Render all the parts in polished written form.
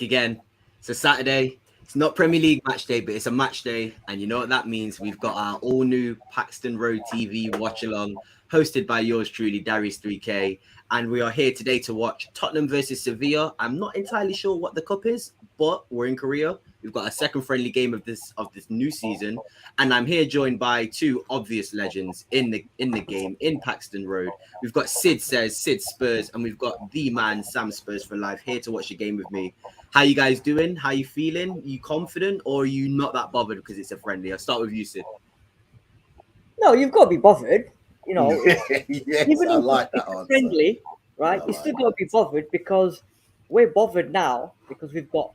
back again. It's a Saturday. It's not Premier League match day, but it's a match day. And you know what that means? We've got our all new Paxton Road TV watch along, hosted by yours truly, Darius 3K. And we are here today to watch Tottenham versus Sevilla. I'm not entirely sure what the cup is, but we're in Korea. We've got a second friendly game of this new season. And I'm here joined by two obvious legends in the game in Paxton Road. We've got Sid Spurs, and we've got the man Sam Spurs for life here to watch the game with me. How you guys doing? How you feeling? Are you confident, or are you not that bothered because it's a friendly? I'll start with you, Sid. No, you've got to be bothered. You know, yes, even I if like it's that answer. friendly, right? You still got to be bothered because we're bothered now because we've got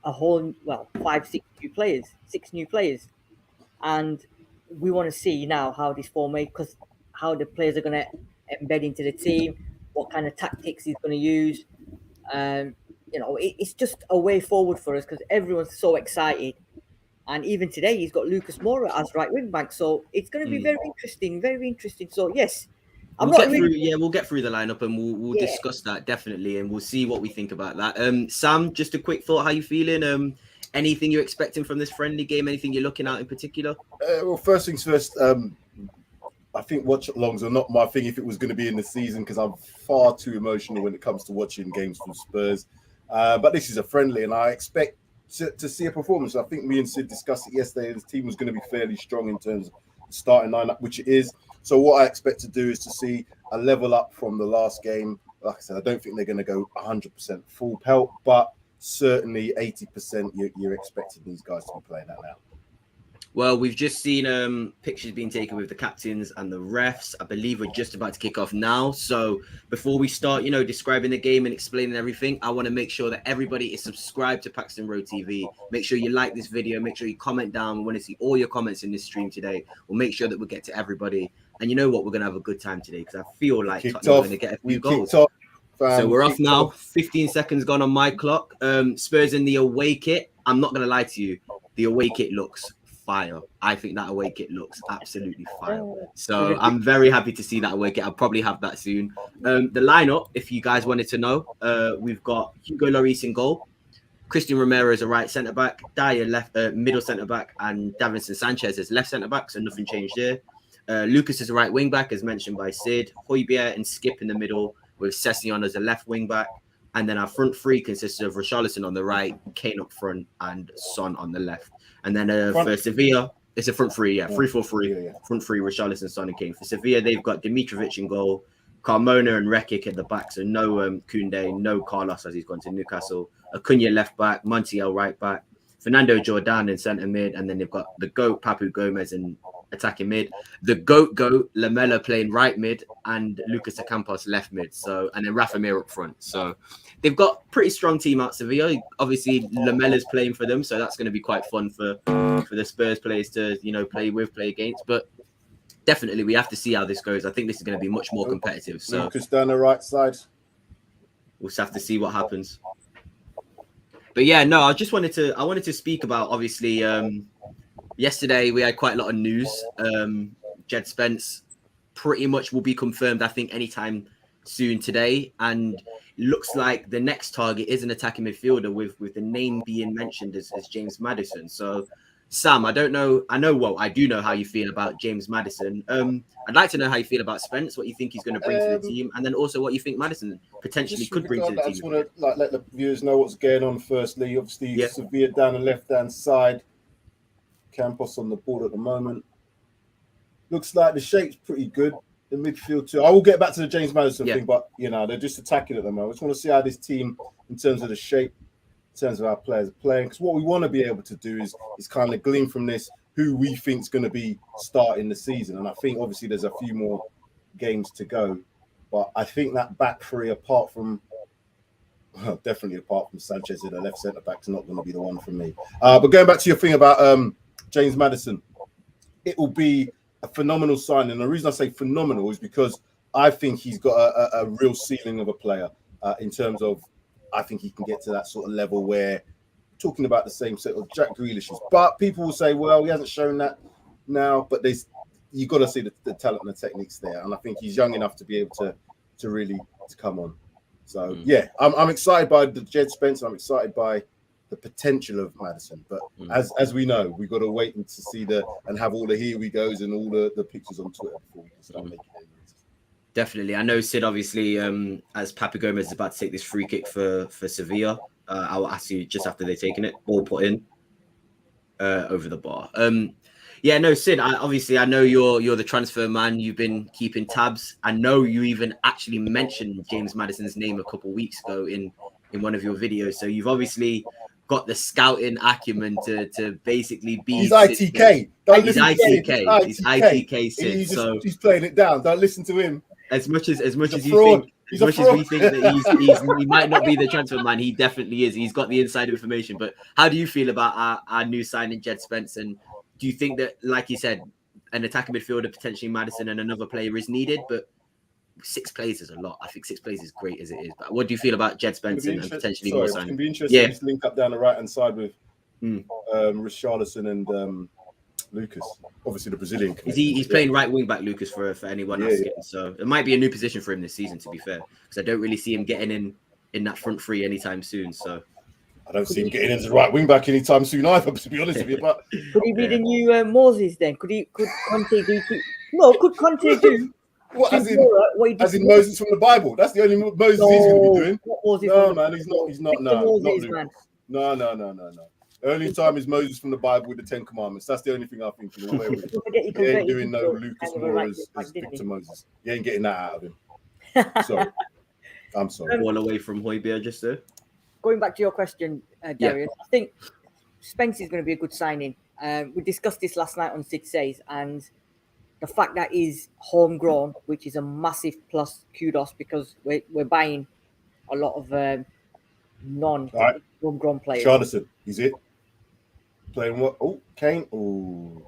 a whole, six new players, and we want to see now how this because how the players are going to embed into the team, what kind of tactics he's going to use. You know, it's just a way forward for us because everyone's so excited. And even today, he's got Lucas Moura as right wing back. So it's going to be very interesting, very interesting. So, yes. We'll get through the lineup and we'll discuss that definitely. And we'll see what we think about that. Sam, just a quick thought. How you feeling? Anything you're expecting from this friendly game? Anything you're looking at in particular? Well, first things first, I think watch-alongs are not my thing if it was going to be in the season because I'm far too emotional when it comes to watching games from Spurs. But this is a friendly, and I expect to see a performance. I think me and Sid discussed it yesterday. This team was going to be fairly strong in terms of starting lineup, which it is. So what I expect to do is to see a level up from the last game. Like I said, I don't think they're going to go 100% full pelt, but certainly 80% you're expecting these guys to be playing that now. Well, we've just seen pictures being taken with the captains and the refs. I believe we're just about to kick off now. So before we start, describing the game and explaining everything, I want to make sure that everybody is subscribed to Paxton Road TV. Make sure you like this video. Make sure you comment down. We want to see all your comments in this stream today. We'll make sure that we get to everybody. And you know what? We're going to have a good time today because I feel like Tottenham are going to get a few goals. So we're off now. 15 seconds gone on my clock. Spurs in the away kit. I'm not going to lie to you. The away kit looks fire. I think that away kit looks absolutely fire. So I'm very happy to see that away kit. I'll probably have that soon. The lineup, if you guys wanted to know, we've got Hugo Lloris in goal, Christian Romero as a right centre back, Dyer left middle centre back, and Davinson Sanchez as left centre back. So nothing changed there. Lucas is a right wing back, as mentioned by Sid. Højbjerg and Skip in the middle, with Sessegnon as a left wing back. And then our front three consists of Richarlison on the right, Kane up front, and Son on the left. And then for Sevilla, it's a front three, 3-4-3. Front three, Richarlison, Son, and Kane. For Sevilla, they've got Dimitrovic in goal, Carmona and Rekic at the back. So no Koundé, no Carlos as he's gone to Newcastle. Acuna left back, Montiel right back, Fernando Jordan in centre mid, and then they've got the GOAT, Papu Gomez in attacking mid, the GOAT, Lamela playing right mid, and Lucas Ocampos left mid. So, and then Rafa Mir up front. So they've got pretty strong team out Sevilla. Obviously, Lamela's playing for them, so that's going to be quite fun for the Spurs players to play against. But definitely, we have to see how this goes. I think this is going to be much more competitive. So Lucas down the right side. We'll just have to see what happens. But yeah, no, I wanted to speak about, obviously, yesterday we had quite a lot of news. Jed Spence pretty much will be confirmed, I think, anytime soon today. And looks like the next target is an attacking midfielder with the name being mentioned as James Maddison. So, Sam, I do know how you feel about James Maddison. I'd like to know how you feel about Spence, what you think he's going to bring to the team, and then also what you think Maddison potentially could bring to the team. I just want to let the viewers know what's going on firstly. Obviously, Sevilla down the left-hand side. Campos on the board at the moment. Looks like the shape's pretty good. The midfield too. I will get back to the James Maddison thing, but they're just attacking at the moment. I just want to see how this team, in terms of the shape, in terms of our players are playing, because what we want to be able to do is kind of glean from this who we think is going to be starting the season. And I think obviously there's a few more games to go, but I think that back three, definitely apart from Sanchez in the left centre back, is not going to be the one for me. But going back to your thing about James Maddison, it will be a phenomenal signing. And the reason I say phenomenal is because I think he's got a real ceiling of a player in terms of, I think he can get to that sort of level where talking about the same sort of Jack Grealish's. But people will say, well, he hasn't shown that now. But you've got to see the talent and the techniques there. And I think he's young enough to be able to really come on. So, I'm excited by the Jed Spence. I'm excited by the potential of Maddison. But as we know, we've got to wait and to see and have all the here we goes and all the pictures on Twitter before we can start making any moves. Definitely. I know Sid, obviously, as Papi Gomez is about to take this free kick for Sevilla, I will ask you just after they've taken it, ball put in over the bar. Yeah, no, Sid, I know you're the transfer man. You've been keeping tabs. I know you even actually mentioned James Maddison's name a couple of weeks ago in one of your videos. So you've obviously got the scouting acumen to basically be. He's ITK. Don't he's listen to him. ITK. He's ITK. Sid. He's playing it down. Don't listen to him. As much as you think, as much as we think that he might not be the transfer man, he definitely is. He's got the inside information. But how do you feel about our new signing, Jed Spence? And do you think that, like you said, an attacking midfielder, potentially Maddison, and another player is needed? But 6 players is a lot. I think 6 players is great as it is. But what do you feel about Jed Spence and potentially more signing? It's going to be interesting to link up down the right hand side with Richarlison and Lucas. Obviously, the Brazilian. He's playing right wing back, Lucas, for anyone asking. So it might be a new position for him this season, to be fair, because I don't really see him getting in that front three anytime soon. So I don't see him getting into the right wing back anytime soon either, to be honest with you. But could he be the new Moses then? Could Conte do? No, could Conte do? What, as in Moses from the Bible? That's the only Moses he's going to be doing. No, man, he's not. No, no. Only time is Moses from the Bible with the 10 Commandments. That's the only thing I think. He ain't doing no Lucas Moura as Victor Moses. He ain't getting that out of him. Sorry. I'm sorry. All away from Højbjerg just there. Going back to your question, Darius, I think Spence is going to be a good signing. We discussed this last night on 6 days, and the fact that he's homegrown, which is a massive plus kudos, because we're buying a lot of non-homegrown players. Charlison, is it? Playing what? Oh, Kane. Oh.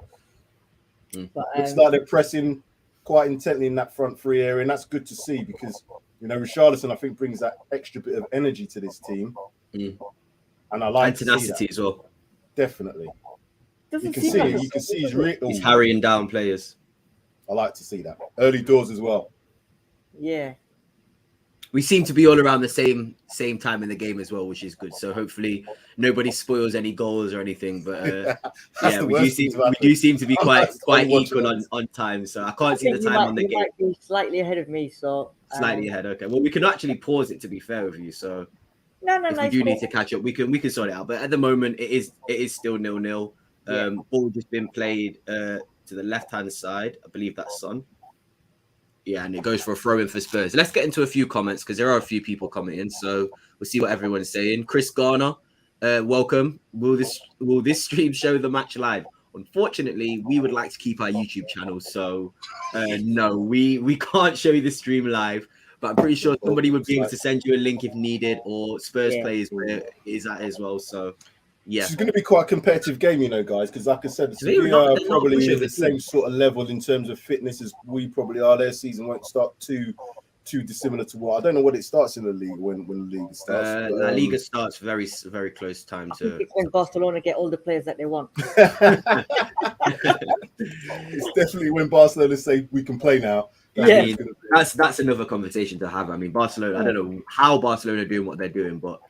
But, looks like they're pressing quite intently in that front three area, and that's good to see because, Richarlison, I think, brings that extra bit of energy to this team. And I like tenacity as well. Definitely. You can see it. You can see he's harrying down players. I like to see that. Early doors as well. Yeah. We seem to be all around the same time in the game as well, which is good. So hopefully nobody spoils any goals or anything. But we do seem to be quite equal on time. So I can't see the time on the game. Might be slightly ahead of me. So slightly ahead. Okay. Well, we can actually pause it, to be fair with you. So if we do need to catch up, we can sort it out. But at the moment, it is still 0-0. Ball just been played to the left hand side. I believe that's Son. Yeah, and it goes for a throw in for Spurs. Let's get into a few comments because there are a few people commenting. So we'll see what everyone's saying. Chris Garner, welcome. Will this stream show the match live? Unfortunately, we would like to keep our YouTube channel, so no, we can't show you the stream live. But I'm pretty sure somebody would be able to send you a link if needed, or Spurs players where is that as well. So yeah, it's going to be quite a competitive game, guys, because like I said, Sevilla are probably at the same sort of level in terms of fitness as we probably are. Their season won't start too dissimilar to what I don't know what it starts in the league when the league starts. La Liga starts very very close time to. It's when Barcelona get all the players that they want. It's definitely when Barcelona say we can play now. That's another conversation to have. I mean, Barcelona. I don't know how Barcelona are doing what they're doing, but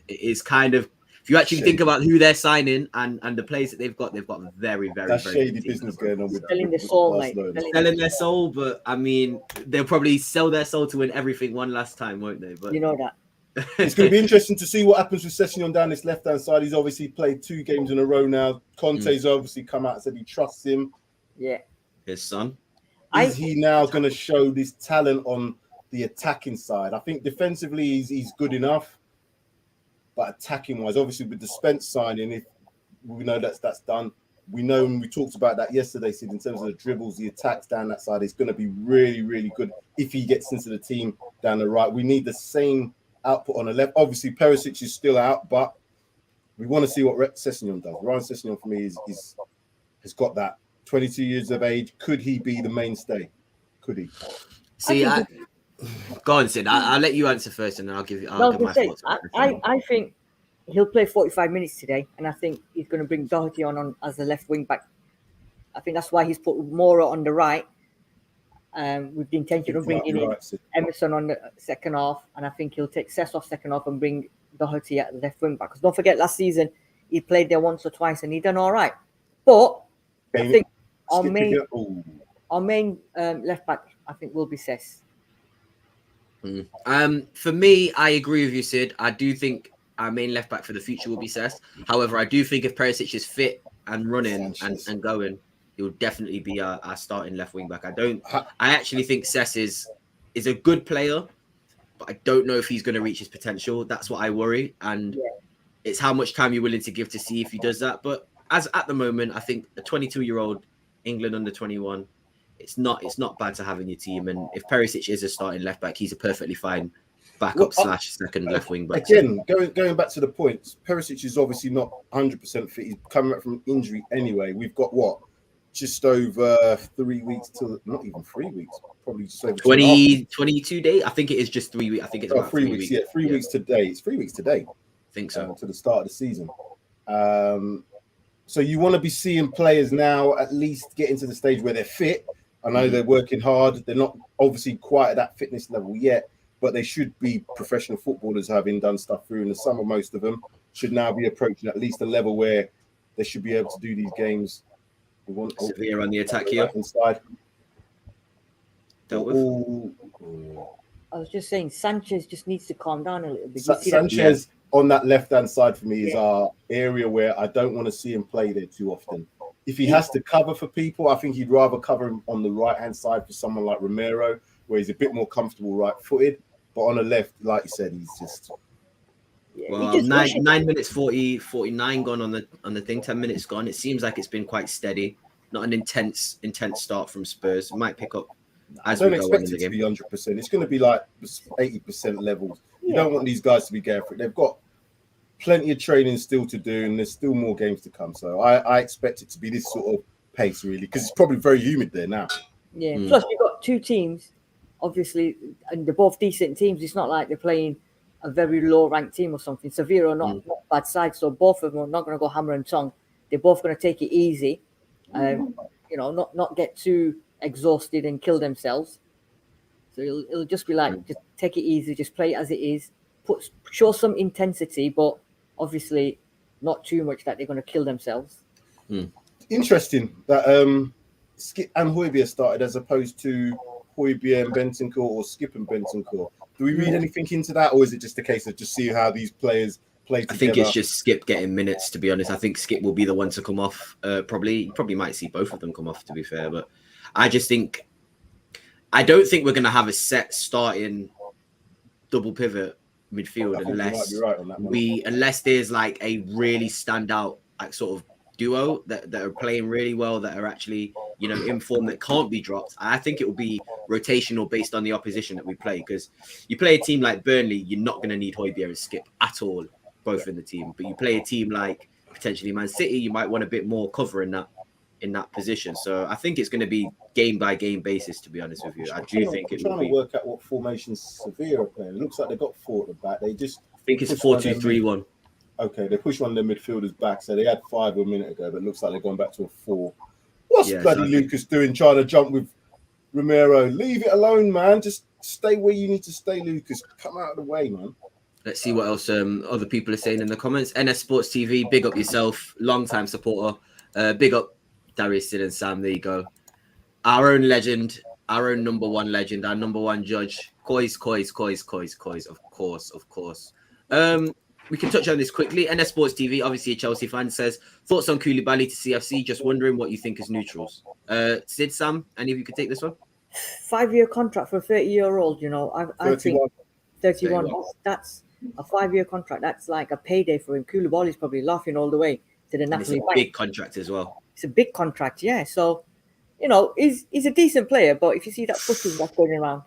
it's kind of. If you actually think about who they're signing and the players that they've got very, very, that's very shady business going on with selling their soul, mate. Selling their soul, but I mean, they'll probably sell their soul to win everything one last time, won't they? But you know that. It's going to be interesting to see what happens with Sessegnon down this left-hand side. He's obviously played 2 games in a row now. Conte's obviously come out and said he trusts him. Yeah. His son. Is he now going to show this talent on the attacking side? I think defensively he's good enough. But attacking-wise, obviously with the Spence signing, if we know that's done, we know, and we talked about that yesterday, Sid, in terms of the dribbles, the attacks down that side, it's going to be really, really good if he gets into the team down the right. We need the same output on the left. Obviously, Perisic is still out, but we want to see what Sessegnon does. Ryan Sessegnon, for me, has got that. 22 years of age. Could he be the mainstay? Could he? See, go on, Sid. I'll let you answer first, and then I'll give my thoughts. I think he'll play 45 minutes today, and I think he's going to bring Doherty on as the left wing back. I think that's why he's put Moura on the right. with the intention of bringing in Emerson on the second half, and I think he'll take Cess off second half and bring Doherty at the left wing back. Because don't forget, last season he played there once or twice and he done all right. But I think our main left back, I think, will be Cess. For me, I agree with you, Sid. I do think our main left back for the future will be Cess. However, I do think if Perisic is fit and running and going, he will definitely be our starting left wing back. I actually think Cess is a good player, but I don't know if he's going to reach his potential. That's what I worry, and it's how much time you're willing to give to see if he does that. But as at the moment, I think a 22-year-old England under 21, it's not bad to have in your team. And if Perisic is a starting left back, he's a perfectly fine backup / second left wing back. Again, going back to the points, Perisic is obviously not 100% fit. He's coming back from injury anyway. We've got just over 3 weeks till, not even 3 weeks, probably just over 22 days. I think it is just 3 weeks. I think it's about 3 weeks. Yeah, 3 weeks today. It's 3 weeks today. I think so. To the start of the season. So you want to be seeing players now at least get into the stage where they're fit. I know they're working hard. They're not obviously quite at that fitness level yet, but they should be professional footballers, having done stuff through in the summer. Most of them should now be approaching at least a level where they should be able to do these games. Sevilla on the attack here. Inside. Dealt with. I was just saying, Sanchez just needs to calm down a little bit. Sanchez on that left-hand side for me is our area where I don't want to see him play there too often. If he has to cover for people, I think he'd rather cover him on the right-hand side for someone like Romero, where he's a bit more comfortable right-footed. But on the left, like you said, he's just... Well, 9 minutes 49 gone on the thing, 10 minutes gone. It seems like it's been quite steady. Not an intense start from Spurs. It might pick up as we go on in the game. I don't expect it to be 100%. It's going to be like 80% levels. You don't want these guys to be going for it. They've got plenty of training still to do, and there's still more games to come. So I expect it to be this sort of pace, really, because it's probably very humid there now. Yeah. Plus, you've got two teams, obviously, and they're both decent teams. It's not like they're playing a very low-ranked team or something. Sevilla are not bad side, so both of them are not going to go hammer and tongue. They're both going to take it easy, not get too exhausted and kill themselves. So it'll just be like, just take it easy, just play it as it is. Show some intensity, but obviously not too much that they're going to kill themselves. Interesting that Skip and Højbjerg started as opposed to Højbjerg and Bentancur, or Skip and Bentancur. Do we read anything into that, or is it just a case of just seeing how these players play together? I think it's just Skip getting minutes, to be honest. I think Skip will be the one to come off. Probably might see both of them come off, to be fair. But I don't think we're going to have a set starting double pivot midfield unless there's like a really standout like sort of duo that are playing really well, that are actually in form, that can't be dropped. I think it will be rotational based on the opposition that we play, because you play a team like Burnley, you're not going to need Højbjerg and Skip at all, both in the team. But you play a team like potentially Man City, you might want a bit more cover in that position. So I think it's going to be game by game basis, to be honest with you. I do think it will be. Trying to work out what formation Sevilla are playing. It looks like they've got four at the back. I think it's 4-2-3-1. Okay, they pushed one of the midfielders back. So they had 5 a minute ago, but it looks like they're going back to a 4. What's bloody Lucas doing, trying to jump with Romero? Leave it alone, man. Just stay where you need to stay, Lucas. Come out of the way, man. Let's see what else other people are saying in the comments. NS Sports TV, big up yourself, long-time supporter. Big up Darius, Sid and Sam. There you go. Our own legend, our own number one legend, our number one judge. Coys. Of course. We can touch on this quickly. NS Sports TV, obviously a Chelsea fan, says, thoughts on Koulibaly to CFC? Just wondering what you think as neutrals. Sid, Sam, any of you could take this one? 5-year contract for a 30-year-old, I think 31. That's a 5-year contract. That's like a payday for him. Koulibaly's probably laughing all the way to the Napoli Bank. It's a big contract as well. It's a big contract, yeah. So, he's a decent player, but if you see that footage that's going around.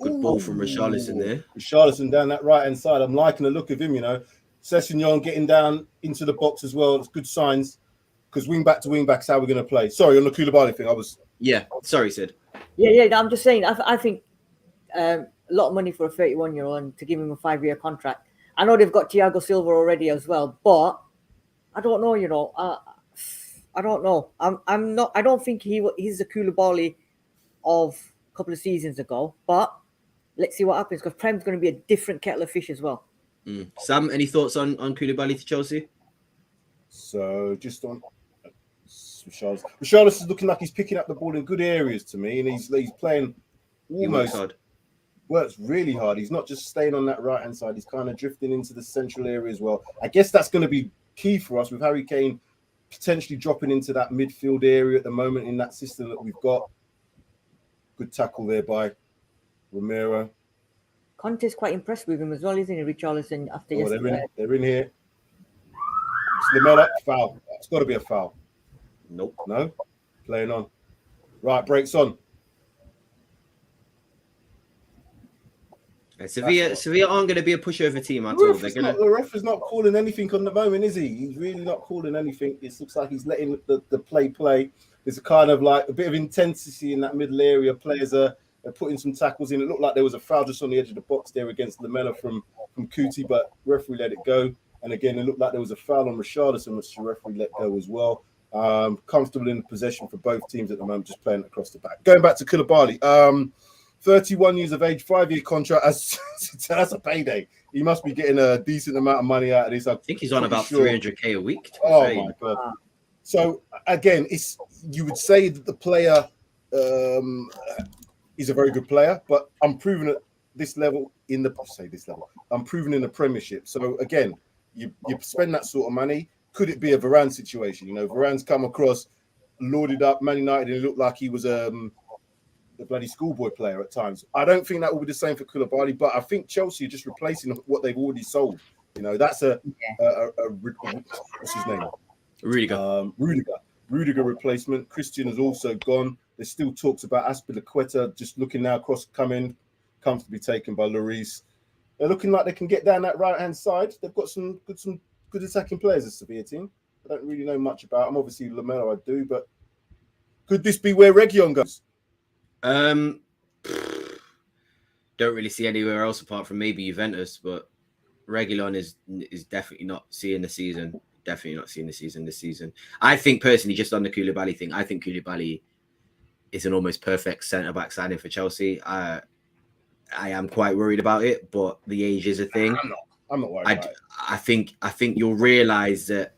Good ball from Richarlison there. Richarlison down that right-hand side. I'm liking the look of him, Sessegnon getting down into the box as well. It's good signs, because wing-back to wing-back is how we're going to play. Sorry, on the Koulibaly thing, Yeah, sorry, Sid. Yeah, I'm just saying, I think a lot of money for a 31-year-old and to give him a 5-year contract. I know they've got Thiago Silva already as well, but I don't know, I don't know. I don't think he's the Koulibaly of a couple of seasons ago. But let's see what happens, because Prem's going to be a different kettle of fish as well. Sam, any thoughts on Koulibaly to Chelsea? So just on Richarlison is looking like he's picking up the ball in good areas to me, and he's playing almost works really hard. He's not just staying on that right hand side; he's kind of drifting into the central area as well. I guess that's going to be key for us with Harry Kane potentially dropping into that midfield area at the moment in that system that we've got. Good tackle there by Romero. Conte's quite impressed with him as well, isn't he, Richarlison, after yesterday? They're in here. It's Lamella, foul. It's got to be a foul. Nope. No? Playing on. Right, breaks on. Sevilla aren't going to be a pushover team at all. The ref is not calling anything on the moment, is he? He's really not calling anything. It looks like he's letting the play. There's a kind of like a bit of intensity in that middle area. Players are putting some tackles in. It looked like there was a foul just on the edge of the box there against Lamella from Kuti, but referee let it go. And again, it looked like there was a foul on Richarlison, which the referee let go as well. Comfortable in possession for both teams at the moment, just playing across the back. Going back to Koulibaly, 31 years of age, 5-year contract. That's a payday. He must be getting a decent amount of money out of this. I think he's on about 300k a week. Oh my god! So again, you would say that the player is a very good player, but I'm proving at this level I'm proving in the Premiership. So again, you spend that sort of money. Could it be a Varane situation? You know, Varane's come across, loaded up Man United, and it looked like he was the bloody schoolboy player at times. I don't think that will be the same for Koulibaly, but I think Chelsea are just replacing what they've already sold. You know, that's what's his name? Rudiger replacement. Christian has also gone. There's still talks about Azpilicueta just looking now across, coming comfortably taken by Lloris. They're looking like they can get down that right-hand side. They've got some good attacking players, the Sevilla team. I don't really know much about them. Obviously, Lamella I do, but could this be where Reguilon goes? Don't really see anywhere else apart from maybe Juventus, but Reguilon is definitely not seeing the season. Definitely not seeing the season this season. I think personally, just on the Koulibaly thing, I think Koulibaly is an almost perfect centre-back signing for Chelsea. I am quite worried about it, but the age is a thing. I'm not worried about it. I think you'll realise that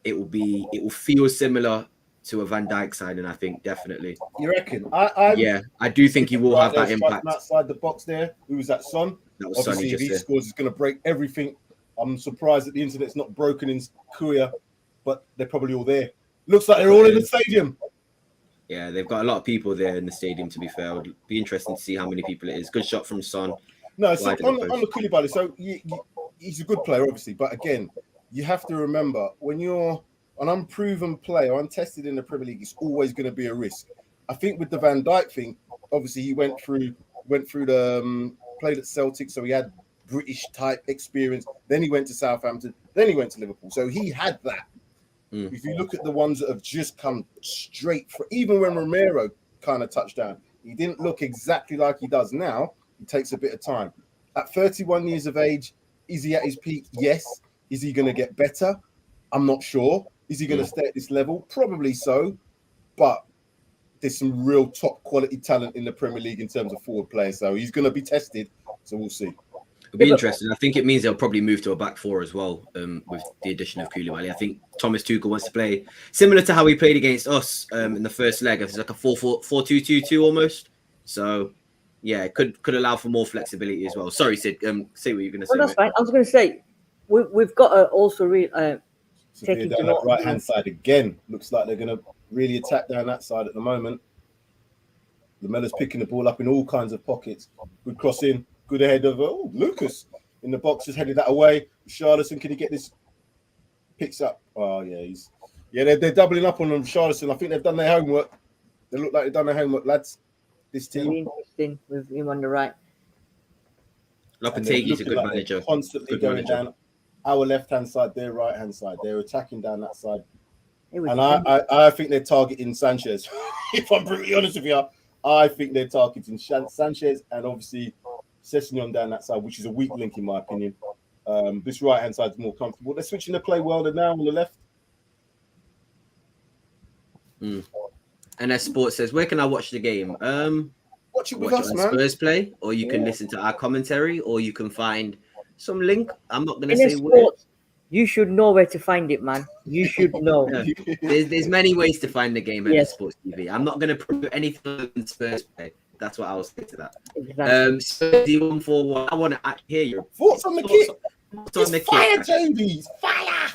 it will feel similar to a Van Dijk signing. I think definitely. You reckon? I do think he will have that impact outside the box there. Who was that? Son. That was obviously, if he scores, it's going to break everything. I'm surprised that the internet's not broken in Korea, but they're probably all there. Looks like they're all in the stadium. Yeah, they've got a lot of people there in the stadium, to be fair. It would be interesting to see how many people it is. Good shot from Son. No, so on the Koulibaly, so he's a good player, obviously. But again, you have to remember, when you're an unproven player, untested in the Premier League, it's always going to be a risk. I think with the Van Dijk thing, obviously he went through the played at Celtic, so he had British type experience. Then he went to Southampton. Then he went to Liverpool. So he had that. If you look at the ones that have just come straight for, even when Romero kind of touched down, he didn't look exactly like he does now. It takes a bit of time. At 31 years of age, is he at his peak? Yes. Is he going to get better? I'm not sure. Is he going to stay at this level? Probably so. But there's some real top quality talent in the Premier League in terms of forward players. So he's going to be tested. So we'll see. It'll be interesting. I think it means they'll probably move to a back four as well with the addition of Koulibaly. I think Thomas Tuchel wants to play similar to how he played against us in the first leg. It's like a 4-2-2-2 almost. So, yeah, it could allow for more flexibility as well. Sorry, Sid. Say what you're going to say. That's fine. I was going to say, we've got to also take into down that right-hand side again. Looks like they're going to really attack down that side at the moment. Lamella's picking the ball up in all kinds of pockets. Good cross in. Good ahead of Lucas in the box, just headed that away. Richarlison, can he get this? Picks up. Oh yeah, they're doubling up on Richarlison. I think they've done their homework. They look like they've done their homework, lads. This team. Really interesting with him on the right. Lopetegui's a good manager. Constantly going down our left-hand side, their right-hand side. They're attacking down that side. And I think they're targeting Sanchez. If I'm brutally honest with you, I think they're targeting Sanchez and obviously Sessegnon down that side, which is a weak link in my opinion. This right-hand side is more comfortable. They're switching to play well now on the left. NS Sports says, where can I watch the game? Watch Watch it with watch us, it on man. Spurs play, or you can Yeah. listen to our commentary, or you can find some link. I'm not gonna In say where. sports, you should know where to find it, man. You should know. Yeah. There's many ways to find the game at Yes. Sports TV. I'm not gonna promote anything other than Spurs play. That's what I'll say to that. Exactly. Spurs 141. I want to hear your Thoughts on the kit? thoughts on the It's fire, kit. Jodi. It's fire.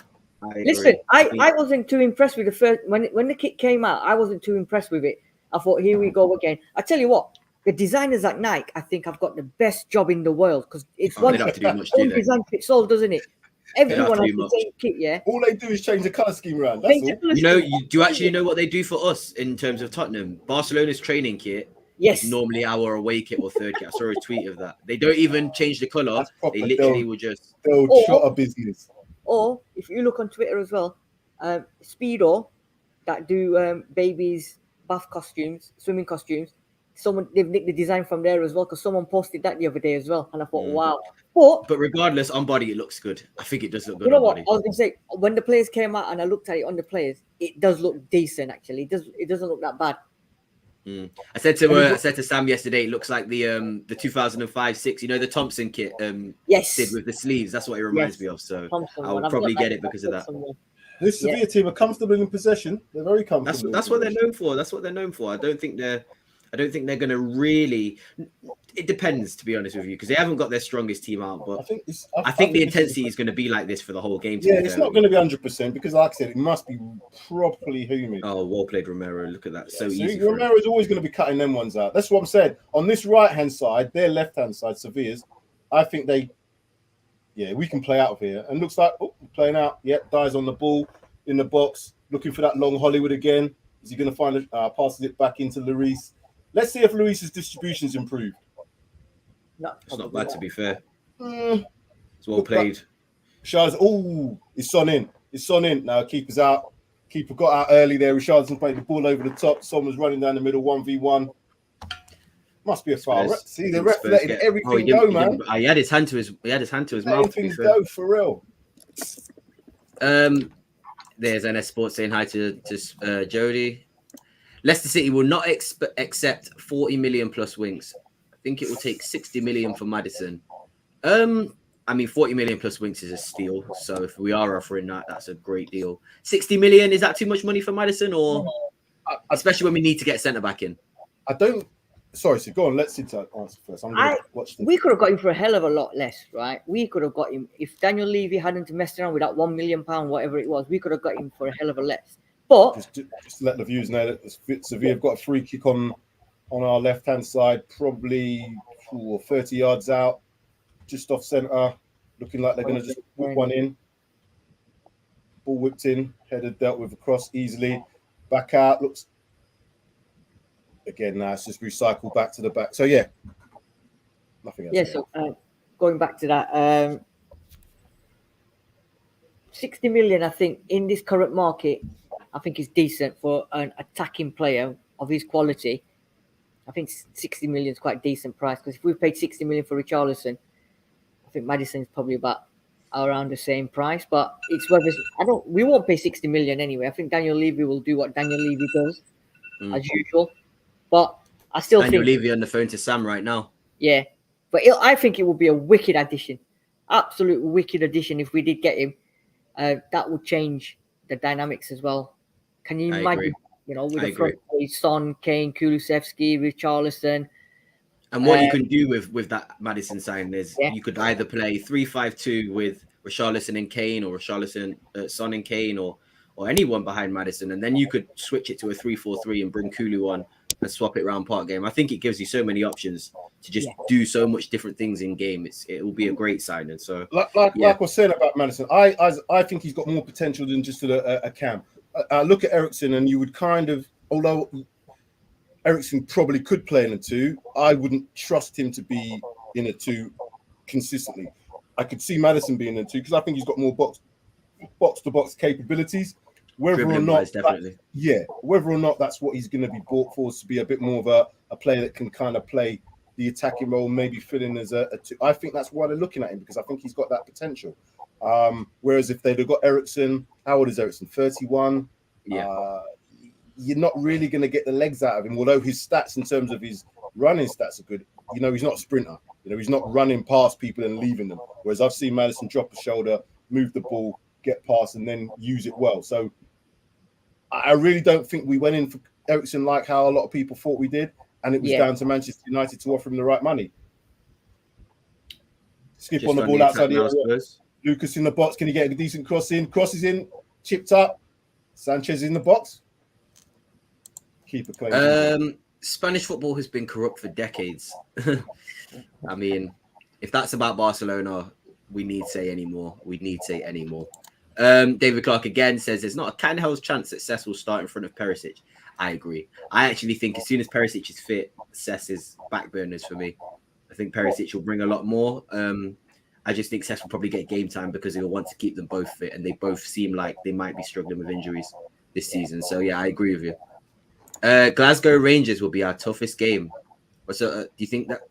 Listen, I wasn't too impressed with the first when the kit came out. I wasn't too impressed with it. I thought, here we go again. I tell you what, the designers at Nike, I think, have got the best job in the world because it's They one don't have to do much, do they? design fits all, doesn't it? Everyone do has the much. same kit, yeah. All they do is change the color scheme around. That's all. You know, you do actually know what they do for us in terms of Tottenham. Barcelona's training kit Yes. is normally our away kit or third kit. I saw a tweet of that. They don't even change the color. That's proper They literally dope. will just. They'll Oh. shot a business. Or if you look on Twitter as well, Speedo that do babies' bath costumes, swimming costumes. They've nicked the design from there as well because someone posted that the other day as well, and I thought, wow. But regardless, on body it looks good. I think it does look good. You know on what? body. I was gonna say when the players came out and I looked at it on the players, it does look decent actually. It doesn't look that bad. I said to Sam yesterday, it looks like the 2005-6, you know, the Thompson kit Yes. did with the sleeves. That's what it reminds me of. So Thompson I'll one. I've probably got get it because of that. somewhere. This Sevilla team are comfortable in possession. They're very comfortable. That's what they're known for. That's what they're known for. I don't think they're going to really. It depends, to be honest with you, because they haven't got their strongest team out. But I think the intensity is going to be like this for the whole game. Yeah, it's not going to be 100% because, like I said, it must be properly humid. Oh, well played, Romero. Look at that. So See, easy. Romero is always going to be cutting them ones out. That's what I'm saying. On this right-hand side, their left-hand side, Sevilla's, I think we can play out of here. And looks like, playing out. Yep, Dies on the ball, in the box, looking for that long Hollywood again. Is he going to find it, passes it back into Lloris? Let's see if Luis's distribution's improved. No, It's not bad, to be fair. Mm. It's well played. Charles, it's Son in. It's Son in. Now, keeper's out. Keeper got out early there. Richarlison played the ball over the top. Son was running down the middle, 1v1. Must be a foul. See, the ref letting everything go, man. He had his hand to his mouth. Everything go for real. There's NS Sports saying hi to Jodi. Leicester City will not accept 40 million plus Winks. I think it will take 60 million for Maddison. I mean, 40 million plus Winks is a steal. So if we are offering that, that's a great deal. 60 million, is that too much money for Maddison? Or especially when we need to get centre back in? I don't. Sorry, so go on. Let's answer first. I'm going to watch this. We could have got him for a hell of a lot less, right? We could have got him if Daniel Levy hadn't messed around with that £1 million, whatever it was. We could have got him for a hell of a less. But just to let the viewers know that Sevilla have got a free kick on our left-hand side, probably 30 yards out, just off centre, looking like they're going to just whip one in. Ball whipped in, header dealt with across easily, back out, looks... Again, now it's just recycled back to the back. So, yeah, nothing else. Yeah, so going back to that, 60 million, I think, in this current market, I think is decent for an attacking player of his quality. I think 60 million is quite a decent price because if we paid 60 million for Richarlison, I think Maddison is probably about around the same price. But it's whether we won't pay 60 million anyway. I think Daniel Levy will do what Daniel Levy does as usual. But I still think Daniel Levy on the phone to Sam right now. Yeah, but I think it would be a wicked addition, absolute wicked addition if we did get him. That would change the dynamics as well. Can you imagine? You know, with the front three, Son, Kane, Kulusevski, Richarlison. And what you can do with that Maddison sign is you could either play 3-5-2 with Richarlison and Kane, or Richarlison, Son and Kane, or anyone behind Maddison, and then you could switch it to a 3-4-3 and bring Kulu on and swap it around part game. I think it gives you so many options to just do so much different things in game. It will be a great signing. So, like I was saying about Maddison, I think he's got more potential than just a cam. I look at Eriksen, and you would kind of, although Eriksen probably could play in a 2, I wouldn't trust him to be in a 2 consistently. I could see Maddison being in a 2 because I think he's got more box to box capabilities. Whether or not, whether or not that's what he's going to be bought for, is to be a bit more of a player that can kind of play the attacking role, maybe fill in as a 2. I think that's why they're looking at him, because I think he's got that potential. Whereas if they'd have got Eriksen, how old is Eriksen? 31. Yeah. You're not really going to get the legs out of him, although his stats in terms of his running stats are good. You know, he's not a sprinter. You know, he's not running past people and leaving them. Whereas I've seen Maddison drop a shoulder, move the ball, get past, and then use it well. So I really don't think we went in for Eriksen like how a lot of people thought we did, and it was down to Manchester United to offer him the right money. Skip Just on the ball outside the area. Spurs. Lucas in the box. Can he get a decent cross in? Crosses in, chipped up. Sanchez in the box. Keeper claim. Spanish football has been corrupt for decades. I mean, if that's about Barcelona, we need to say any more. We need to say any more. David Clark again says there's not a can hell's chance that Cess will start in front of Perisic. I agree. I actually think as soon as Perisic is fit, Cess is back burners for me. I think Perisic will bring a lot more. I just think Cess will probably get game time because he'll want to keep them both fit, and they both seem like they might be struggling with injuries this season. So yeah, I agree with you. Glasgow Rangers will be our toughest game. So do you think that?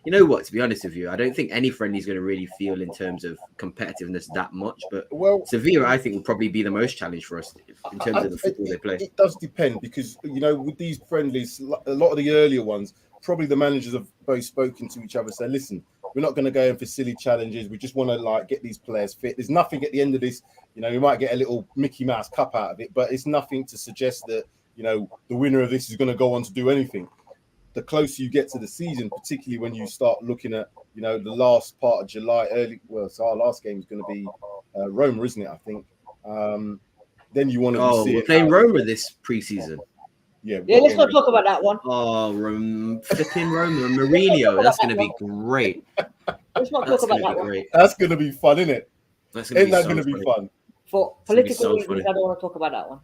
You know what? To be honest with you, I don't think any friendly is going to really feel in terms of competitiveness that much. But Sevilla, I think, will probably be the most challenge for us in terms of the football they play. It does depend because, you know, with these friendlies, a lot of the earlier ones, probably the managers have both spoken to each other, say, listen, we're not going to go in for silly challenges. We just want to like get these players fit. There's nothing at the end of this. You know, we might get a little Mickey Mouse Cup out of it, but it's nothing to suggest that, you know, the winner of this is going to go on to do anything. The closer you get to the season, particularly when you start looking at, you know, the last part of July, so our last game is going to be Roma, isn't it? I think. Then you want to see we're playing Roma this preseason. Yeah, let's not talk about that one. Oh, flipping Roma, Mourinho. That's going to be great. Let's not talk about that one. Great. That's going to be fun, isn't it? Ain't that going to be fun? For political reasons, I don't want to talk about that one.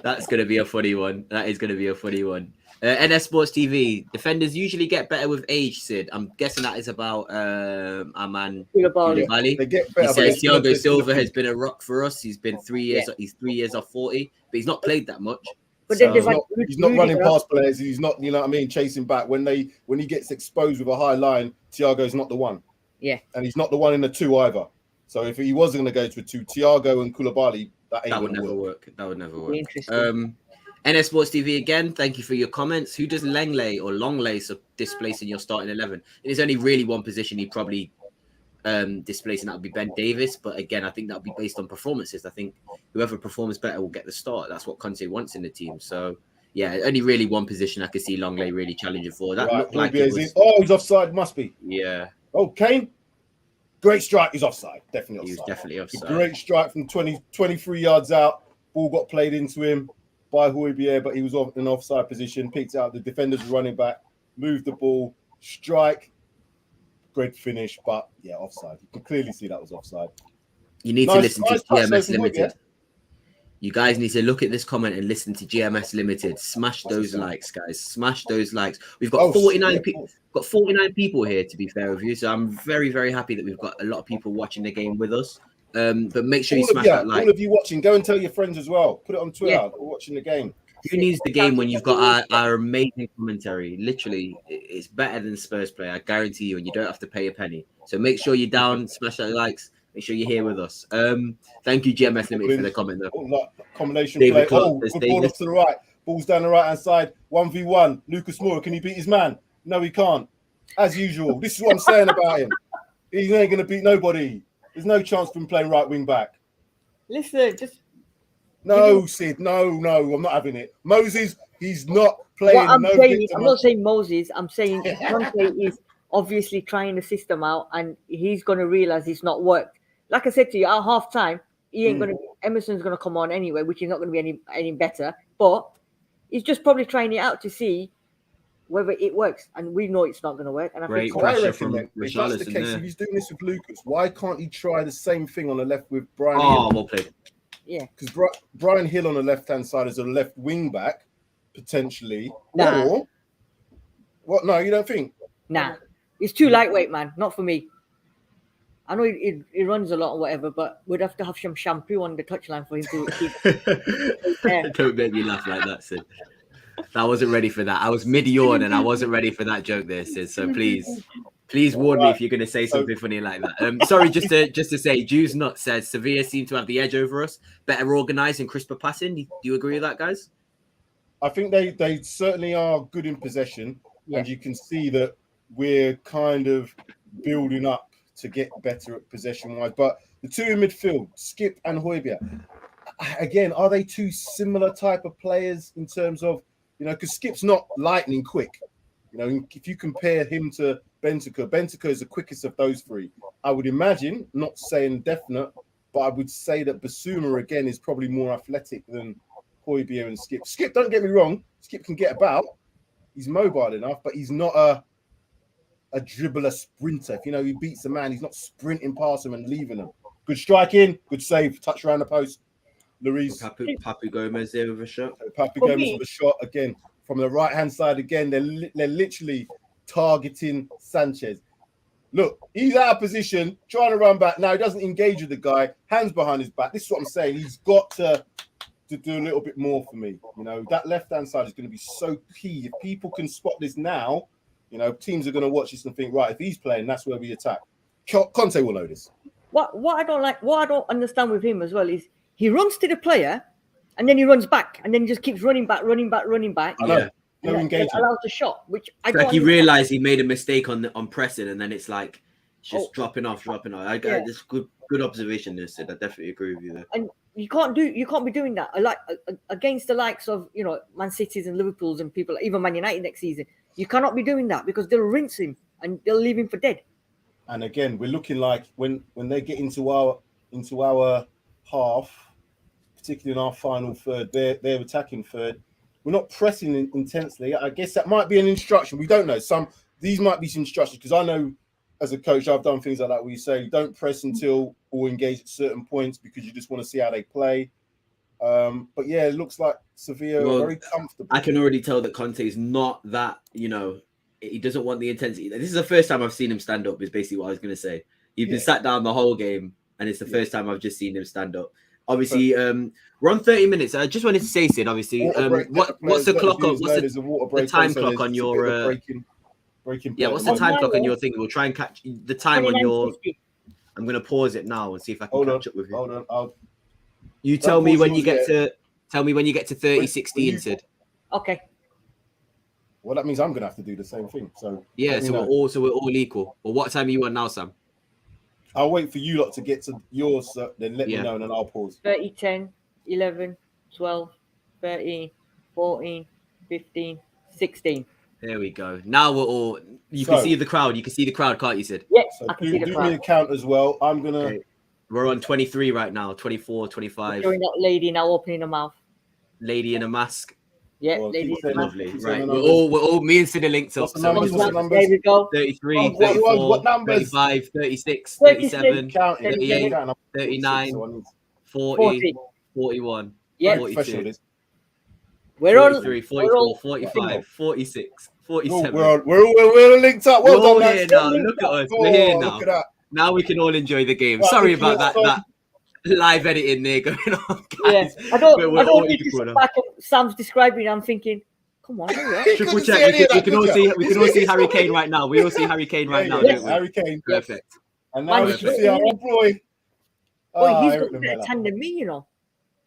That's going to be a funny one. That is going to be a funny one. NS Sports TV. Defenders usually get better with age, Sid. I'm guessing that is about our man Koulibaly. They get better. He says Thiago Silva has been a rock for us. He's been 3 years. Yeah. He's 3 years off 40, but he's not played that much. But so he's not running past players. He's not, you know what I mean, chasing back. When he gets exposed with a high line, Thiago's not the one. Yeah. And he's not the one in the two either. So if he was going to go to a two, Thiago and Koulibaly, that would never work. That would never work. Interesting. NS Sports TV again, thank you for your comments. Who does Langley or Longley displace in your starting 11? There's only really one position he'd probably displace, and that would be Ben Davis. But again, I think that would be based on performances. I think whoever performs better will get the start. That's what Conte wants in the team. So yeah, only really one position I could see Longley really challenging for. That looked like it was... he's offside, must be. Yeah. Oh, Kane. Great strike. He's offside. Definitely offside. He was definitely offside. Great strike from 23 yards out. Ball got played into him by Højbjerg, but he was in an offside position, picked out the defenders running back, moved the ball, strike, great finish, but yeah, offside. You can clearly see that was offside. You need to listen to GMS Limited. You guys need to look at this comment and listen to GMS Limited. Smash those likes, guys. Smash those likes. We've got 49 people. Got 49 people here, to be fair with you. So I'm very, very happy that we've got a lot of people watching the game with us. But make sure you smash that like. All of you watching, go and tell your friends as well. Put it on Twitter. Yeah. We're watching the game. Who needs the game when you've got our amazing commentary? Literally, it's better than Spurs play. I guarantee you, and you don't have to pay a penny. So make sure you're down, smash that likes. Make sure you're here with us. Thank you, GMS Limited, for the comment though. Combination play. Good ball off to the right. Ball's down the right hand side. 1v1. Lucas Moura, can he beat his man? No, he can't. As usual. This is what I'm saying about him. He ain't going to beat nobody. There's no chance for him playing right wing back. Listen, just... No, Sid. No, I'm not having it. Moses, he's not playing. What I'm not saying Moses. I'm saying Conte is obviously trying the system out, and he's going to realize it's not worked. Like I said to you, at half time, he ain't going to. Emerson's going to come on anyway, which is not going to be any better. But he's just probably trying it out to see whether it works, and we know it's not going to work. And I think if that's the case, if he's doing this with Lucas, why can't he try the same thing on the left with Brian Hill? Well played. Yeah, because Brian Hill on the left-hand side is a left wing back, potentially. Nah. Or what? No, you don't think? Nah, it's too lightweight, man. Not for me. I know it runs a lot or whatever, but we'd have to have some shampoo on the touchline for him to keep. Don't make me laugh like that, Sid. I wasn't ready for that. I was mid-yawn and I wasn't ready for that joke there, Sid. So please warn me if you're going to say something funny like that. Sorry, just to say, Jews Nut says Sevilla seem to have the edge over us. Better organised and crisper passing. Do you agree with that, guys? I think they certainly are good in possession, and you can see that we're kind of building up to get better at possession-wise. But the two in midfield, Skip and Højbjerg, again, are they two similar type of players in terms of, because Skip's not lightning quick. If you compare him to Bentancur is the quickest of those three. I would imagine, not saying definite, but I would say that Basuma again is probably more athletic than Højbjerg and Skip. Skip, don't get me wrong, Skip can get about. He's mobile enough, but he's not a dribbler sprinter. If he beats a man, he's not sprinting past him and leaving him. Good striking, good save, touch around the post. Lloris. Papu Gomez there with a shot. Papu Gomez with a shot again. From the right-hand side again, they're literally targeting Sanchez. Look, he's out of position, trying to run back. Now he doesn't engage with the guy, hands behind his back. This is what I'm saying. He's got to do a little bit more for me. That left-hand side is going to be so key. If people can spot this now, teams are going to watch this and think, right, if he's playing, that's where we attack. Conte will know this. What I don't understand with him as well is he runs to the player and then he runs back and then he just keeps running back. I know. No engagement. Allows the shot, which I don't. Like he realised he made a mistake on pressing, and then it's like just dropping off. I got this good observation there, Sid. I definitely agree with you there. And you can't be doing that. Like against the likes of Man City's and Liverpool's and people, even Man United next season. You cannot be doing that because they'll rinse him and they'll leave him for dead. And again, we're looking like when they get into our half, particularly in our final third, they're attacking third. We're not pressing intensely. I guess that might be an instruction. We don't know. These might be some instructions because I know as a coach, I've done things like that where you say don't press until or engage at certain points because you just want to see how they play. But yeah, it looks like Sevilla are very comfortable. I can already tell that Conte is not that, he doesn't want the intensity. This is the first time I've seen him stand up, is basically what I was going to say. He's been sat down the whole game, and it's the first time I've just seen him stand up. Obviously, we're on 30 minutes. I just wanted to say, Sid, obviously, what's the clock on? What's the time clock on your... breaking what's the time clock on your thing? We'll try and catch the time on your... I'm going to pause it now and see if I can catch up with you. Hold on. You tell me when you get to 30-16, Sid. Okay. Well, that means I'm going to have to do the same thing. So we're all equal. Well, what time are you on now, Sam? I'll wait for you lot to get to yours, then let me know, and then I'll pause. 30, 10, 11, 12, 13, 14, 15, 16. There we go. Now we're all... You can see the crowd. You can see the crowd, can't you, Sid? Yeah, so I can see the crowd. Do me a count as well. I'm going to... Okay. We're on 23 right now. 24, 25. Showing that lady now opening her mouth. Lady in a mask. Yeah, lady in a mask. Lovely. Right. We're all... Me and Sid are linked up. There we go. 33, 34, what numbers? 35, 36, 37, 38, 39, 40, 41, yeah. 42. We're on 43, 44, 45, 46, 47. We're all linked up. Well we're done, here now. Look at us. We're here now. Look at that. Now we can all enjoy the game. Sorry about that live editing there going on, guys. Yeah, I don't need to sit back and Sam's describing. I'm thinking, come on, triple check. We can all see Harry Kane right now. We all see Harry Kane right now. Yes, Harry Kane. Perfect. And now we can see our old boy. He's got a better tan than me,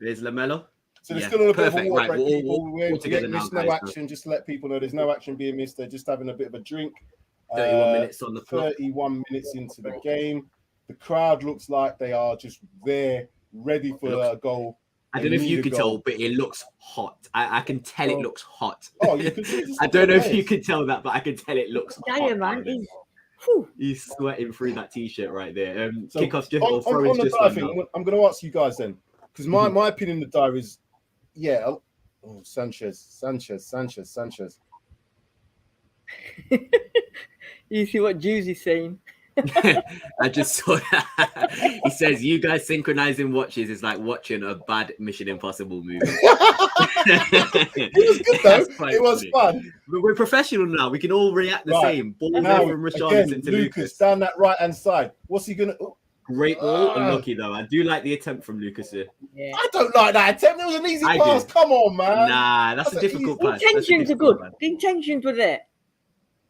There's Lamelo. So there's still a bit of a water break. We're together now, no action. Just to let people know there's no action being missed. They're just having a bit of a drink. 31 minutes on the clock. 31 minutes into the game. The crowd looks like they are just there, ready for a goal. I don't know if you can tell, but it looks hot. I can tell it looks hot. Oh, you can see I don't know if you can tell that, but I can tell it looks hot. Man. He's sweating through that t-shirt right there. So Kickoff's just on the dive thing, I'm going to ask you guys then, because my opinion of the dive is, Sanchez. You see what Juice is saying? I just saw that. He says, you guys synchronizing watches is like watching a bad Mission Impossible movie. It was good though. It was fun. We're professional now. We can all react the same. Ball now, from Richarlison to Lucas. Down that right-hand side. What's he going to... Great ball. Unlucky though. I do like the attempt from Lucas here. Yeah. I don't like that attempt. It was an easy pass. Come on, man. Nah, that's a difficult pass. The intentions are good. The intentions were there.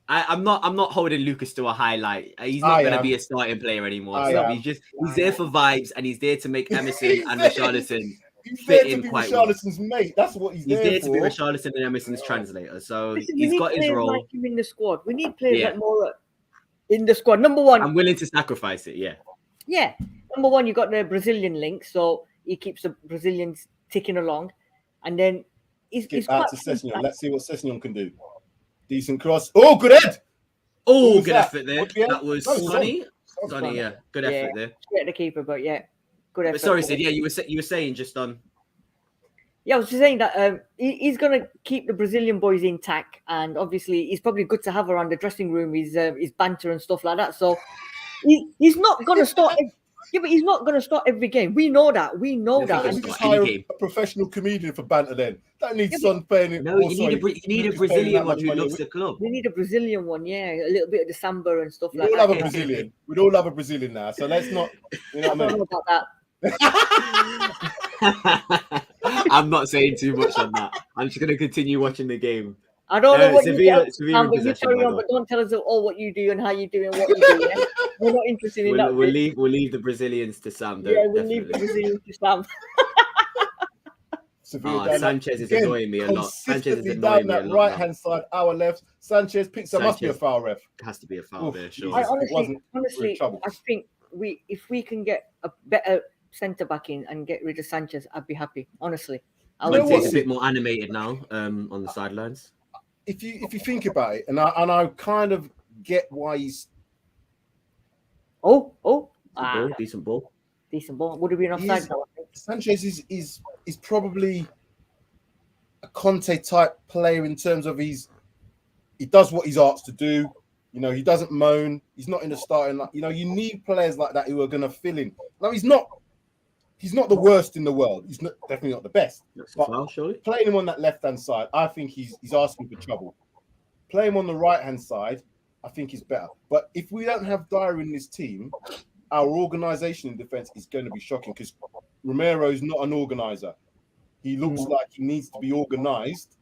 I'm not holding Lucas to a highlight. He's not going to be a starting player anymore. So he's there for vibes, and he's there to make Emerson and Richarlison He's fit there to in be quite well. Richarlison's mate. That's what he's He's there there for. to be Richarlison and Emerson's translator. So Listen, we he's need got his players role. like him in the squad. We need players Yeah. like Mora in the squad. Number one, I'm willing to sacrifice it. Yeah. yeah. Number one, you got the Brazilian link, so he keeps the Brazilians ticking along, and then he's Get quite out to Sessegnon. Let's see what Sessegnon can do. Decent cross. Oh, good head. Oh, was good that? effort there. What the hell? That was No, Sonny. Son. Sonny, yeah. Good effort there. straight at the keeper, but yeah, good effort. But sorry, Sid. Yeah, you were saying just on. Yeah, I was just saying that he's going to keep the Brazilian boys intact, and obviously he's probably good to have around the dressing room. His banter and stuff like that. So he's not going to start. Yeah, but he's not going to start every game. We know that. We know Yeah, that. because We And just any hire game. a professional comedian for banter then. Don't need Yeah, Son paying it. No, you need a Brazilian one who loves the club. we need a Brazilian one, yeah, a little bit of the samba and stuff We like all that. have a Brazilian. We'd all have a Brazilian now. So let's not, you know I what I don't mean? know about that. I'm not saying too much on that. I'm just going to continue watching the game. I don't know what Sevilla you in but you possession, carry by on, the but don't tell us all what you do and how you do and what you do. Yeah? We're not interested in that. We'll bit. leave the Brazilians to Sam. Though, Yeah, we'll leave the Brazilians to Sam. Sevilla down Sanchez is again, annoying me a lot. Sanchez is consistently annoying down me a that lot. right Now. hand side, our left. Sanchez picks. There must be a Sanchez. foul, ref. Has to be a foul Oof, there, sure. I Jesus. We're honestly, in trouble. I think if we can get a better centre back in and get rid of Sanchez, I'd be happy. Honestly, I You know would what? Conte's say a bit more animated now on the sidelines. If you think about it, and I kind of get why he's Decent ball. decent ball. Would have been offside He's- though, I think. Sanchez is probably a Conte type player in terms of he does what he's asked to do. You know, he doesn't moan. He's not in the starting. You know, you need players like that who are going to fill in. No, he's not the worst in the world. He's definitely not the best. That's a But foul, surely. playing him on that left hand side, I think he's asking for trouble. Playing him on the right hand side, I think is better. But if we don't have Dyer in this team, our organisation in defence is going to be shocking because Romero's not an organiser. He looks like he needs to be organised,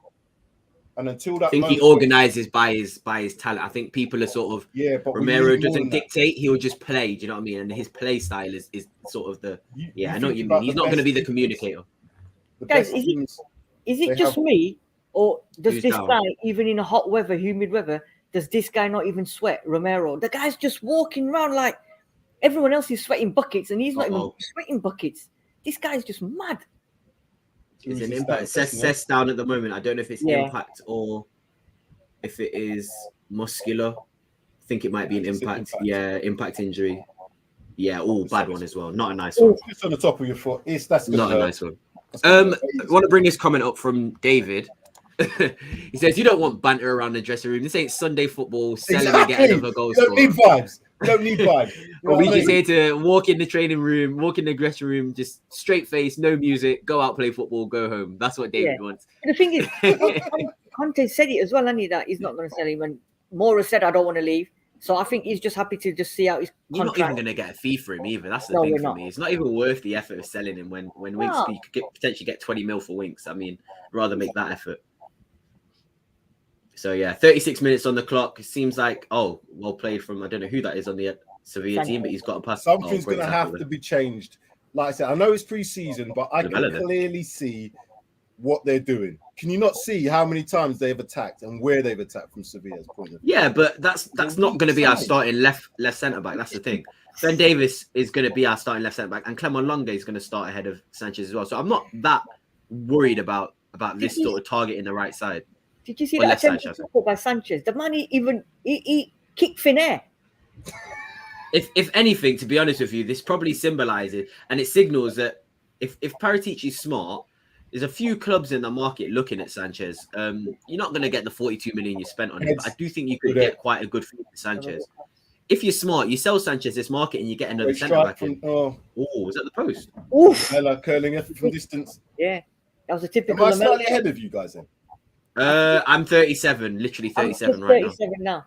and until that, I think he moment- organises by his talent. I think people are sort of But we Romero need more doesn't than that. dictate; he'll just play. Do you know what I mean? And his play style is sort of the I know what you think mean. about He's the not going to best be the teams- communicator. the Guys, best teams- Is They it just have- me, or does Who's this down? guy, even in a hot weather, humid weather, does this guy not even sweat? Romero, the guy's just walking around like everyone else is sweating buckets, and he's not even sweating buckets. This guy's just mad. It's Who's an his impact. status, Cess down at the moment. I don't know if it's Yeah. impact or if it is muscular. I think it might be an It's an impact. impact. Yeah, impact injury. Yeah, bad one as well. Not a nice one. It's on the top of your foot. That's gonna Not a hurt. nice one. That's gonna hurt. I want to bring this comment up from David. He says, "You don't want banter around the dressing room. This ain't Sunday football. Celebrate get another goal You don't need scorer. vibes. You don't need vibes. You know But we what I just mean? here to walk in the training room, walk in the dressing room, just straight face, no music, go out, play football, go home. That's what David wants." But the thing is, Conte said it as well, hasn't he, that he's not going to sell him. And Mora said, "I don't want to leave." So I think he's just happy to just see out his You're not even contract. going to get a fee for him either. That's the No, thing we're for not. me. It's not even worth the effort of selling him when Winks No. you could potentially get 20 mil for Winks. I mean, rather make that effort. So yeah, 36 minutes on the clock. It seems like well played from I don't know who that is on the Sevilla team, but he's got a pass. Something's great going to tackle have to there. be changed. Like I said, I know it's pre-season, but I can Develop it. clearly see what they're doing. Can you not see how many times they've attacked and where they've attacked from Sevilla's point of view? Yeah, but that's not going to be our starting left centre back. That's the thing. Ben Davis is going to be our starting left centre back, and Clement Longue is going to start ahead of Sanchez as well. So I'm not that worried about this sort of target in the right side. Did you see Or that left side, attempt shall I say. by Sanchez? The man he kicked thin air. If anything, to be honest with you, this probably symbolises and it signals that if Paratici is smart, there's a few clubs in the market looking at Sanchez. You're not going to get the 42 million you spent on him, but I do think you could get quite a good fee for Sanchez. If you're smart, you sell Sanchez this market and you get another Great centre strike back from, in. Oh, was that the post? Oof. Lamella curling it from distance. Yeah, that was a Am typical. I Lamella. slightly ahead of you guys then? I'm 37, literally 37 I'm right now. 37 now.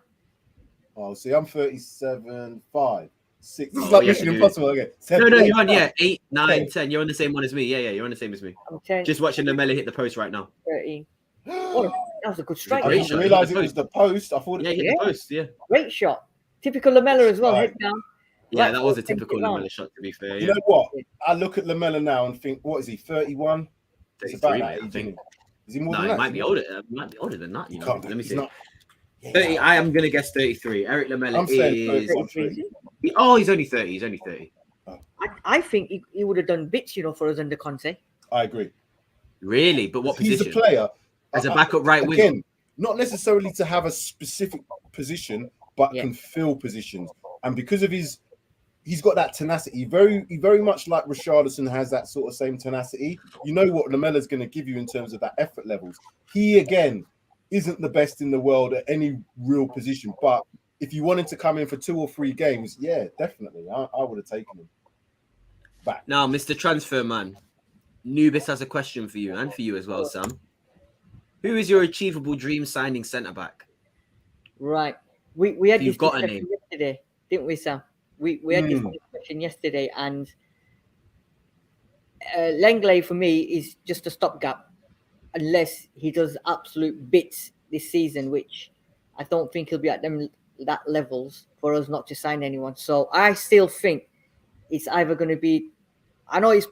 Oh, see, I'm 37, 5, 6. This is Oh, like yeah, Mission dude. Impossible again. No, you're on, 8, 9, Okay. 10. You're on the same one as me. Yeah, you're on the same as me. I'm 10, Just watching Lamella hit the post right now. 13. That was a good strike. I Great didn't shot. realise it was the post. I thought Yeah, it he hit the post, yeah. Great shot. Typical Lamella as well. Right. Head down. Yeah, that was a typical Lamela shot, to be fair. You know what? I look at Lamela now and think, what is he, 31? 33, mate, I think. Is he more than No, that? he might be older. Might be older than that. You know, let me see. 30. I am gonna guess 33. Eric Lamela I'm saying 33. Oh, he's only 30. He's only 30. I think he would have done bits, for us under Conte. I agree. Really? But what position? He's a player. As a backup right wing. Again, not necessarily to have a specific position, but can fill positions. And because of he's got that tenacity. Very much like Richarlison has that sort of same tenacity. You know what Lamela's going to give you in terms of that effort levels. He, again, isn't the best in the world at any real position. But if you wanted to come in for 2 or 3 games, yeah, definitely. I would have taken him back. Now, Mr. Transfer Man, Nubis has a question for you and for you as well, Sam. Who is your achievable dream signing centre-back? Right. We had this got a name yesterday, didn't we, Sam? We had this discussion yesterday, and Langley for me is just a stopgap unless he does absolute bits this season, which I don't think he'll be at that levels for us not to sign anyone. So I still think it's either going to be, I know it's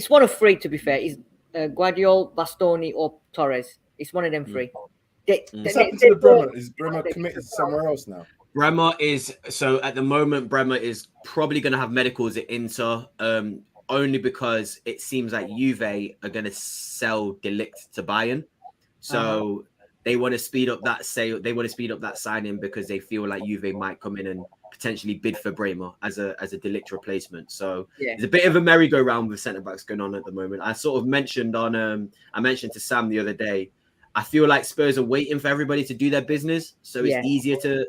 one of 3 to be fair. It's Guardiola, Bastoni, or Torres. It's one of them 3. What's happened to the Bremer? Is Bremer committed somewhere else now? Bremer is, so at the moment, Bremer is probably going to have medicals at Inter, only because it seems like Juve are going to sell De Ligt to Bayern. So they want to speed up that sale. They want to speed up that signing because they feel like Juve might come in and potentially bid for Bremer as a De Ligt replacement. So there's a bit of a merry-go-round with centre-backs going on at the moment. I sort of mentioned I mentioned to Sam the other day, I feel like Spurs are waiting for everybody to do their business. So it's easier to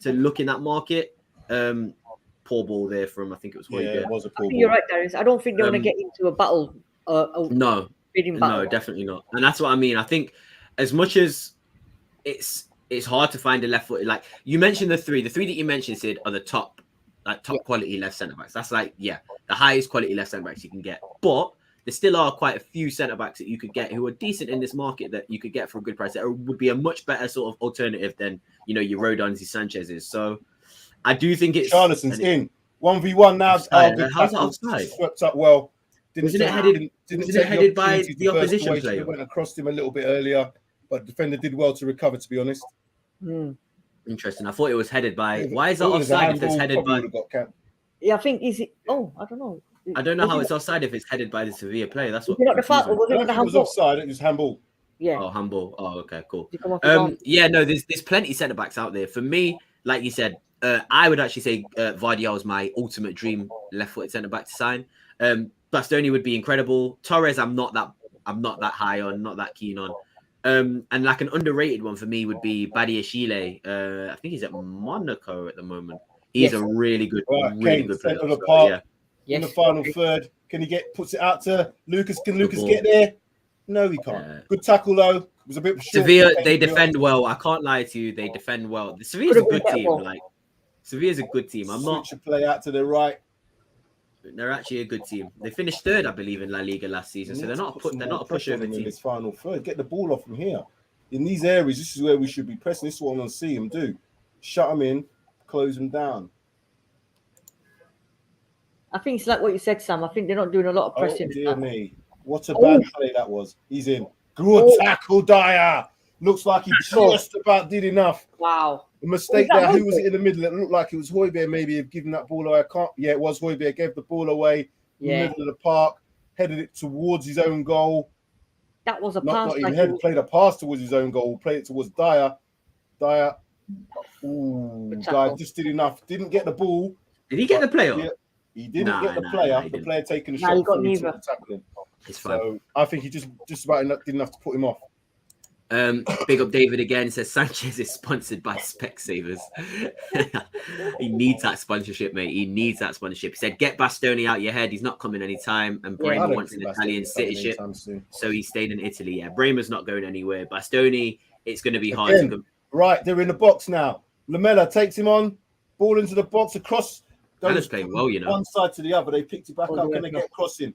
look in that market. Poor ball there from, I think it was Hoybier. Yeah, it was a poor ball. You're right, Darius. I don't think they want to get into a battle. No, definitely not. And that's what I mean. I think as much as it's hard to find a left foot, like you mentioned the three that you mentioned, Sid, are the top quality left centre backs. That's like, the highest quality left centre backs you can get. But there still are quite a few centre backs that you could get who are decent in this market that you could get for a good price. That would be a much better sort of alternative than, your Rodons, your Sanchez's. So I do think it's Charlison's in 1v1 now. How's that offside? Swept up well. Wasn't it headed by the opposition player? It went across him a little bit earlier, but the defender did well to recover, to be honest. Interesting. I thought it was headed by. Why is that offside if it's headed by? Yeah, I think is it. Oh, I don't know. I don't know how it's offside if it's headed by the Sevilla player. That's what. Not the foul, was it the handball? It was offside. It was handball. Yeah. Oh, handball. Oh, okay, cool. There's plenty of centre backs out there. For me, like you said, I would actually say Vardiol is my ultimate dream left-footed centre back to sign. Bastoni would be incredible. Torres, I'm not that high on, not that keen on. And like an underrated one for me would be Badiashile. I think he's at Monaco at the moment. He's a really good, good player. Of the park, in the final third, can he puts it out to Lucas? Can Lucas get there? No, he can't. Good tackle though. It was a bit short. Sevilla, they defend well. I can't lie to you. They defend well. Sevilla's a good team. Sevilla's a good team. Switch a play out to the right. They're actually a good team. They finished third, I believe, in La Liga last season. So they're not a pushover team. In this final third, get the ball off from here. In these areas, this is where we should be pressing. This is what I want to see them do. Shut them in, close them down. I think it's like what you said, Sam. I think they're not doing a lot of pressing. Oh, dear me. What a bad play that was. He's in. Good tackle, Dyer. Looks like he just about did enough. Wow. A mistake there. Who was it in the middle? It looked like it was Højbjerg maybe have given that ball away. It was Højbjerg. Gave the ball away in the middle of the park. Headed it towards his own goal. That was a pass. Not even played a pass towards his own goal. Played it towards Dyer. Dyer just did enough. Didn't get the ball. Did he get the player? Yeah, he didn't get the player. The player taking a shot. He got neither. It's fine. So I think he just about did enough to put him off. Big up David again. Says Sanchez is sponsored by Specsavers. He needs that sponsorship, mate. He needs that sponsorship. He said, "Get Bastoni out your head. He's not coming anytime." And Bremer wants an Italian citizenship, so he stayed in Italy. Yeah, Bremer's not going anywhere. Bastoni, it's going to be hard to go. Right, they're in the box now. Lamela takes him on, ball into the box across. Lamela's playing well, one side to the other. They picked it back up. Can they get crossing?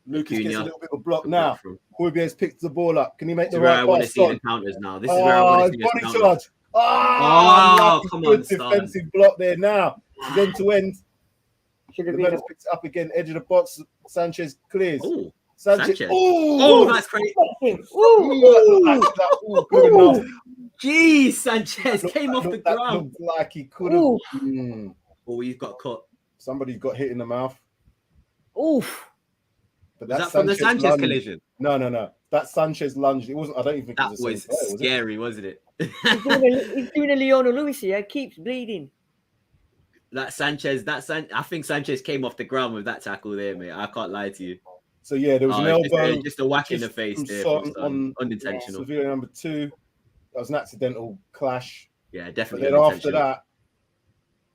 Lucas gets a little bit of a block now. Højbjerg's picked the ball up. Can he make the right pass? I want to see the counters now. This is where I want to see the body charge. Come on, defensive block there now. It's end to end. Should have been. Lamela's picked it up again, edge of the box. Sanchez clears. Oh, Sanchez. Oh, that's crazy. Jeez, Sanchez came off the ground. Looked like he could have. Oh, he's got cut. Somebody got hit in the mouth. Oof. But was that from the Sanchez lunge. collision? No. That Sanchez lunge. It wasn't. I don't even think that it was scary, wasn't it? He's doing a Lionel Lewis here. Keeps bleeding. That Sanchez. I think Sanchez came off the ground with that tackle there, mate. I can't lie to you. So yeah, there was an elbow, just a whack in the face there, unintentional. Sevilla number 2. That was an accidental clash. Yeah, definitely. But then after that,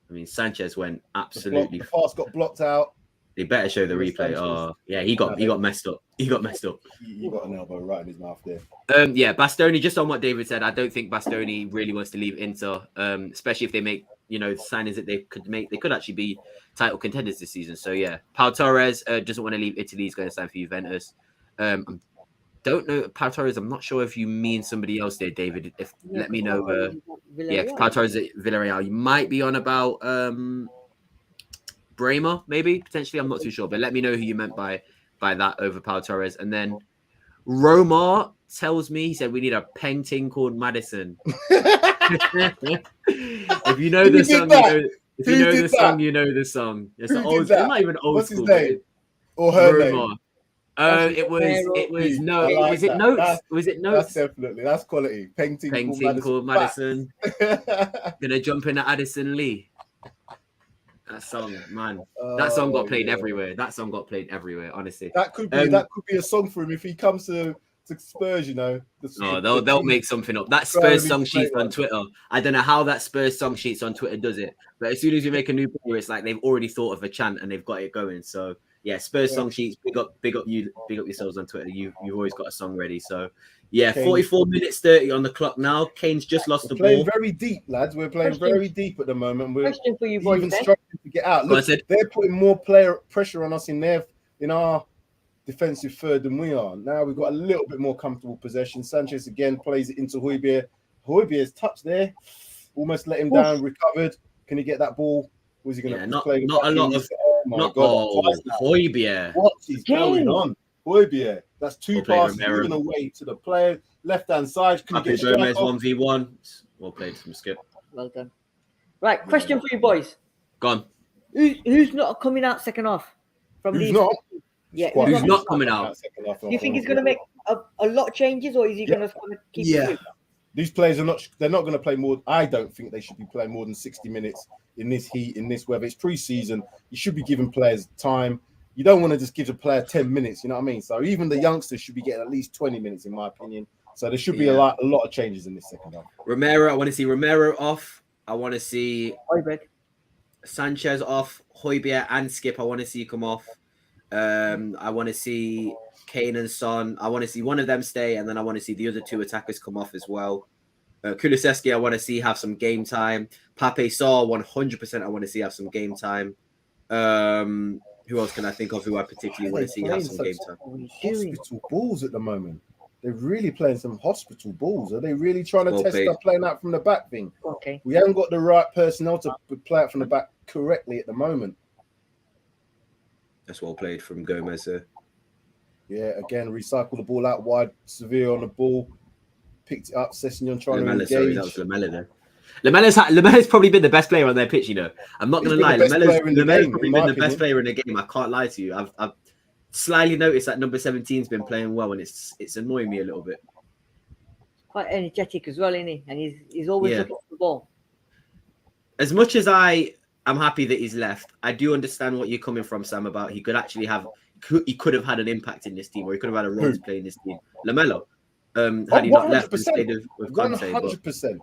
I mean, Sanchez went absolutely. The pass got blocked out. They better show the replay. Oh, yeah, he got messed up. He got messed up. He got an elbow right in his mouth there. Yeah, Bastoni. Just on what David said, I don't think Bastoni really wants to leave Inter, especially if they make signings that they could make. They could actually be title contenders this season. So yeah, Pau Torres doesn't want to leave Italy. He's going to sign for Juventus. Don't know Pau Torres. I'm not sure if you mean somebody else there, David. Let me know. Pau Torres at Villarreal. You might be on about Bremer, maybe potentially. I'm not too sure, but let me know who you meant by that over Pau Torres. And then Romar tells me, he said we need a painting called Madison. If you know the song, you know the song. It's an old. It's not even old What's school. His name? Or her Romar. name? It was no. Like was it that. Notes? Was it Notes? That's quality. Painting called Madison. Gonna jump in at Addison Lee. That song, man. That song got played everywhere. Honestly. That could be a song for him if he comes to Spurs, they'll make something up. That Spurs song sheet on Twitter. I don't know how that Spurs song sheets on Twitter does it, but as soon as you make a new player, it's like they've already thought of a chant and they've got it going. So yeah, Spurs song sheets. Big up yourselves on Twitter. You've always got a song ready. So yeah, 44 minutes 30 on the clock now. Kane's just lost the ball. Playing very deep, lads. We're playing very deep at the moment. We're Question for you boys, even struggling to get out. Look, they're putting more pressure on us in our defensive third than we are. Now we've got a little bit more comfortable possession. Sanchez again plays it into Højbjerg. Højbjerg's touch there, almost let him down. Recovered. Can he get that ball? Was he going to play? Not a lot of. Højbjerg. What is going on? Højbjerg. That's 2 passes given away to the player. Left hand side. Can he get Gomez 1v1? Well played from Skip. Well done. Right, question for you boys. Gone. Who's not coming out second half? Who's not? Yeah, who's not coming out? Do you think he's going to make a lot of changes, or is he going to keep it? These players they're not going to play more. I don't think they should be playing more than 60 minutes in this heat, in this weather. It's pre-season. You should be giving players time. You don't want to just give a player 10 minutes, you know what I mean? So even the youngsters should be getting at least 20 minutes, in my opinion. So there should be a lot of changes in this second half. Romero, I want to see Romero off. I want to see Højbjerg. Sanchez off. Højbjerg and Skip, I want to see come off. I want to see Kane and Son. I want to see one of them stay, and then I want to see the other 2 attackers come off as well. Kulusevski, I want to see have some game time. Pape Sarr, 100%. I want to see have some game time. Who else can I think of who I particularly want to see have some game time? Hospital balls at the moment. They're really playing some hospital balls. Are they really trying to test that playing out from the back thing? Okay. We haven't got the right personnel to play out from the back correctly at the moment. That's well played from Gomez. Yeah, again, recycle the ball out wide. Sevilla on the ball. Picked it up. Sessegnon trying to engage. Sorry, that was Lamella there. Lamela's probably been the best player on their pitch, I'm not going to lie. Lamela's probably been the best player in the game. I can't lie to you. I've slightly noticed that number 17's been playing well, and it's annoying me a little bit. Quite energetic as well, isn't he? And he's always looking for the ball. As much as I am happy that he's left, I do understand what you're coming from, Sam, about he could actually have had an impact in this team, or he could have had a role to play in this team. Lamella, had he not left instead of with Conte. 100%.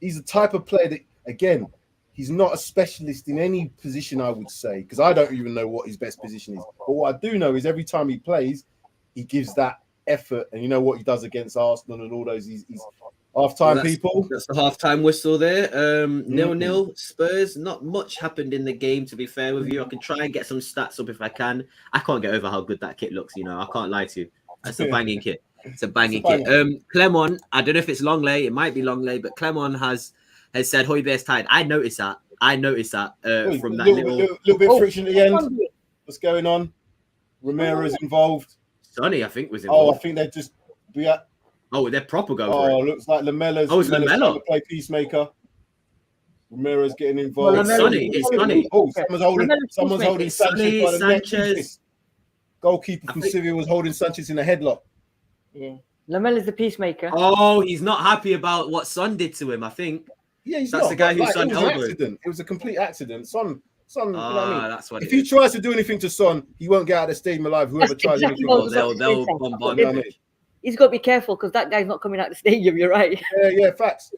He's the type of player that, again, he's not a specialist in any position, I would say, because I don't even know what his best position is. But what I do know is every time he plays, he gives that effort. And you know what he does against Arsenal and all those. He's half-time people. That's the half-time whistle there. 0-0 Spurs. Not much happened in the game, to be fair with you. I can try and get some stats up if I can. I can't get over how good that kit looks, I can't lie to you. That's a banging kit. It's a banging kit. Clemon, I don't know if it's Longley. It might be Longley, but Clemon has has said Højbjerg's tired. I noticed that. From that little bit of friction at the end. What's going on? Romero's involved. Sonny, I think, was involved. Oh, I think they're just. They're proper going for it. Looks like Lamella's. Oh, it's Lamella's Lamella. trying to play peacemaker. Romero's getting involved. It's Sonny. Oh, someone's holding Sanchez by the neck. Goalkeeper from Sevilla was holding Sanchez in a headlock. Yeah. Lamella's the peacemaker. Oh, he's not happy about what Son did to him, I think. Yeah, That's the guy who Son elbowed. It was a complete accident. Son, you know what I mean? That's what if he tries to do anything to Son, he won't get out of the stadium alive. Whoever tries anything, they'll bombard him. He's got to be careful because that guy's not coming out of the stadium. You're right. Yeah, facts.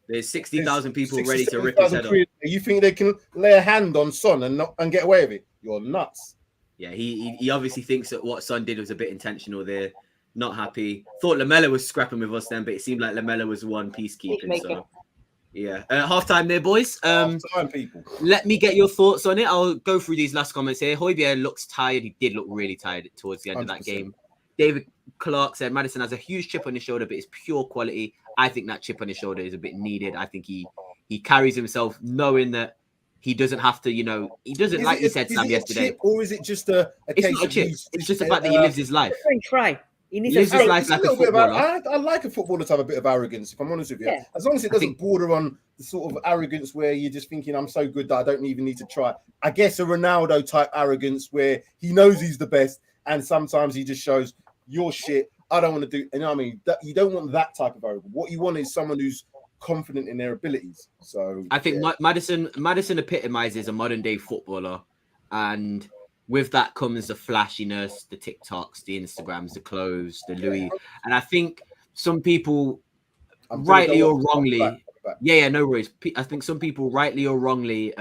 There's 60,000 people ready to rip his head off. You think they can lay a hand on Son and get away with it? You're nuts. Yeah, he obviously thinks that what Son did was a bit intentional there. Not happy. Thought Lamella was scrapping with us then, but it seemed like Lamella was one peacekeeping. So, yeah. Half-time there, boys. Half-time, people. Let me get your thoughts on it. I'll go through these last comments here. Højbjerg looks tired. He did look really tired towards the end 100%. Of that game. David Clark said Maddison has a huge chip on his shoulder, but it's pure quality. I think that chip on his shoulder is a bit needed. I think he carries himself knowing that he doesn't have to, he doesn't, like you said, Sam, yesterday. Chip, or is it just a case not a chip. It's just the fact that he lives his life. Try. He lives his life like a footballer. I like a footballer to have a bit of arrogance, if I'm honest with you. Yeah. As long as it doesn't border on the sort of arrogance where you're just thinking, I'm so good that I don't even need to try. I guess a Ronaldo type arrogance where he knows he's the best and sometimes he just shows, you're shit, I don't want to do, you know what I mean? You don't want that type of arrogance. What you want is someone who's confident in their abilities. So I think Maddison epitomizes a modern day footballer, and with that comes the flashiness, the TikToks, the Instagrams, the clothes, the Louis. And I think some people rightly or wrongly, no worries. I think some people rightly or wrongly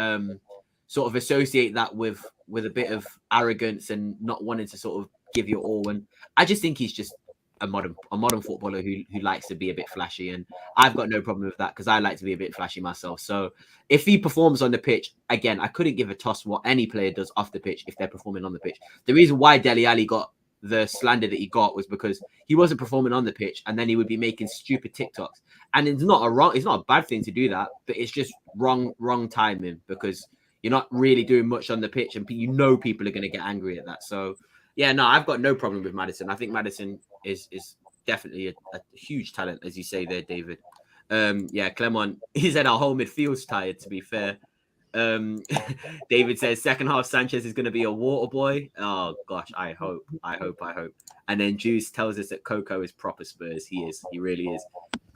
sort of associate that with a bit of arrogance and not wanting to sort of give your all. And I just think he's just a modern footballer who likes to be a bit flashy, and I've got no problem with that because I like to be a bit flashy myself. So if he performs on the pitch, again, I couldn't give a toss what any player does off the pitch if they're performing on the pitch. The reason why Dele Alli got the slander that he got was because he wasn't performing on the pitch, and then he would be making stupid TikToks. And it's not a bad thing to do that, but it's just wrong timing because you're not really doing much on the pitch, and people are going to get angry at that. So yeah, no, I've got no problem with Maddison. I think Maddison is definitely a huge talent, as you say there, David. Clement, he said our whole midfield's tired, to be fair. David says second half Sanchez is going to be a water boy. Oh, gosh, I hope. And then Juice tells us that Coco is proper Spurs. He is. He really is.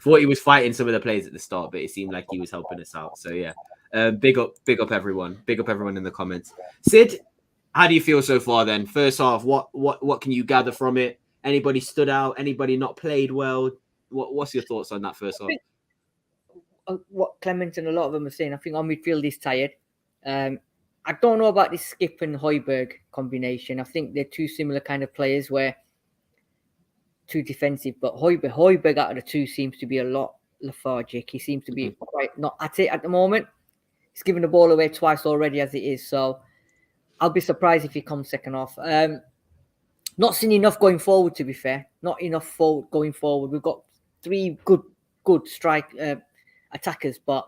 Thought he was fighting some of the players at the start, but it seemed like he was helping us out. So, yeah. Big up everyone. Big up everyone in the comments. Sid, how do you feel so far then? First half, what can you gather from it? Anybody stood out? Anybody not played well? What's your thoughts on that first half? What Clement and a lot of them are saying, I think our midfield is tired. I don't know about this Skip and Højbjerg combination. I think they're two similar kind of players where too defensive, but Højbjerg out of the two seems to be a lot lethargic. He seems to be quite not at it at the moment. He's given the ball away twice already as it is, so I'll be surprised if he comes second half. Not seen enough going forward, to be fair. Not enough going forward. We've got three good strike attackers, but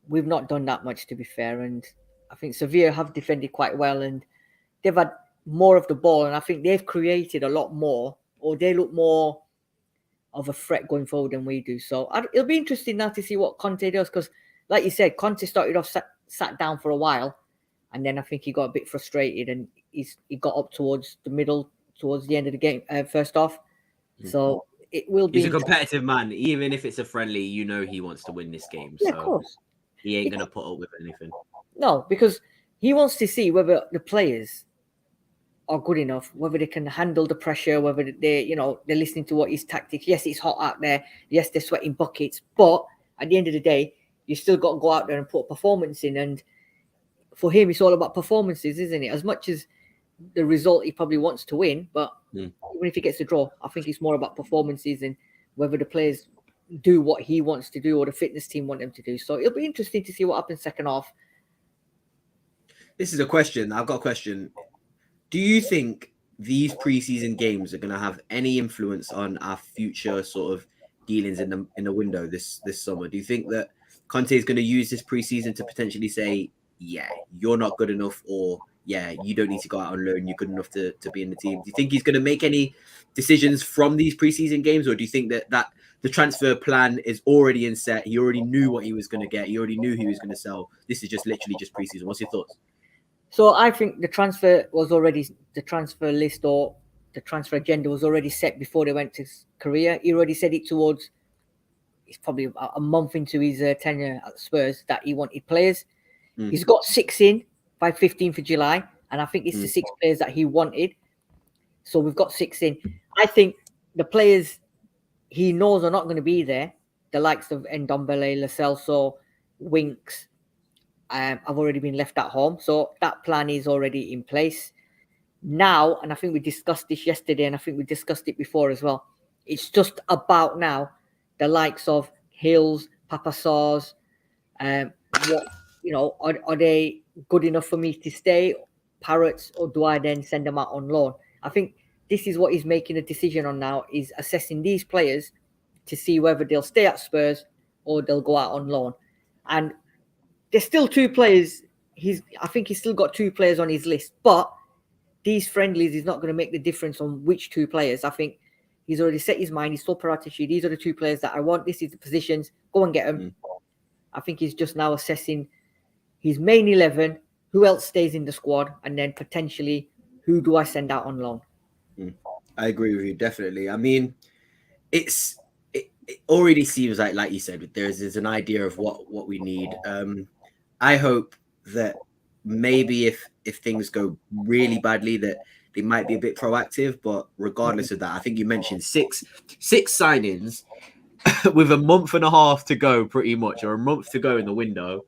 we've not done that much, to be fair. And I think Sevilla have defended quite well, and they've had more of the ball, and I think they've created a lot more, or they look more of a threat going forward than we do. So it'll be interesting now to see what Conte does, because like you said, Conte started off sat down for a while, and then I think he got a bit frustrated, and he got up towards the middle, towards the end of the game, first half. So it will be. He's a competitive man, even if it's a friendly. He wants to win this game. Yeah, so of course. He ain't gonna put up with anything. No, because he wants to see whether the players are good enough, whether they can handle the pressure, whether they're listening to what his tactics. Yes, it's hot out there. Yes, they're sweating buckets, but at the end of the day, you still got to go out there and put a performance in. And for him, it's all about performances, isn't it? As much as the result he probably wants to win, but even if he gets a draw, I think it's more about performances and whether the players do what he wants to do or the fitness team want them to do. So it'll be interesting to see what happens second half. This is a question. I've got a question. Do you think these preseason games are going to have any influence on our future sort of dealings in the window this summer? Do you think that Conte is going to use this preseason to potentially say, yeah, you're not good enough, or yeah, you don't need to go out on loan. You're good enough to be in the team. Do you think he's going to make any decisions from these preseason games, or do you think that the transfer plan is already in set? He already knew what he was going to get. He already knew who he was going to sell. This is just literally just preseason. What's your thoughts? So I think the transfer list or the transfer agenda was already set before they went to Korea. He already said it towards, it's probably about a month into his tenure at Spurs, that he wanted players. He's got 6 in by 15th of July, and I think it's the 6 players that he wanted. So we've got 6 in. I think the players he knows are not going to be there, the likes of Ndombele, Lo Celso, Winks, have already been left at home. So that plan is already in place now. And I think we discussed this yesterday, and I think we discussed it before as well. It's just about now the likes of Hills, Papasars, are they good enough for me to stay, Parrots, or do I then send them out on loan? I think this is what he's making a decision on now, is assessing these players to see whether they'll stay at Spurs or they'll go out on loan. And there's still 2 players. I think he's still got 2 players on his list, but these friendlies is not going to make the difference on which 2 players. I think he's already set his mind. He's told Paratici, these are the 2 players that I want. This is the positions. Go and get them. I think he's just now assessing his main 11, who else stays in the squad, and then potentially who do I send out on loan. I agree with you, definitely. I mean, it already seems like you said, there's an idea of what we need. I hope that maybe if things go really badly, that they might be a bit proactive. But regardless of that, I think you mentioned six signings with a month and a half to go, pretty much, or a month to go in the window,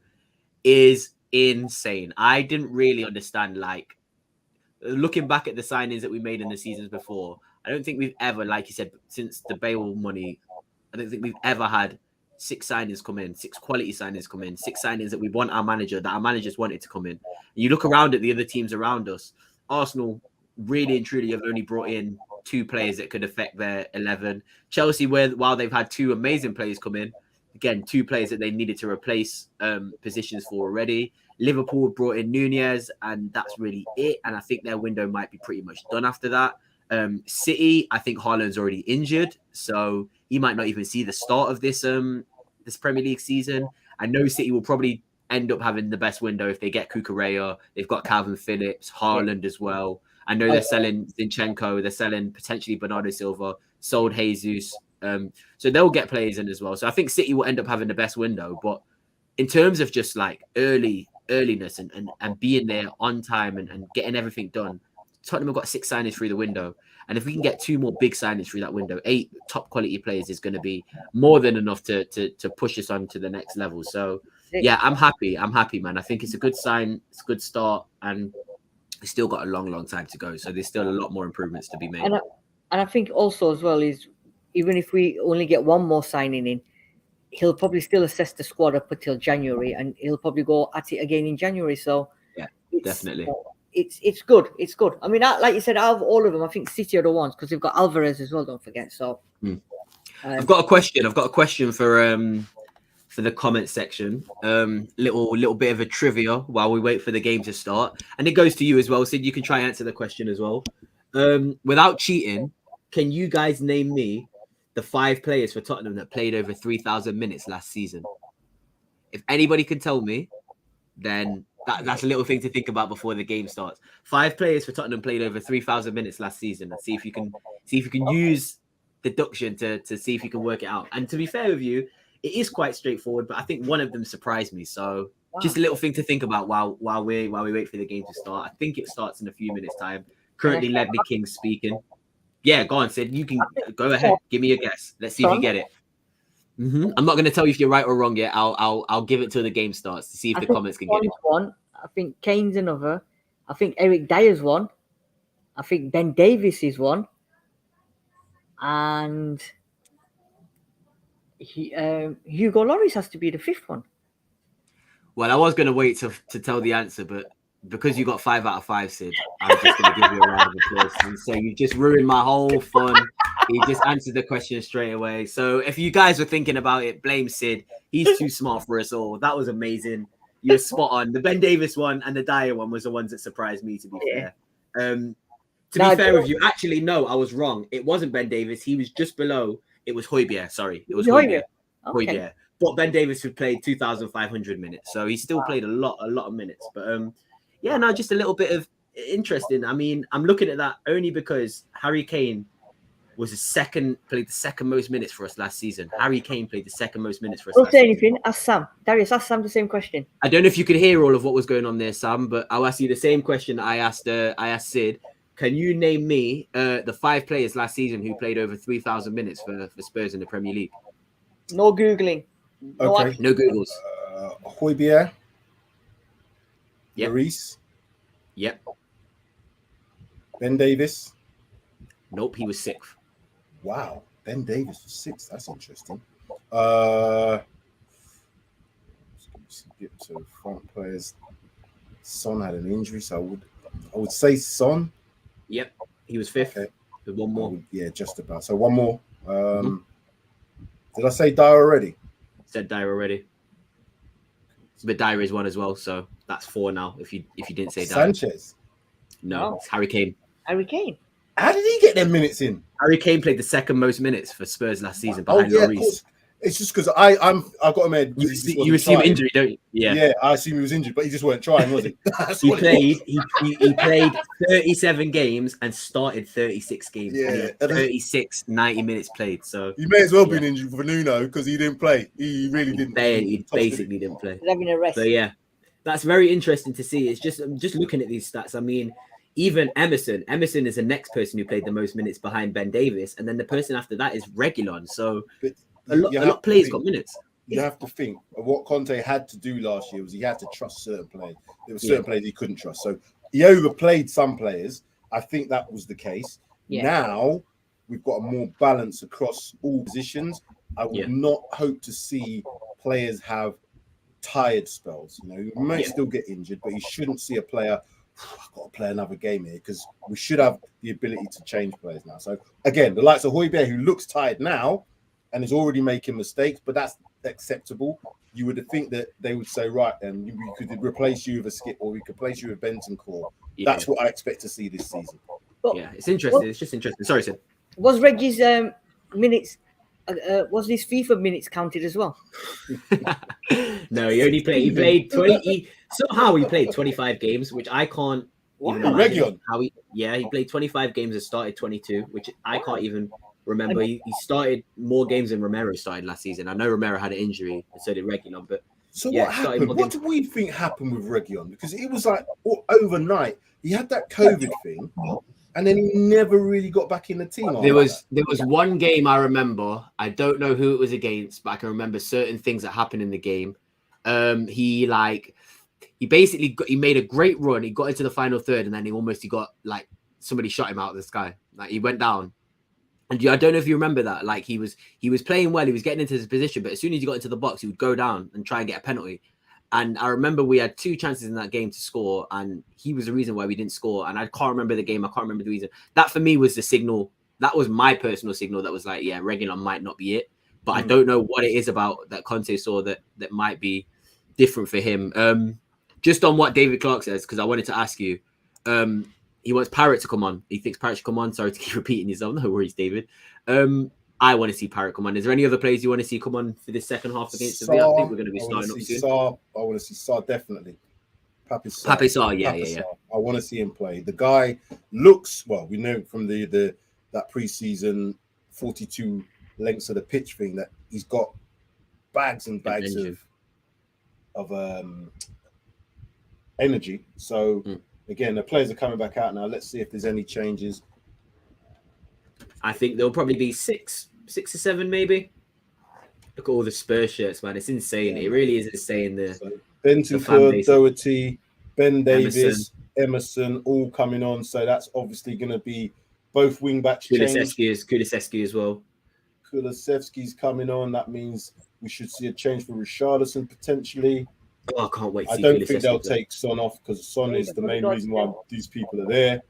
is insane. I didn't really understand, like, looking back at the signings that we made in the seasons before, I don't think we've ever, like you said, since the Bale money, I don't think we've ever had 6 signings come in, 6 quality signings come in, 6 signings that we want that our managers wanted to come in. And you look around at the other teams around us, Arsenal really and truly have only brought in 2 players that could affect their 11. Chelsea, while they've had 2 amazing players come in, again, 2 players that they needed to replace positions for already. Liverpool brought in Nunez, and that's really it. And I think their window might be pretty much done after that. City, I think Haaland's already injured, so he might not even see the start of this Premier League season. I know City will probably end up having the best window if they get Cucurella. They've got Calvin Phillips, Haaland as well. I know they're selling Zinchenko, they're selling potentially Bernardo Silva, sold Jesus. So they'll get players in as well. So I think City will end up having the best window. But in terms of just like earliness and being there on time and getting everything done, Tottenham have got 6 signings through the window. And if we can get 2 more big signings through that window, 8 top quality players is going to be more than enough to push us on to the next level. So yeah, I'm happy, man. I think it's a good sign. It's a good start. And we've still got a long time to go. So there's still a lot more improvements to be made. And I think also as well is, even if we only get 1 more signing in, he'll probably still assess the squad up until January, and he'll probably go at it again in January. So yeah, definitely. It's good. It's good. I mean, like you said, out of all of them, I think City are the ones, because they've got Alvarez as well. Don't forget. So I've got a question. I've got a question for the comment section. Little bit of a trivia while we wait for the game to start, and it goes to you as well, Sid. You can try and answer the question as well. Without cheating, can you guys name me the 5 players for Tottenham that played over 3,000 minutes last season? If anybody can tell me, then that's a little thing to think about before the game starts. 5 players for Tottenham played over 3,000 minutes last season, and see if you can use deduction to see if you can work it out. And to be fair with you, it is quite straightforward, but I think one of them surprised me. So just a little thing to think about while we wait for the game to start. I think it starts in a few minutes' time. Currently, Ledley King speaking. Yeah, go on, Sid. You can go ahead. Give me a guess. Let's see if you get it. I'm not going to tell you if you're right or wrong yet. I'll give it till the game starts to see if the comments can get it. One. I think Kane's another. I think Eric Dyer's one. I think Ben Davies is one. And Hugo Lloris has to be the 5th one. Well, I was going to wait to tell the answer, but because you got 5 out of 5, Sid, I'm just going to give you a round of applause and say you just ruined my whole fun He just answered the question straight away. So if you guys were thinking about it, blame Sid. He's too smart for us all. That was amazing. You're spot on. The Ben Davis one and the Dyer one was the ones that surprised me, to be fair. To be fair with you, actually, no, I was wrong. It wasn't Ben Davis. He was just below. It was Højbjerg. Sorry. It was Højbjerg. Okay. Højbjerg. But Ben Davis had played 2,500 minutes. So he still played a lot of minutes. But yeah, no, just a little bit of interesting. I mean, I'm looking at that only because Harry Kane played the second most minutes for us last season. Harry Kane played the second most minutes for us. Don't say anything. Ask Sam. Darius, ask Sam the same question. I don't know if you could hear all of what was going on there, Sam, but I'll ask you the same question that I asked Sid. Can you name me the 5 players last season who played over 3,000 minutes for Spurs in the Premier League? No Googling. Okay. No Googles. Højbjerg. Yep. Maurice. Yep. Ben Davis. Nope, he was 6th. Wow. Ben Davis was 6th. That's interesting. Get to front players. Son had an injury, so I would say Son. Yep, he was 5th. Okay. With one more. Yeah, just about. So one more. Did I say Dyer already? Said Dyer already. But Dyer is 1 as well, so that's 4 now. If you didn't say Dyer. Sanchez. No, it's Harry Kane. Harry Kane. How did he get them minutes in? Harry Kane played the second most minutes for Spurs last season behind Lloris. It's just because I got him in. You assume injury, don't you? Yeah. Yeah, I assume he was injured, but he just weren't trying, was he? He played 37 games and started 36 games. Yeah, 36 90 minutes played. So he may as well been injured for Nuno because he didn't play. He really didn't. He basically didn't play. He's having a rest. So yeah, that's very interesting to see. It's just I'm just looking at these stats. I mean, even Emerson is the next person who played the most minutes behind Ben Davis, and then the person after that is Reguilon. So a lot of players got minutes. You have to think of what Conte had to do last year was he had to trust certain players. There were certain players he couldn't trust. So he overplayed some players. I think that was the case. Yeah. Now we've got a more balance across all positions. I would not hope to see players have tired spells. You know, you may still get injured, but you shouldn't see a player, I've got to play another game here, because we should have the ability to change players now. So again, the likes of Højbjerg, who looks tired now and is already making mistakes, but that's acceptable. You would think that they would say, right, and we could replace you with a Skip, or we could place you with Bentancur. That's what I expect to see this season. But it's interesting. It's just interesting. Sorry, Sid. Was Reggie's minutes? Was his FIFA minutes counted as well? No, he played 20. Somehow he played 25 games, which I can't. Reguilon. He played 25 games and started 22, which I can't even remember. He started more games than Romero started last season. I know Romero had an injury, and so did Reguilon. But so what happened? What do we think happened with Reguilon? Because it was like overnight he had that COVID thing, and then he never really got back in the team. There was one game I remember. I don't know who it was against, but I can remember certain things that happened in the game. He made a great run. He got into the final third, and then he got like somebody shot him out of the sky. Like he went down. And I don't know if you remember that. Like he was playing well. He was getting into his position, but as soon as he got into the box, he would go down and try and get a penalty. And I remember we had 2 chances in that game to score, and he was the reason why we didn't score. And I can't remember the game. I can't remember the reason. That for me was the signal. That was my personal signal that was like, yeah, Reguilon might not be it. But I don't know what it is about that Conte saw that might be different for him. Just on what David Clark says, because I wanted to ask you, he wants Parrott to come on. He thinks Parrott should come on. Sorry to keep repeating yourself. No worries, David. I want to see Parrott come on. Is there any other players you want to see come on for this second half against Sevilla? I think we're going to be starting up soon. I want to see Sarr, definitely. Pape Sarr, yeah. I want to see him play. The guy looks, well, we know from that pre-season 42 lengths of the pitch thing that he's got bags and bags of energy. So again, the players are coming back out now. Let's see if there's any changes. I think there'll probably be 6 or 7 maybe. Look at all the Spurs shirts, man. It's insane. It really is insane. Bentancur, Doherty, Ben Davis, Emerson all coming on. So that's obviously going to be both wing backs. Kulusevski as well. Kulusevski's coming on. That means we should see a change for Richarlison potentially. Oh, I can't wait to see I don't think they'll take Son off because Son is the main reason why these people are there.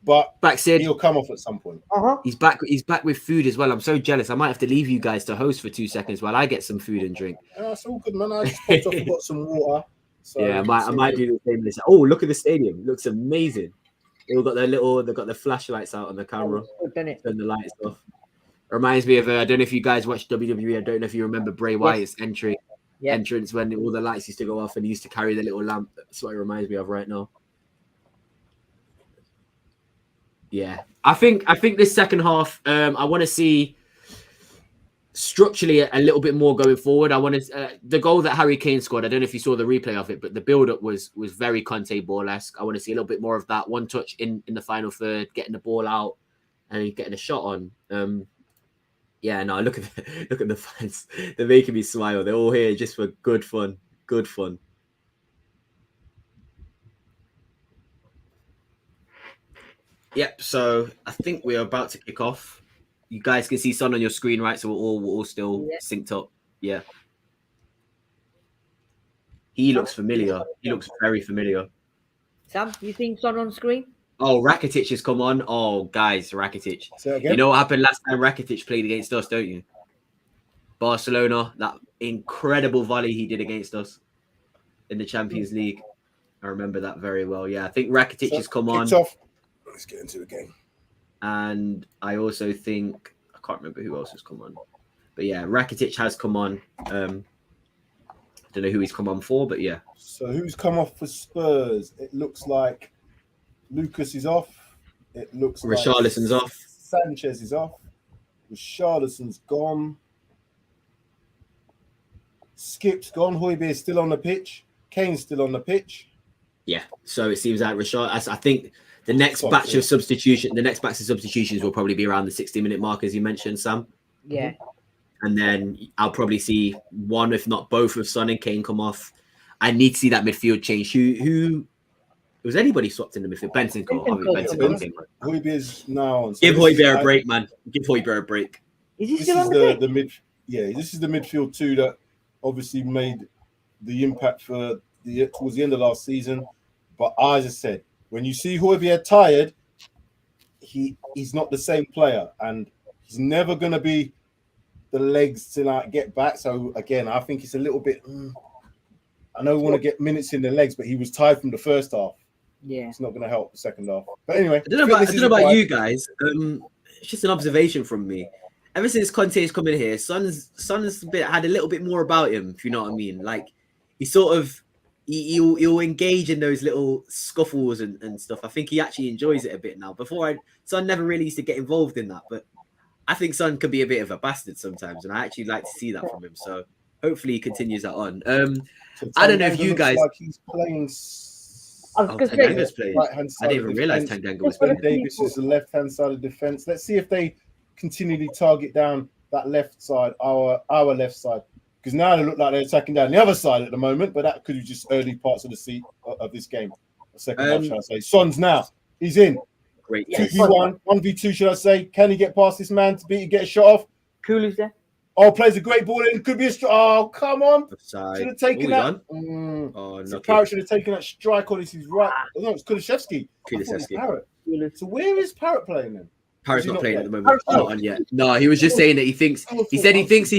but Back Sid. he'll come off at some point. He's back. He's back with food as well. I'm so jealous. I might have to leave you guys to host for 2 seconds while I get some food and drink. It's all good, man. I just popped off and got some water. So yeah, I might do the same. Oh, look at the stadium. It looks amazing. They've got the flashlights out on the camera. Turn the lights off. Reminds me of I don't know if you guys watch WWE. I don't know if you remember Bray Wyatt's entrance when all the lights used to go off and he used to carry the little lamp. That's what it reminds me of right now. Yeah, I think this second half, I want to see structurally a little bit more going forward. I want to the goal that Harry Kane scored. I don't know if you saw the replay of it, but the build-up was very Conte ball-esque. I want to see a little bit more of that. One touch in the final third, getting the ball out and getting a shot on. Yeah, no, look at the fans. They're making me smile. They're all here just for good fun. Good fun. Yep. So I think we're about to kick off. You guys can see Son on your screen, right? So we're all still synced up. Yeah. He looks familiar. He looks very familiar. Sam, you think Son on screen? Oh, Rakitic has come on. Oh, guys, Rakitic. You know what happened last time Rakitic played against us, don't you? Barcelona, that incredible volley he did against us in the Champions League. I remember that very well. Yeah, I think Rakitic has come on. Off. Let's get into the game. And I also think, I can't remember who else has come on. But yeah, Rakitic has come on. Don't know who he's come on for, but yeah. So who's come off for Spurs? It looks like Lucas is off. It looks like Richarlison's off. Sanchez is off. Richarlison's gone. Skip's gone. Højbjerg is still on the pitch. Kane's still on the pitch. Yeah. So it seems like I think the next batch of substitutions will probably be around the 60-minute mark, as you mentioned, Sam. Yeah. And then I'll probably see one, if not both, of Son and Kane come off. I need to see that midfield change. Who was anybody swapped in the midfield? Bentancur. Højbjerg's now on. So give Højbjerg a break, man. Give Højbjerg a break. Is he still on the mid? Yeah, this is the midfield two that obviously made the impact for towards the end of last season. But as I said, when you see Højbjerg tired, he's not the same player, and he's never going to be the legs to like get back. So again, I think it's a little bit. I know we want to get minutes in the legs, but he was tired from the first half. Yeah, it's not going to help the second half. But anyway, I don't know about you guys. It's just an observation from me. Ever since Conte's come in here, Son's had a little bit more about him, if you know what I mean. Like he sort of he'll engage in those little scuffles and stuff. I think he actually enjoys it a bit now. Before Son never really used to get involved in that, but I think Son can be a bit of a bastard sometimes, and I actually like to see that from him. So hopefully he continues that on. So I don't know if you guys. Like he's playing. Tanganga's playing. I didn't even realize Tanganga was playing. Davis is the left-hand side of defense. Let's see if they continually target down that left side, our left side, because now they look like they're attacking down the other side at the moment. But that could be just early parts of this game. The second half, should I say? Son's now. He's in. Great. 2v1, 1v2, should I say? Can he get past this man to beat and get a shot off? Kulu's there. Oh, plays a great ball in. Could be a strike. Oh, come on. Should have taken that. So Parrott should have taken that strike on his right. Oh, no, it's Kulusevski. So where is Parrott playing then? Parrott's not playing at the moment. Not on yet. No, he was just saying that he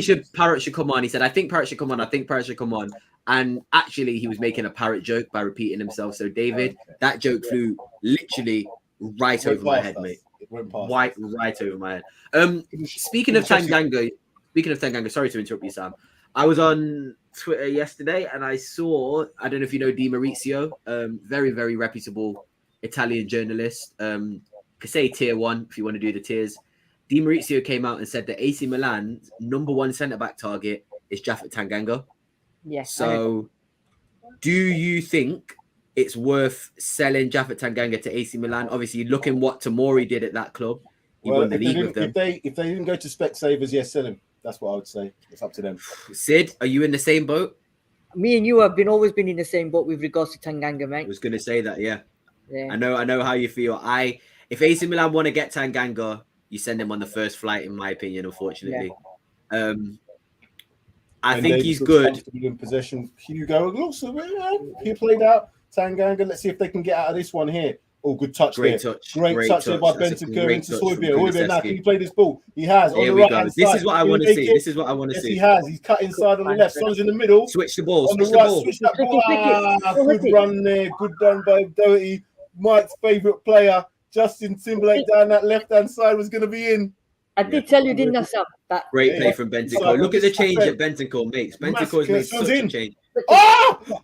said Parrott should come on. He said, I think Parrott should come on. I think Parrott should come on. And actually, he was making a Parrott joke by repeating himself. So, David, that joke flew literally right over my head, mate. Right over my head. Speaking of Tanganga, sorry to interrupt you, Sam. I was on Twitter yesterday and I saw, I don't know if you know Di Maurizio, very, very reputable Italian journalist. Could say tier 1 if you want to do the tiers. Di Maurizio came out and said that AC Milan's number 1 centre-back target is Japhet Tanganga. Yes. So, do you think it's worth selling Japhet Tanganga to AC Milan? Obviously, looking what Tomori did at that club. He won the league with them. If they didn't go to Specsavers, yes, sell him. That's what I would say. It's up to them. Sid, are you in the same boat? Me and you have always been in the same boat with regards to Tanganga, mate. I was going to say that, yeah. I know how you feel. If AC Milan want to get Tanganga, you send him on the first flight, in my opinion, unfortunately. Yeah. I think he's good. In possession, Hugo also he played out Tanganga. Let's see if they can get out of this one here. Oh, good touch Great there. touch. Great touch there by That's a Bentancur great into touch from Højbjerg. Højbjerg, now, Kulusevski. can you play this ball? He has on Here the we right go. hand This side. is what I Can he want to make see. it? This is what I want to Yes, see. he has. He's cut inside on the left. Son's in the middle. Switch the ball. On the Switch the right, ball. switch that Flick ball. it. Ah, Go good ahead. run there. Good done by Doherty. Mike's favourite player, Justin Timberlake, down that left-hand side was going to be in. I did tell you, didn't I, Sam? That Great play Yeah. from Bentancur. So, Look at the I change said- that Bentancur makes. Massacre. Bentancur's made Son's such a in. change. Oh!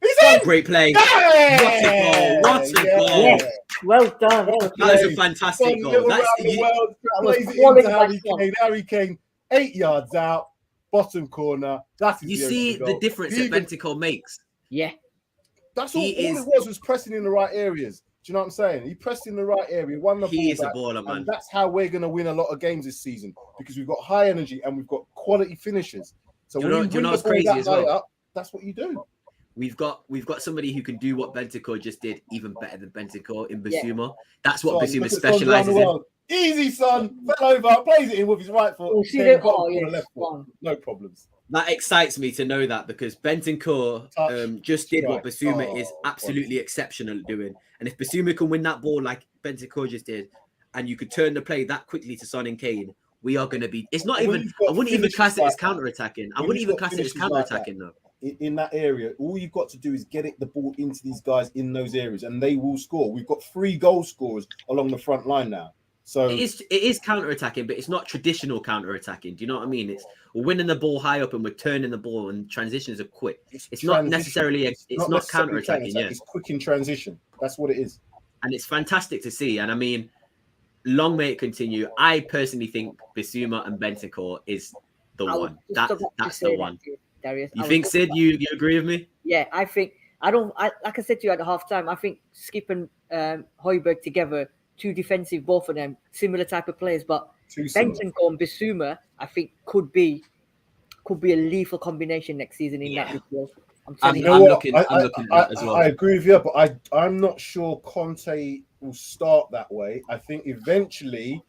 He's in! Great play. Yeah! What a goal. Yes, well done. That was a fantastic Son, goal. little That's round the world. That was Plays it quality into by Harry Son. Kane. Harry Kane, 8 yards out, bottom corner. That is You the see opening the goal. difference He that even- Bentancur makes. Yeah. That's all, He all is- it was pressing in the right areas. Do you know what I'm saying? He pressed in the right area, won the He is a ball back, baller, man. and that's how we're going to win a lot of games this season because we've got high energy and we've got quality finishers. So Do you when know- you do you bring know the what's ball crazy that as high well? up, that's what you do. We've got somebody who can do what Bentancur just did, even better than Bentancur in Yeah. Basuma. That's what Son, Basuma look at Son's around the specializes in. world. Easy, son. Fell over, plays it in with his right foot. Oh, see then that? got Oh, it with yes. the left foot. One. No problems. That excites me to know that because Bentancur Touch, just did what strike. Basuma is Oh, absolutely exceptional at doing. And if Basuma can win that ball like Bentancur just did, and you could turn the play that quickly to Son and Kane, we are going to be. It's not When even. you've got I wouldn't even finishers class it as like that, counter-attacking. I when wouldn't you've even got class it as finishers like that, counter-attacking though. in that area, all you've got to do is get the ball into these guys in those areas, and they will score. We've got 3 goal scorers along the front line now. So It is counter-attacking, but it's not traditional counter-attacking. Do you know what I mean? It's we're winning the ball high up and we're turning the ball, and transitions are quick. It's not necessarily. It's not necessarily counter-attacking. Yeah, It's quick in transition. That's what it is. and it's fantastic to see. And I mean, long may it continue. I personally think Basuma and Bentancur is the I was one. just about to That's say the that one. to you, Darius. You I was think, just Sid? about- You agree with me? Yeah, I think like I said to you at the half time, I think Skip and Højbjerg together, two defensive, both of them, similar type of players, but Too similar. Bentancur and Basuma, I think could be a lethal combination next season in Yeah. that midfield. I'm I'm, telling You you. know I'm what? looking. I'm looking at that as well. I agree with you, but I'm not sure Conte will start that way. I think eventually,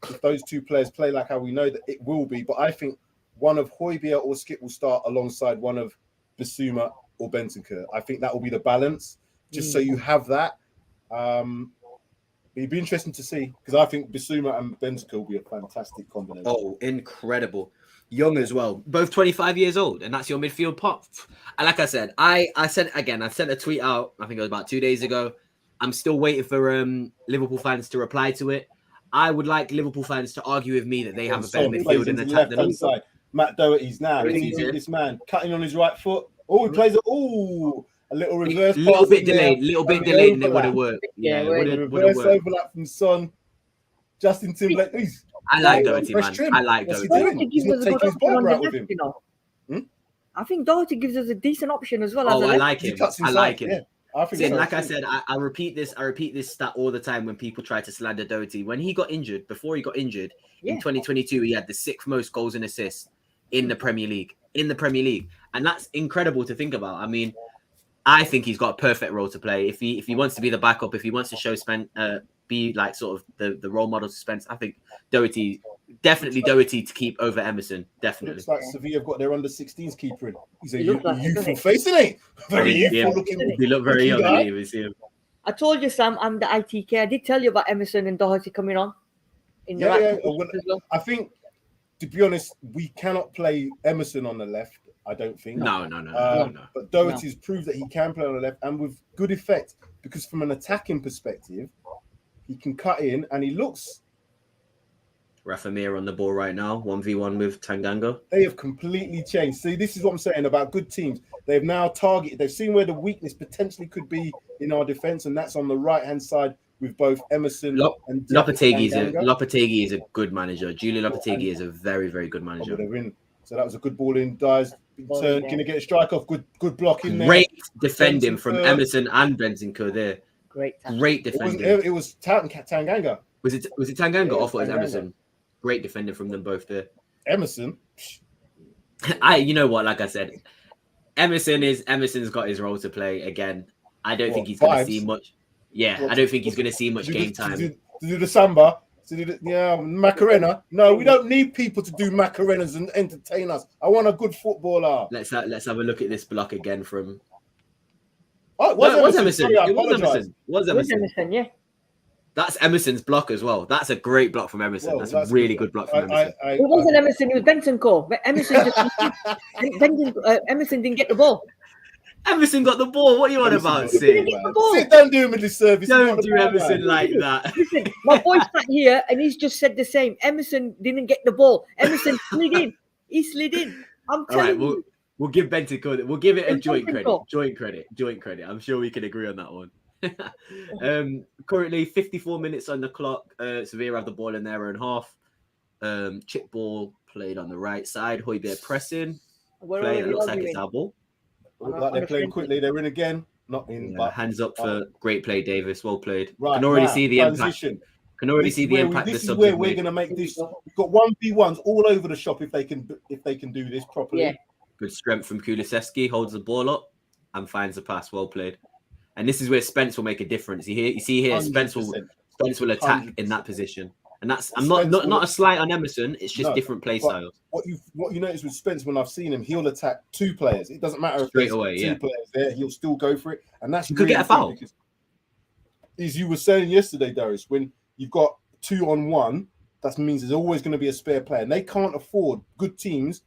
if those two players play like how we know that it will be, but I think one of Højbjerg or Skip will start alongside one of Basuma or Bentancur. I think that will be the balance, just so you have that. It'd be interesting to see because I think Basuma and Bentancur will be a fantastic combination. Oh, incredible. Young as well. Both 25 years old, and that's your midfield pop. And like I said, I sent a tweet out, I think it was about 2 days ago. I'm still waiting for Liverpool fans to reply to it. I would like Liverpool fans to argue with me that they have a better Son plays midfield and into the attack than left-hand us. side. Matt Doherty's now. Doherty's Can you here. read this man cutting on his right foot? Oh, he plays it. Oh, a little reverse. Little pass bit in there. delayed, little bit And delayed, and it overlap. would have worked. Yeah, Yeah, it would A have reverse worked. overlap from Son. Justin Timberlake. He's I like Yeah, Doherty, fresh man. trim. I like What's he Doherty. doing? Doherty He's gives not us a good taking his option on barber the out with left, him. you know. Hmm? I think Doherty gives us a decent option as well. Oh, as a I left. like He him. cuts I inside. like him. Yeah, I think See, so. like I said, I repeat this stat all the time when people try to slander Doherty. When he got injured, before he got injured in Yeah. 2022, he had the 6th most goals and assists in the Premier League. And that's incredible to think about. I mean, I think he's got a perfect role to play. If he wants to be the backup, if he wants to show be like sort of the role model to Spence, I think Doherty to keep over Emerson. Definitely. Looks like Sevilla have got their under-16s keeper in. He's a He looks like it, youthful doesn't he? face, isn't he? Very Yeah. youthful looking. He looked very young. Looking guy. He was him. I told you, Sam, I'm the ITK. I did tell you about Emerson and Doherty coming on. In the Yeah, right yeah. positions as well. I think, to be honest, we cannot play Emerson on the left. I don't think. No. But Doherty's proved that he can play on the left and with good effect because from an attacking perspective, he can cut in and he looks. Rafa Mir on the ball right now, 1v1 with Tanganga. They have completely changed. See, this is what I'm saying about good teams. They've now targeted. They've seen where the weakness potentially could be in our defense, and that's on the right-hand side with both Emerson and Tanganga. Lopetegui is a good manager. Julian Lopetegui is a very, very good manager. They're in. So that was a good ball in. Dies. Ball Turn. in there. Can he get a strike off? Good block in there. Great defending from Bentancur. Emerson and Bentancur there. Great tackle. Great It defending. was Tanganga. Was it Tanganga Yeah, or I thought it was Tanganga. Emerson? Great defending from them both there. Emerson. You know what? Like I said, Emerson's got his role to play again. I don't think he's going to see much. Yeah, I don't think he's going to see much game time. To do the samba. Macarena. No, we don't need people to do Macarenas and entertain us. I want a good footballer. Let's have a look at this block again from Oh, it No, was it was Emerson. Emerson. Sorry, I It was apologise. Emerson. It was It was Emerson. Emerson, yeah. That's Emerson's block as well. That's a great block from Emerson. Well, that's a really good block from Emerson. It wasn't Emerson, it was Benson Cole. Emerson just Emerson didn't get the ball. Emerson got the ball. What are you on Emerson about, got the Sid? Didn't get the ball. Sid, don't do him a disservice. Don't do Emerson like that. Listen, my boy sat here and he's just said the same. Emerson didn't get the ball. Emerson slid in. He slid in. I'm All telling right, you. we'll give Bentancur. We'll give it a It's joint Bentancur. credit. Joint credit. I'm sure we can agree on that one. Currently 54 minutes on the clock. Sevilla have the ball in their own half. Chip ball played on the right side. Højbjerg pressing. Play. It looks like it's our ball. Look like they're playing quickly. They're in again. Not in. Yeah, But hands up for great play, Davis. Well played. right, Can already now, see the transition. impact. Can already see the impact. This is where we're going to make this. We've got 1v1s all over the shop if they can do this properly. Yeah. Good strength from Kulusevski. Holds the ball up and finds the pass. Well played. And this is where Spence will make a difference. You see here, Spence will attack 100%. in that position. And that's not a slight on Emerson. It's just different play styles. What you notice with Spence when I've seen him, he'll attack two players. It doesn't matter if Straight there's away, two players there. He'll still go for it, and that's He could get a foul. because, as you were saying yesterday, Darius, when you've got 2-on-1, that means there's always going to be a spare player, and they can't afford. Good teams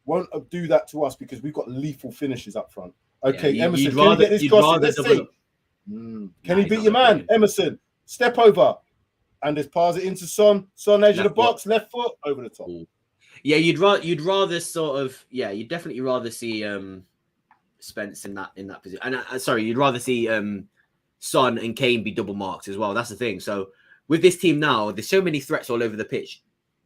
won't do that to us because we've got lethal finishes up front. Okay, Yeah, Emerson, you'd can you get this cross? rather Let's double see. up. Can Nah, he he's beat not your man, brilliant. Emerson? Step over. And just pass it into Son. Son edge of the Left box, left foot, over the top. Ooh. Yeah, you'd rather sort of you'd definitely rather see Spence in that position. And sorry, you'd rather see Son and Kane be double marked as well. That's the thing. So with this team now, there's so many threats all over the pitch.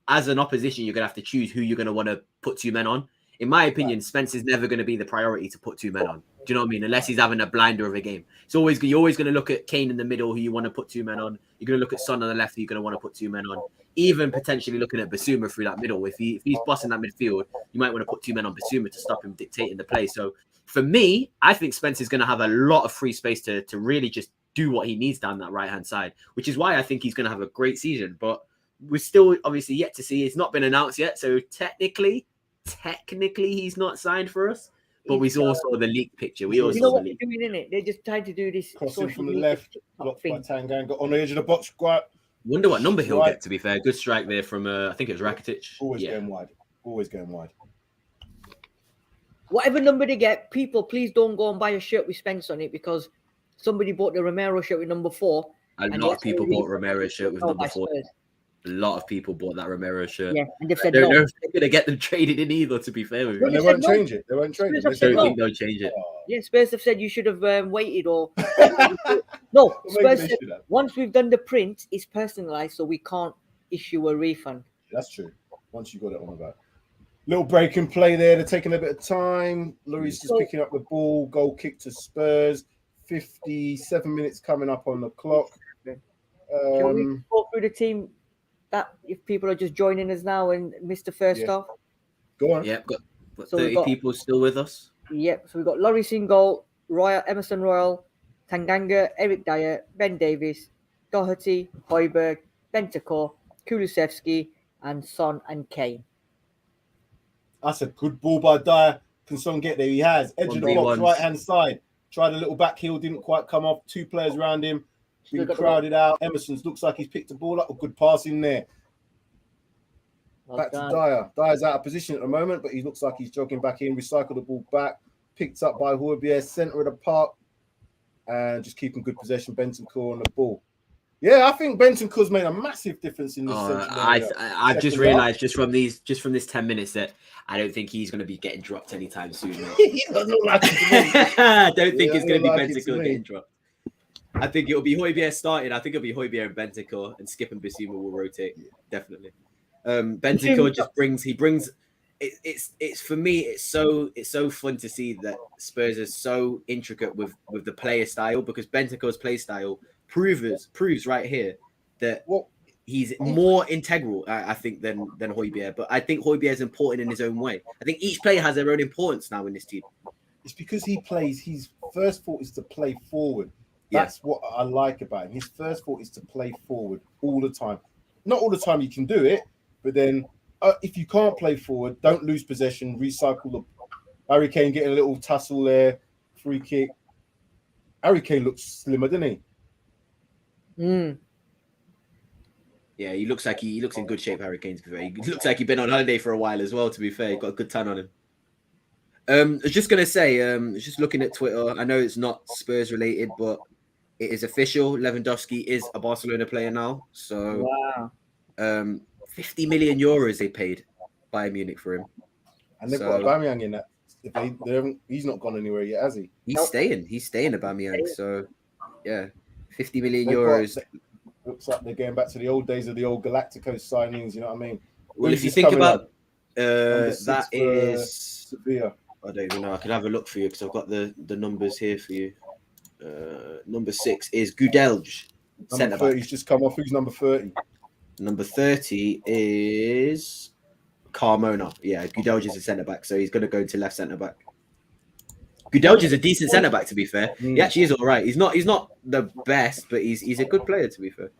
As an opposition, you're gonna have to choose who you're gonna want to put two men on. In my opinion, Spence is never going to be the priority to put two men on. Do you know what I mean? Unless he's having a blinder of a game. You're always going to look at Kane in the middle, who you want to put two men on. You're going to look at Son on the left, who you're going to want to put two men on. Even potentially looking at Basuma through that middle. If he's bossing that midfield, you might want to put two men on Basuma to stop him dictating the play. So for me, I think Spence is going to have a lot of free space to really just do what he needs down that right-hand side, which is why I think he's going to have a great season. But we're still obviously yet to see. It's not been announced yet. So technically he's not signed for us, but we saw the leaked picture. We also you know saw what the they're leak. doing, innit? They're just trying to do this Crossing from the media left, TikTok blocked by thing. Tanganga on the edge of the box. Quite Wonder what number he'll Right. get, to be fair. Good strike there from, I think it was Rakitic. always going wide. Always going wide. Whatever number they get, people, please don't go and buy a shirt with Spence on it because somebody bought the Romero shirt with number 4. A lot of people bought Romero's shirt with number 4. Spurs. A lot of people bought that Romero shirt. Yeah, and they've I said don't know no. if they're going to get them traded in either, to be fair with Well, you. And they said won't no. change it. They won't change it. Spurs They have I said don't said no. think they'll change it. Yeah, Spurs have said you should have waited or no. Maybe Spurs they said should have. once we've done the print, it's personalized, so we can't issue a refund. That's true. Once you got it on the back. Little break and play there. They're taking a bit of time. Lloris just picking up the ball. Goal kick to Spurs. 57 minutes coming up on the clock. Shall we go through the team? That if people are just joining us now and missed the first Yeah. half. Go on. Yeah, got So we've 30 got- people still with us. Yep. So we've got Lloris in goal, Emerson Royal, Tanganga, Eric Dyer, Ben Davies, Doherty, Højbjerg, Bentancur, Kulusevski, and Son and Kane. That's a good ball by Dyer. Can Son get there? He has. Edge of the box, 1v1s. right-hand side. Tried a little back heel, didn't quite come off. Two players around him. Still Been got the crowded out. Emerson's looks like he's picked the ball up. A good pass in there. Well Back to done. Dyer. Dyer's out of position at the moment, but he looks like he's jogging back in. Recycle the ball back. Picked up by Højbjerg, centre of the park. And just keeping good possession. Bentancur on the ball. Yeah, I think Bentancur's made a massive difference in this central area. I've just Second realised just from this 10 minutes that I don't think he's going to be getting dropped anytime soon. mate. He doesn't look like it to me. I don't think Yeah, it's going to be like it to Bentancur me. getting dropped. I think it'll be Højbjerg starting. I think it'll be Højbjerg and Bentancur, and Skip and Basuma will rotate. Definitely. Bentancur just brings. It's for me. It's so fun to see that Spurs are so intricate with the player style, because Bentancur's play style proves right here that he's more integral, I think, than Højbjerg. But I think Højbjerg is important in his own way. I think each player has their own importance now in this team. It's because he plays. His first thought is to play forward. That's what I like about him. His first thought is to play forward all the time. Not all the time you can do it, but then if you can't play forward, don't lose possession. Recycle the Harry Kane getting a little tussle there, free kick. Harry Kane looks slimmer, doesn't he? Yeah, he looks in good shape, Harry Kane, to be fair. He looks like he's been on holiday for a while as well, to be fair. He got a good tan on him. I was just going to say, just looking at Twitter, I know it's not Spurs related, but it is official. Lewandowski is a Barcelona player now. So, Wow. 50 million euros they paid Bayern Munich for him. And they've got Aubameyang in that. He's not gone anywhere yet, has he? He's staying Aubameyang. So, yeah, 50 million euros. Looks like they're going back to the old days of the old Galacticos signings. You know what I mean? Well, if you think about that is Sevilla. I don't even know. I can have a look for you because I've got the numbers here for you. Number 6 is Gudelj. Number 30's just come off. Who's number 30? Number 30 is Carmona. Yeah, Gudelj is a centre back, so he's going to go to left centre back. Gudelj is a decent centre back, to be fair. He actually is all right. He's not the best, but he's a good player, to be fair.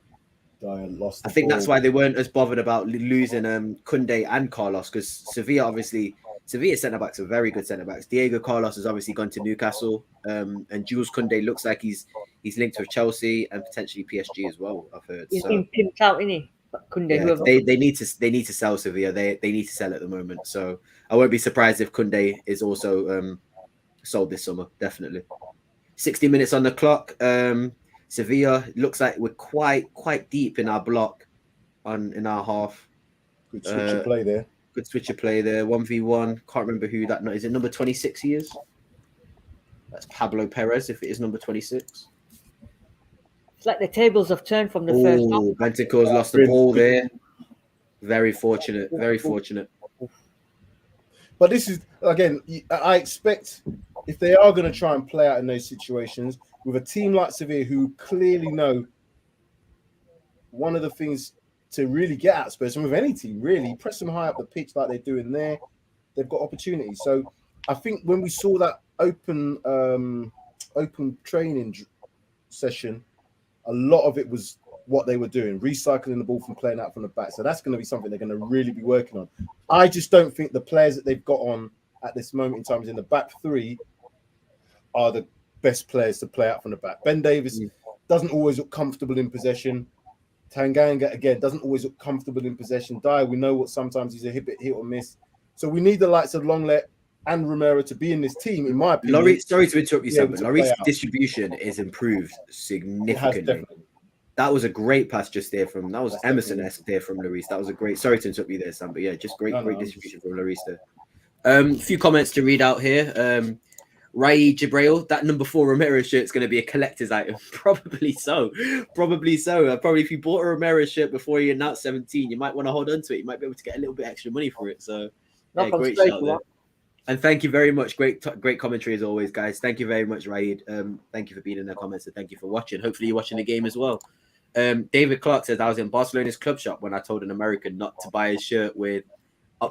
I think that's why they weren't as bothered about losing Koundé and Carlos, because Sevilla centre backs are very good centre backs. Diego Carlos has obviously gone to Newcastle, and Jules Koundé looks like he's linked with Chelsea and potentially PSG as well. I've heard. He's been pimped out, isn't he? Koundé, yeah, they need to sell Sevilla. They need to sell at the moment. So I won't be surprised if Koundé is also sold this summer. Definitely. 60 minutes on the clock. Sevilla looks like we're quite deep in our block in our half. Good switch of play there. Good switch of play there. 1v1. Can't remember who that is. It number 26 he is? That's Pablo Perez if it is number 26. It's like the tables have turned from the first half. Bentancur's lost the ball there. Very fortunate. Very fortunate. But this is, again, I expect if they are going to try and play out in those situations with a team like Sevilla who clearly know one of the things to really get at Spurs, and with any team, really, press them high up the pitch like they're doing there, they've got opportunities. So I think when we saw that open training session, a lot of it was what they were doing, recycling the ball from playing out from the back. So that's going to be something they're going to really be working on. I just don't think the players that they've got on at this moment in time in the back three are the best players to play out from the back. Ben Davies doesn't always look comfortable in possession. Tanganga, again, doesn't always look comfortable in possession. Dyer, we know what sometimes he's a hit or miss. So we need the likes of Lenglet and Romero to be in this team, in my opinion. Sorry to interrupt you, Sam, but Lloris's distribution is improved significantly. That was a great pass just there that was Emerson-esque there from Lloris. That was a great, sorry to interrupt you there, Sam, but yeah, just great distribution from Lloris there. A few comments to read out here. Rai Jibrail, that number 4 Romero shirt is going to be a collector's item. Probably so. Probably if you bought a Romero shirt before you announced 17, you might want to hold on to it. You might be able to get a little bit extra money for it. So, yeah, great shout there. And thank you very much. Great commentary as always, guys. Thank you very much, Raid. Thank you for being in the comments and thank you for watching. Hopefully you're watching the game as well. David Clark says, I was in Barcelona's club shop when I told an American not to buy a shirt with,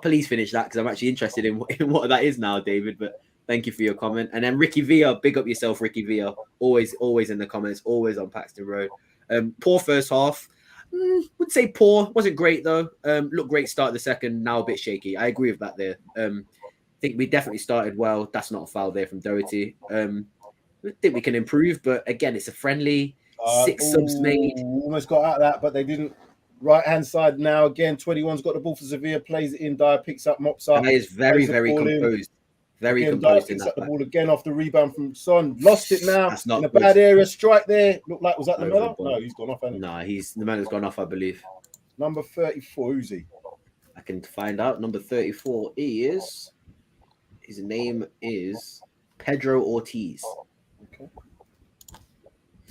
please finish that because I'm actually interested in what that is now, David. But thank you for your comment. And then Ricky Villa, big up yourself, Ricky Villa. Always in the comments, always on Paxton Road. Poor first half. Would say poor. Wasn't great though. Looked great start of the second, now a bit shaky. I agree with that there. I think we definitely started well. That's not a foul there from Doherty. I think we can improve, but again, it's a friendly. 6 subs made. Almost got out of that, but they didn't. Right hand side now again. 21's got the ball for Sevilla, plays it in. Dyer picks up, mops up. And is very composed. Very again, composed Dyer in picks that. up the ball again off the rebound from Son. Lost it now. That's not in a good. bad area. Strike there. Looked like, was that the Miller? No, he's gone off. No, the man has gone off, I believe. Number 34, who's he? I can find out. Number 34 is. His name is Pedro Ortiz. Okay.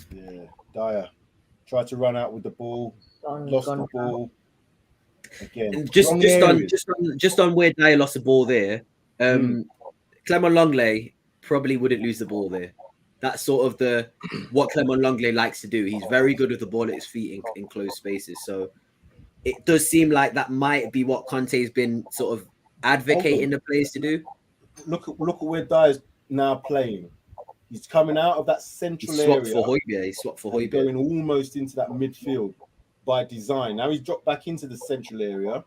Yeah, Dyer tried to run out with the ball, lost the ball. Again, and just on where Dyer lost the ball there. Clement Lenglet probably wouldn't lose the ball there. That's sort of what Clement Lenglet likes to do. He's very good with the ball at his feet in closed spaces. So it does seem like that might be what Conte's been sort of advocating the players to do. Look at where Dyer's now playing. He's coming out of that central area. He swapped for Højbjerg. Going almost into that midfield by design. Now he's dropped back into the central area.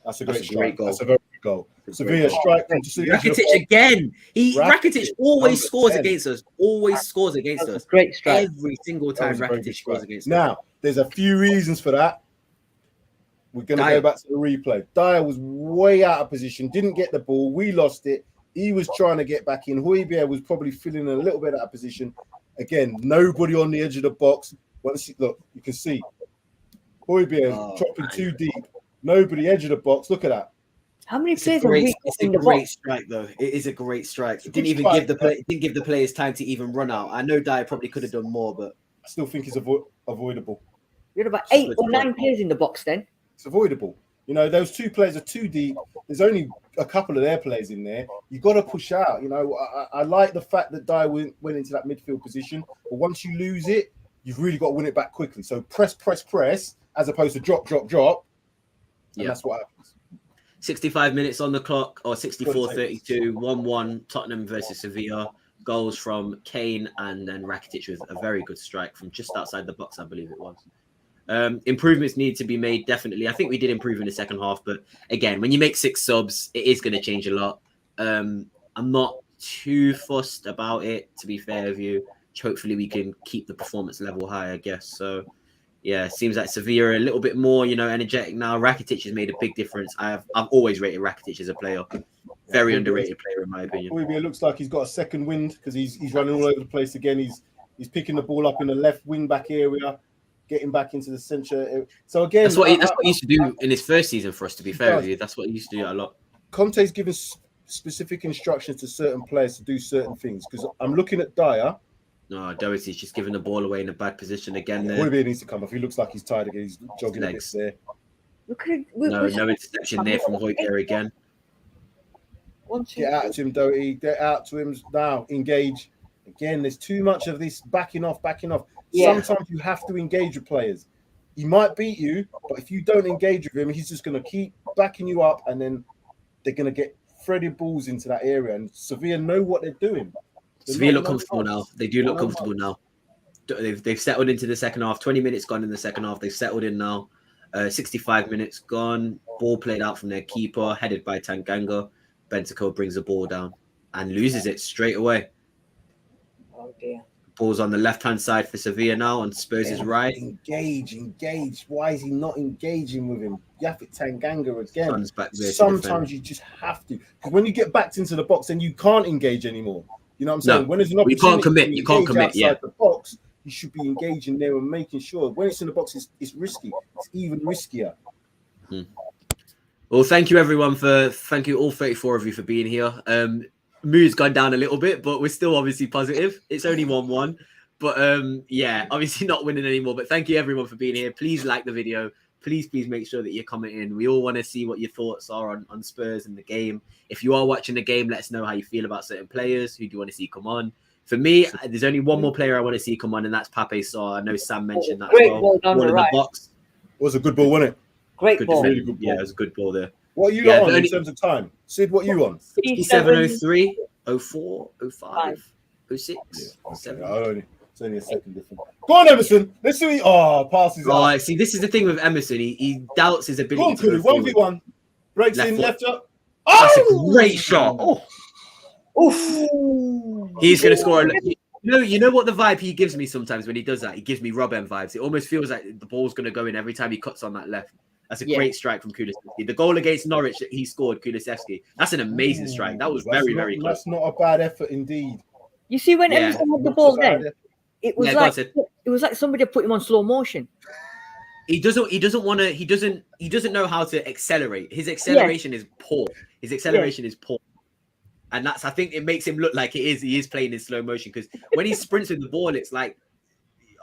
That's a great goal. That's a very good goal. Sevilla strike from Rakitic again. Rakitic always scores 10. against us. Always scores against us. Great strike. Every single time Rakitic scores against us. Now, there's a few reasons for that. We're going to go back to the replay. Dyer was way out of position, didn't get the ball. We lost it. He was trying to get back in. Højbjerg was probably feeling a little bit out of position. Again, nobody on the edge of the box. Look, you can see Højbjerg chopping too deep. Nobody edge of the box. Look at that. How many players have we got in the box? It's a great strike, though. It is a great strike. It didn't even give the players time to even run out. I know Dyer probably could have done more, but I still think it's avoidable. You had about 8 or 9 players in the box then. It's avoidable. You know, those 2 players are too deep. There's only a couple of their players in there. You got to push out. You know, I like the fact that Dyer went into that midfield position, but once you lose it, you've really got to win it back quickly. So press, as opposed to drop. And that's what happens. 65 minutes on the clock, or 64-32, 1-1, Tottenham versus Sevilla. Goals from Kane and then Rakitic with a very good strike from just outside the box, I believe it was. Improvements need to be made, definitely. I think we did improve in the second half, but again, when you make 6 subs, it is going to change a lot. I'm not too fussed about it, to be fair with you. Hopefully we can keep the performance level high, I guess. So yeah, it seems like Sevilla are a little bit more, energetic now. Rakitic has made a big difference. I've always rated Rakitic as a player. Very underrated player, in my opinion. It looks like he's got a second wind because he's running all over the place again. He's picking the ball up in the left wing back area, getting back into the centre. So again, that's what he used to do in his first season for us. To be fair with you, that's what he used to do a lot. Conte's given specific instructions to certain players to do certain things. Because I'm looking at Dyer. No, Doherty's just giving the ball away in a bad position again. There, Højbjerg needs to come off. He looks like he's tired again. He's jogging a bit there. No interception there from Højbjerg again. Get out to him, Doherty. Get out to him now. Engage. Again, there's too much of this backing off. Yeah. Sometimes you have to engage with players. He might beat you, but if you don't engage with him, he's just going to keep backing you up, and then they're going to get threaded balls into that area. And Sevilla know what they're doing. Sevilla look comfortable now. They do look comfortable now. They've settled into the second half. 20 minutes gone in the second half. They've settled in now. 65 minutes gone. Ball played out from their keeper, headed by Tanganga. Bentancur brings the ball down and loses it straight away. Oh dear. Ball's on the left-hand side for Sevilla now, on Spurs' right. Engage. Why is he not engaging with him? Yapit Tanganga again. Back there sometimes you just have to. Because when you get backed into the box, then you can't engage anymore. You know what I'm saying? No, when there's an opportunity you can't commit. Yeah. The box, you should be engaging there and making sure. When it's in the box, it's risky. It's even riskier. Well, thank you everyone thank you all 34 of you for being here. Mood's gone down a little bit, but we're still obviously positive. It's only 1-1, but yeah, obviously not winning anymore. But thank you everyone for being here. Please like the video. Please make sure that you're commenting. We all want to see what your thoughts are on Spurs and the game. If you are watching the game, let us know how you feel about certain players. Who do you want to see come on? For me, there's only one more player I want to see come on, and that's Pape Sarr. I know Sam mentioned that as well. Ball down the right. Box. It was a good ball, wasn't it? Great ball. Really good ball. Yeah, it was a good ball there. What are you on in terms of time? Sid, what are you on? 67:03, 04, 05, 06, Yeah, 07. okay. It's only a second difference. Go on, Emerson. Let's see. Passes out. Oh, see, this is the thing with Emerson. He doubts his ability to go 1v1. Breaks in, left up. That's a great shot. Oof. He's going to score. You know what the vibe he gives me sometimes when he does that? He gives me Rob M vibes. It almost feels like the ball's going to go in every time he cuts on that left. That's a great strike from Kulusevski. The goal against Norwich that he scored, Kulusevski. That's an amazing strike. That was very close. That's not a bad effort indeed. You see when Emerson had the ball then? It was like somebody put him on slow motion. He doesn't know how to accelerate. His acceleration is poor. Is poor. And that's, I think it makes him look like he is playing in slow motion, because when he sprints with the ball, it's like,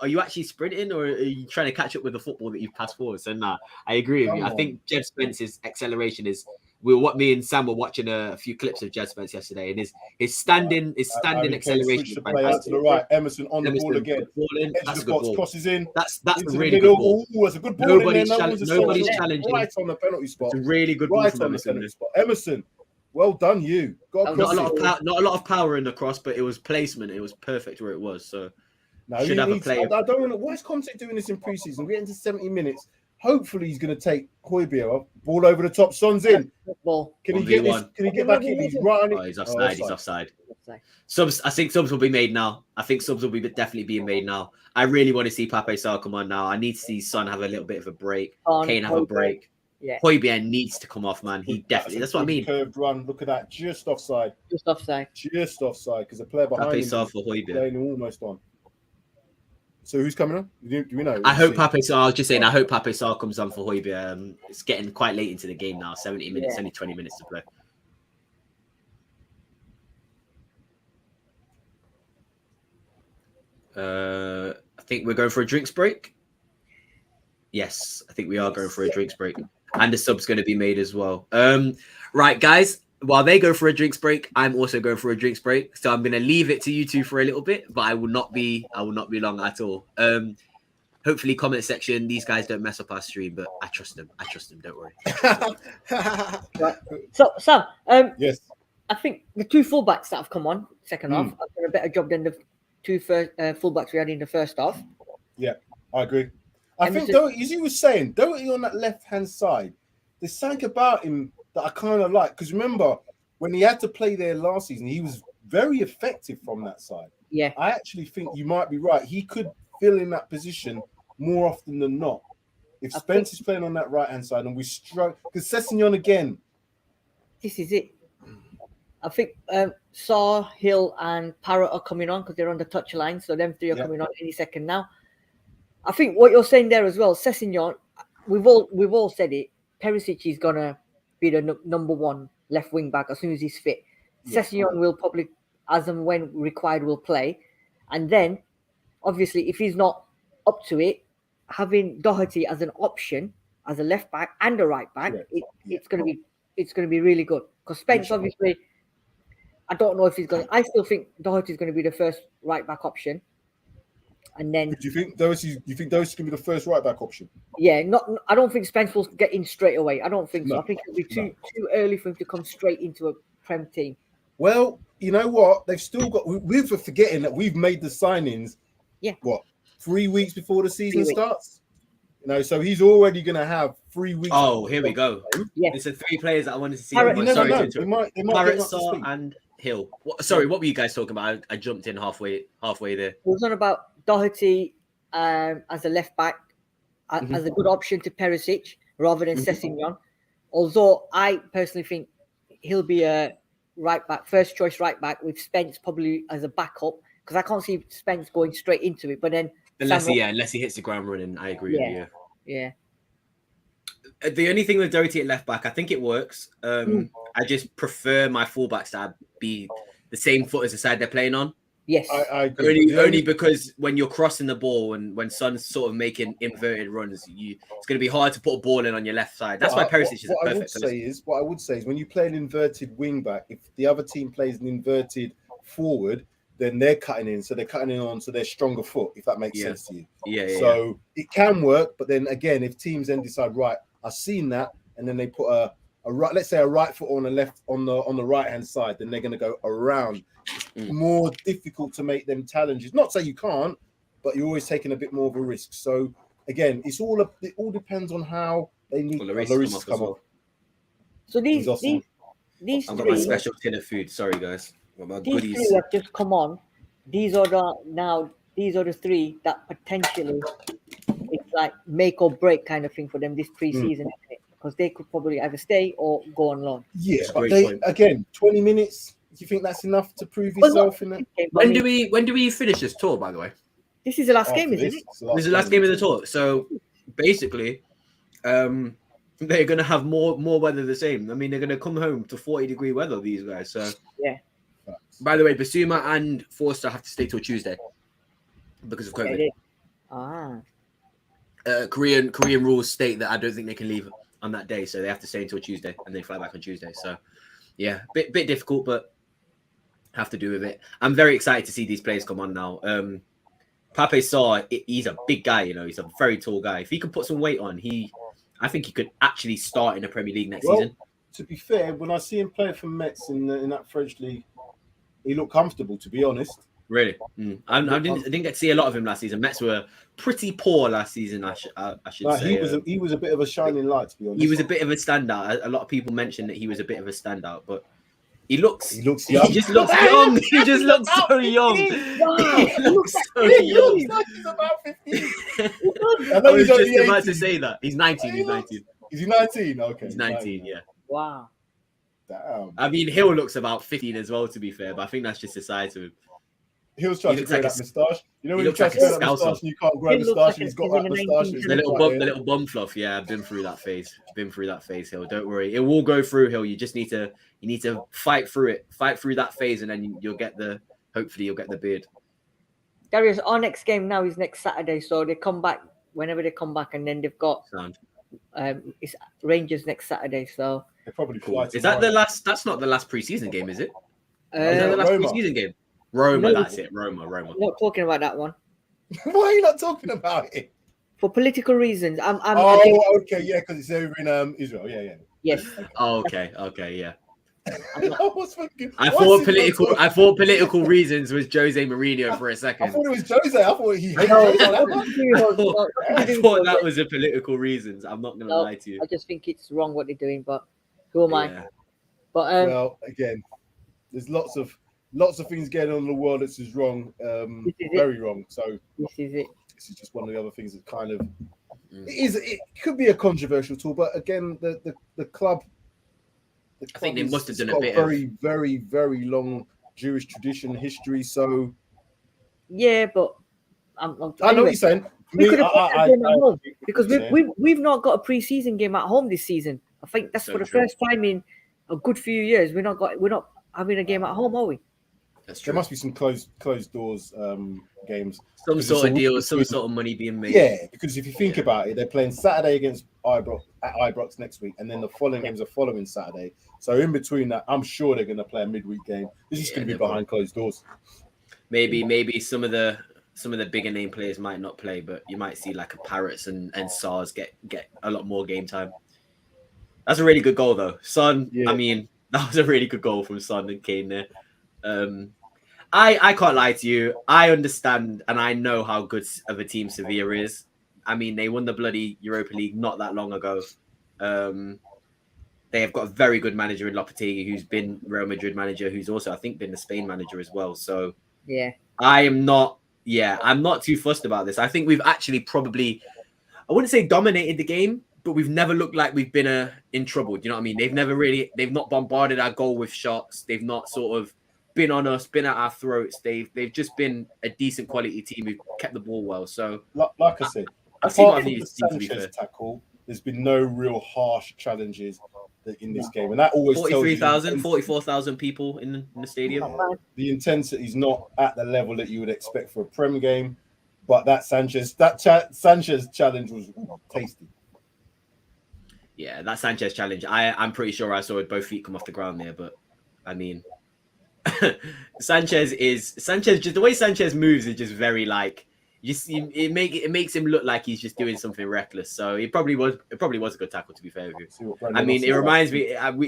are you actually sprinting or are you trying to catch up with the football that you've passed forward? So nah, I agree with you. I think Jed Spence's acceleration is what me and Sam were watching a few clips of Jed Spence yesterday, and his standing acceleration. Switch the play out to the right. Emerson on the ball again. That's a good box, ball. Crosses in. That's a really good ball. That's a good ball. Nobody's challenging. Right on the penalty spot. It's a really good ball from Emerson. Emerson, well done, you. Not a lot of power in the cross, but it was placement. It was perfect where it was. So I don't know why is Conte doing this in preseason. We're getting to 70 minutes. Hopefully, he's going to take Højbjerg off. Ball over the top. Son's in. Ball. Can he get this? Can he get back in? He's right on it. Oh, he's offside. He's offside. Subs. I think subs will be made now. I think subs will be definitely being made now. I really want to see Pape Sarr come on now. I need to see Son have a little bit of a break. Kane have a break. Yeah. Højbjerg needs to come off, man. He definitely. That's what I mean. Curved run. Look at that. Just offside. Just offside. Just offside because the player behind Pape him Sarr for Højbjerg. playing almost on. So who's coming on? Do we know? I hope Pape Sarr. I was just saying. I hope Pape Sarr comes on for Højbjerg. It's getting quite late into the game now. 70 minutes. Only 20 minutes to play. I think we're going for a drinks break. Yes, I think we are going for a drinks break. And the sub's going to be made as well. Right, guys. While they go for a drinks break, I'm also going for a drinks break. So I'm going to leave it to you two for a little bit, but I will not be long at all. Hopefully, comment section. These guys don't mess up our stream, but I trust them. Don't worry. Right. So Sam, yes, I think the two fullbacks that have come on second half have done a better job than the two fullbacks we had in the first half. Yeah, I agree. I think, as you were saying, Doherty on that left-hand side, there's something about him that I kind of like. Because remember, when he had to play there last season, he was very effective from that side. Yeah. I actually think you might be right. He could fill in that position more often than not. If Spence is playing on that right-hand side and we struggle... Because Sessegnon again... This is it. I think Sarr, Hill and Parrott are coming on because they're on the touch line. So them three are coming on any second now. I think what you're saying there as well, Sessegnon, we've all said it. Perisic is gonna be the number one left wing back as soon as he's fit. Yeah. Sessegnon will probably, as and when required, will play, and then obviously if he's not up to it, having Doherty as an option as a left back and a right back, it's gonna be really good. Because Spence obviously, I don't know if he's going. I still think Doherty is going to be the first right back option. And then, do you think Doherty's going to be the first right back option? Yeah, I don't think Spence will get in straight away. I don't think so. I think it'll be too early for him to come straight into a Prem team. Well, you know what? They've still got. We're forgetting that we've made the signings. Yeah. What? 3 weeks before the season starts. You know, so he's already going to have 3 weeks. Oh, here we go. Yeah. It's the three players that I wanted to see. Sorry to interrupt. They might Parrott, Sarr, and Hill. Sorry, what were you guys talking about? I jumped in halfway there. It was on about Doherty as a left back, as a good option to Perisic rather than Sessegnon. Although I personally think he'll be a right back, first choice right back with Spence probably as a backup because I can't see Spence going straight into it. But then unless he hits the ground running, I agree with you. Yeah. The only thing with Doherty at left back, I think it works. I just prefer my fullbacks to be the same foot as the side they're playing on. Yes, I agree. Only because when you're crossing the ball and when Son's sort of making inverted runs, it's going to be hard to put a ball in on your left side. That's why Perisic is a perfect. What I would say is when you play an inverted wing back, if the other team plays an inverted forward, then they're cutting in, so they're cutting in on their stronger foot. If that makes sense to you, So it can work, but then again, if teams then decide, right, I've seen that, and then they put a right, let's say a right foot on the left on the right hand side, then they're going to go around. It's more difficult to make them challenges. Not say you can't, but you're always taking a bit more of a risk. So again, it all depends on how they need Lloris to come up. So these I've got my three, special tin of food. Sorry, guys. these three have just come on. These are the three that potentially it's like make or break kind of thing for them this pre-season, because they could probably either stay or go on loan. Yeah, but again, 20 minutes. Do you think that's enough to prove yourself in that? When do we finish this tour, by the way? This is the last game, isn't it? This is the last game of the tour. So basically, they're gonna have more weather the same. I mean, they're gonna come home to 40-degree weather, these guys. So yeah. By the way, Basuma and Forster have to stay till Tuesday because of COVID. Korean rules state that I don't think they can leave on that day, so they have to stay until Tuesday and they fly back on Tuesday. So yeah, bit difficult, but have to do with it. I'm very excited to see these players come on now. Pape Sarr, he's a big guy, he's a very tall guy. If he can put some weight on, I think he could actually start in the Premier League next season. To be fair, when I see him play for Metz in that French league, he looked comfortable, to be honest. Really? I didn't get to see a lot of him last season. Mets were pretty poor last season, I should No, say. he was a bit of a shining light, to be honest. He was a bit of a standout. A lot of people mentioned that he was a bit of a standout, but he looks young. He just looks young. He just looks so young. Wow. He looks so young. He's about 15. I was just about to say that. He's 19. He's 19. Is he 19? Okay. He's 19, yeah. Wow. Damn. I mean, Hill looks about 15 as well, to be fair, but I think that's just the size of him. Hill's trying to grow that moustache. You know when you looks try like to grow a that moustache scouser. and you can't grow a He looks moustache like and he's a got that season moustache. 19 The little bum fluff. Yeah, I've been through that phase. Hill. Don't worry, it will go through, Hill. You just need to fight through it, fight through that phase, and then hopefully you'll get the beard. Darius, our next game now is next Saturday, so they come back whenever they come back, and then they've got it's Rangers next Saturday. So They probably Cool. fly Is that tomorrow. the last? That's not the last preseason game, is it? Is that the I'm last Roma. preseason game? Roma, No. that's it. Roma. not talking about that one Why are you not talking about it? for political reasons. I'm Oh, okay, yeah, because it's over in Israel. Yeah. yes. Oh, okay, yeah. I was thinking. I why thought is he not talking- political reasons was Jose Mourinho for a I second. thought it was Jose. I thought he hated No, Jose. I thought that was a political reasons. I'm not gonna No, lie to you. I just think it's wrong what they're doing, but who am I? Yeah. But Well, again, there's lots of things going on in the world that's just wrong, This is it. very wrong. So this is it. this is just one of the other things that kind of Mm. it could be a controversial tool, but again, the club. I think they is- must have done it's a got bit very, very, very long Jewish tradition history. So Yeah, but I know what anyway, you're saying. we Me, could have put that game at home because what you're we've not got a pre-season game at home this season. I think that's So for the true. first time in a good few years. We're not having a game at home, are we? That's There true. must be some closed doors games. Some because sort it's of a deal, week some between- sort of money being made. Yeah, because if you think about it, they're playing Saturday against Ibrox next week, and then the following games are following Saturday. So in between that, I'm sure they're going to play a midweek game. This is Yeah, going to be they will. behind closed doors. Maybe some of the bigger name players might not play, but you might see like a Parrots and SARS get a lot more game time. That's a really good goal though. Son, Yeah. I mean, that was a really good goal from Son and Kane there. I can't lie to you. I understand and I know how good of a team Sevilla is. I mean, they won the bloody Europa League not that long ago. They have got a very good manager in Lopetegui, who's been Real Madrid manager, who's also, I think, been the Spain manager as well. So Yeah. I'm not too fussed about this. I think we've actually probably, I wouldn't say dominated the game, but we've never looked like we've been in trouble. Do you know what I mean? They've not bombarded our goal with shots. They've not sort of been on us, been at our throats. They've just been a decent quality team who've kept the ball well. So Like I said, I've seen what I apart from need the to be fair. Sanchez tackle, there's been no real harsh challenges in this game, and that always tells you 44,000 people in the stadium. the intensity is not at the level that you would expect for a Prem game. But that Sanchez challenge was tasty. Yeah, that Sanchez challenge. I'm pretty sure I saw both feet come off the ground there, but I mean, Sanchez. Just the way Sanchez moves is just very like it makes him look like he's just doing something reckless. So it probably was a good tackle, to be fair with you. See what Brandon I mean, Ross it is reminds me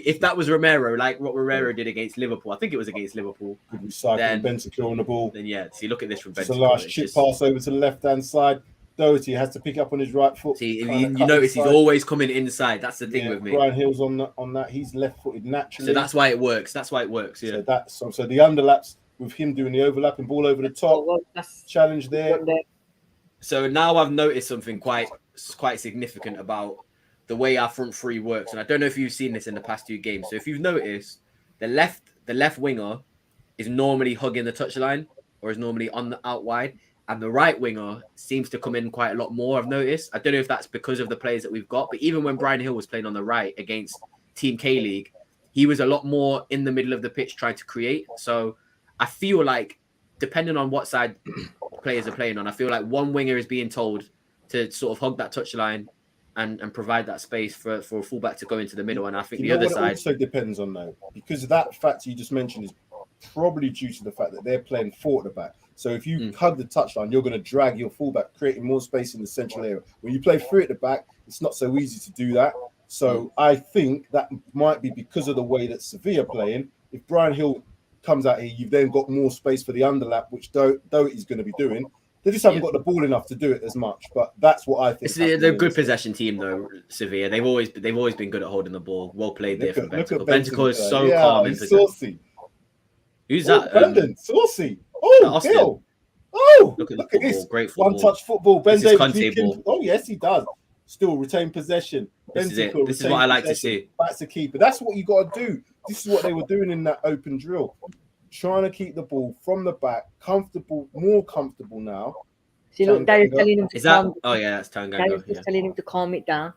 if that was Romero, like what Romero did against Liverpool. I think it was against Liverpool. like. Good recycling, Bentancur on the ball. Then yeah, see, look at this from Just a Bentancur. last It's chip just- pass over to the left-hand side. Doherty has to pick up on his right foot. See, kinda you cut notice he's inside. always coming inside. That's the thing Yeah, with me. Brian Hill's on that. He's left-footed naturally. So that's why it works. Yeah. So the underlaps with him doing the overlapping ball over the top. Well, that's Challenge there. So now I've noticed something quite significant about the way our front three works, and I don't know if you've seen this in the past 2 games. So if you've noticed, the left winger is normally hugging the touchline or is normally on the out wide, and the right winger seems to come in quite a lot more. I've noticed. I don't know if that's because of the players that we've got, but even when Brian Hill was playing on the right against Team K League, he was a lot more in the middle of the pitch trying to create. So I feel like, depending on what side players are playing on, I feel like one winger is being told to sort of hug that touchline and provide that space for a fullback to go into the middle. And I think the other side It also depends on though, because that fact you just mentioned is probably due to the fact that they're playing 4 at the back. So if you hug the touchline, you're going to drag your fullback, creating more space in the central area. When you play 3 at the back, it's not so easy to do that. So I think that might be because of the way that Sevilla are playing. If Brian Hill comes out here. You've then got more space for the underlap, which Doherty's going to be doing. They just haven't got the ball enough to do it as much. But that's what I think. They're a good possession team, though. Sevilla. They've always been good at holding the ball. Well played there from Bentancur. Bentancur is so calm in possession. Saucy. Who's that? Brendan, saucy. Oh, Bill. Oh, look at this. Great football. One-touch football. Ben Davies. Ball. Oh, yes, he does. Still retain possession. This is what I like to see. That's the keeper. That's what you got to do. This is what they were doing in that open drill. Trying to keep the ball from the back, more comfortable now. See, look, Daddy's telling him to calm. Oh yeah, that's Tanganga. Daddy's just telling him to calm it down.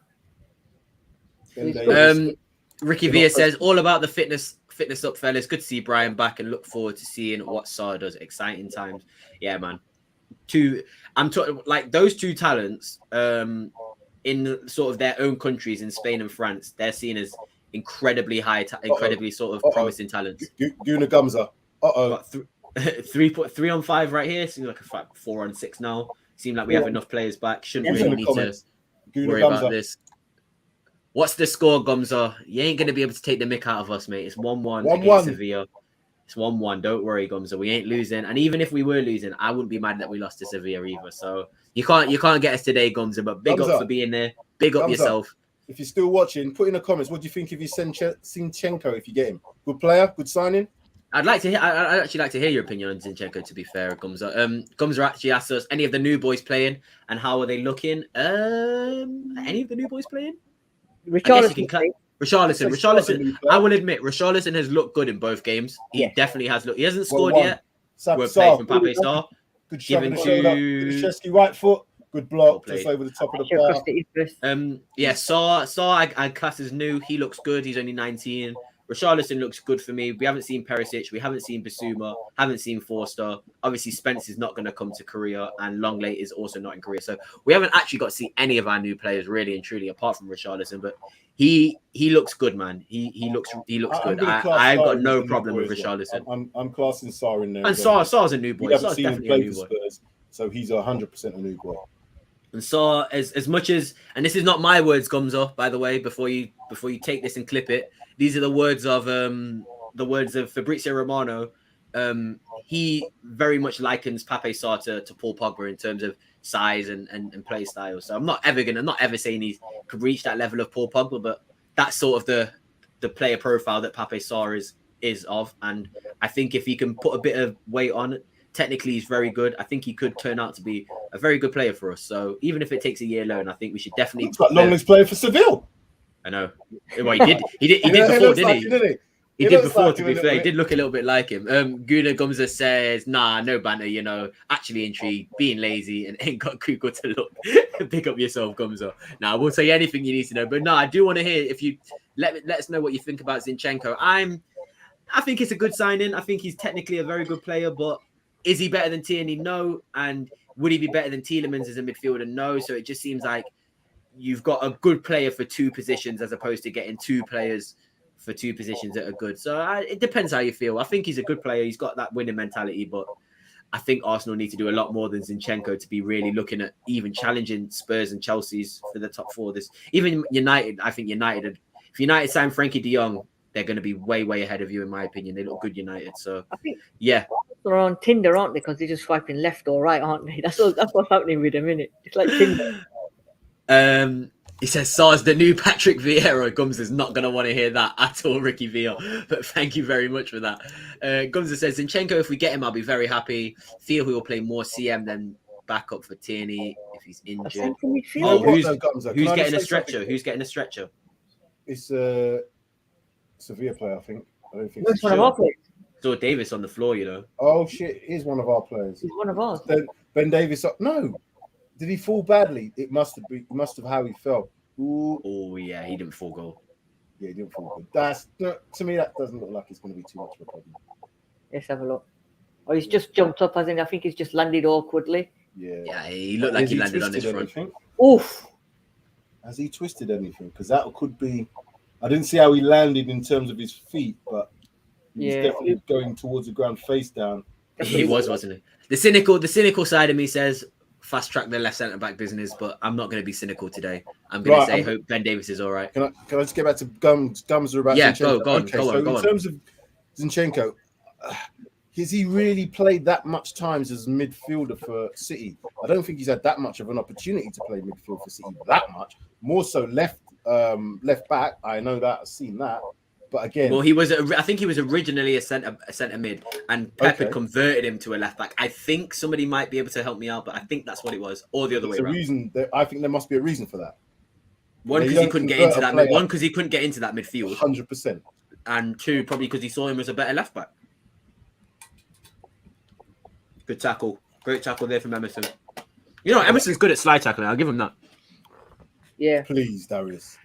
Ricky Villa says all about the fitness up, fellas. Good to see Brian back and look forward to seeing what Saar does. Exciting times. Yeah, man. I'm talking like those two talents. In sort of their own countries in Spain and France, they're seen as incredibly high, incredibly sort of promising talents. Guna Gumza. 3 on 5 right here. Seems like a 4 on 6 now. Seems like we have enough players back. Shouldn't really need to worry about this. What's the score, Gumza? You ain't gonna be able to take the mick out of us, mate. It's 1-1 against Sevilla. It's 1-1. Don't worry, Gumza. We ain't losing. And even if we were losing, I wouldn't be mad that we lost to Sevilla either. So you can't get us today, Gumza. But big up for being there. Big up yourself. If you're still watching, put in the comments. What do you think of your Zinchenko if you get him? Good player, good signing. I'd actually like to hear your opinion on Zinchenko. To be fair, Gumza. Gumza actually asked us any of the new boys playing and how are they looking. Any of the new boys playing? Richarlison. I will admit, Richarlison has looked good in both games. He definitely has looked. He hasn't scored yet. Good play from Pape Sarr. Good shove in the shoulder. Chesky right foot. Good block just over the top of the bar. Sarr I class as new. He looks good. He's only 19. Richarlison looks good for me. We haven't seen Perisic. We haven't seen Bissouma. Haven't seen Forster. Obviously, Spence is not going to come to Korea, and Longley is also not in Korea. So we haven't actually got to see any of our new players really and truly, apart from Richarlison. But he looks good, man. He looks good. I've got no problem with Richarlison. I'm classing Sarr in there. And Sarr's a new boy. Sarr's definitely a new boy. Spurs, so he's 100% a new boy. And Sarr, as much as, and this is not my words, Gumzo, by the way, before you take this and clip it. These are the words of Fabrizio Romano. He very much likens Pape Sarr to Paul Pogba in terms of size and play style. So I'm not ever saying he could reach that level of Paul Pogba, but that's sort of the player profile that Pape Sarr is of. And I think if he can put a bit of weight on it, technically he's very good. I think he could turn out to be a very good player for us. So even if it takes a year loan, I think we should definitely. He's got longest player for Seville. I know. Well, he did before, didn't he? He did before, to be fair. He did look a little bit like him. Guna Gumza says, nah, no banter, actually intrigued, being lazy and ain't got Google to look. Pick up yourself, Gumza. Nah, we'll tell you anything you need to know. But no, I do want to hear if you let us know what you think about Zinchenko. I think it's a good signing. I think he's technically a very good player, but is he better than Tierney? No. And would he be better than Tielemans as a midfielder? No. So it just seems like you've got a good player for two positions as opposed to getting two players for two positions that are good. So it depends how you feel. I think he's a good player. He's got that winning mentality, but I think Arsenal need to do a lot more than Zinchenko to be really looking at even challenging Spurs and Chelsea's for the top four. Even United, I think if United sign Frankie de Jong, they're going to be way, way ahead of you, in my opinion. They look good United. So, I think yeah. They're on Tinder, aren't they? Because they're just swiping left or right, aren't they? That's what's happening with them, isn't it? It's like Tinder. He says Sar's the new Patrick Vieira. Gums is not going to want to hear that at all, Ricky Villa. But thank you very much for that. Gums says, Zinchenko, if we get him, I'll be very happy. Feel he will play more CM than backup for Tierney if he's injured. Who's getting a stretcher? Who's getting a stretcher? It's a Sevilla player, I think. I don't think it's one of our players. Saw Davis on the floor, Oh, shit. He's one of our players. He's one of ours. Ben Davis. No. Did he fall badly? It must have how he fell. Ooh. Oh yeah, he didn't fall goal. Yeah, he didn't fall goal. To me, that doesn't look like it's going to be too much of a problem. Let's have a look. Oh, he's just jumped up, I think he's just landed awkwardly. Yeah, he looked like he landed on his front. Anything? Oof. Has he twisted anything? Because that could be. I didn't see how he landed in terms of his feet, but he was definitely going towards the ground face down. He wasn't he? The cynical side of me says fast track the left centre back business, but I'm not going to be cynical today. I'm going to say hope Ben Davis is all right. Can I just get back to Gums are about Zinchenko? Go on. In terms of Zinchenko, has he really played that much times as midfielder for City? I don't think he's had that much of an opportunity to play midfield for City that much. More so left back. I know that. I've seen that. But again, well, I think he was originally a centre mid, and Pep had converted him to a left back. I think somebody might be able to help me out, but I think that's what it was, or the other way around. I think there must be a reason for that. One, because he couldn't get into that. One, because he couldn't get into that midfield. 100%. And two, probably because he saw him as a better left back. Good tackle, great tackle there from Emerson. You know, Emerson's good at slide tackling. I'll give him that. Yeah. Please, Darius.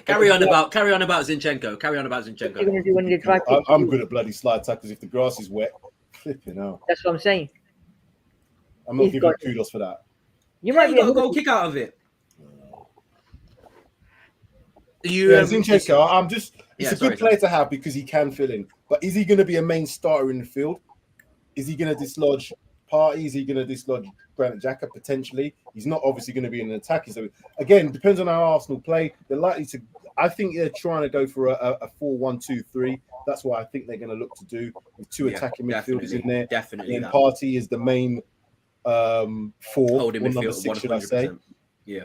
Carry on about Zinchenko. Carry on about Zinchenko. You're gonna do when you try. I'm good at bloody slide tackles if the grass is wet. Flipping out. That's what I'm saying. I'm not giving kudos for that. You might got a goal kick out of it. Zinchenko. It's a good player to have because he can fill in. But is he going to be a main starter in the field? Is he going to dislodge Partey? Is he going to dislodge Granit Xhaka potentially? He's not obviously going to be an attacker. So again, depends on how Arsenal play. They're likely to. I think they're trying to go for a 4-1-2-3. That's what I think they're going to look to do with two attacking midfielders in there. Definitely. And Partey is the main four, holding midfield, number 6, should I say? Yeah.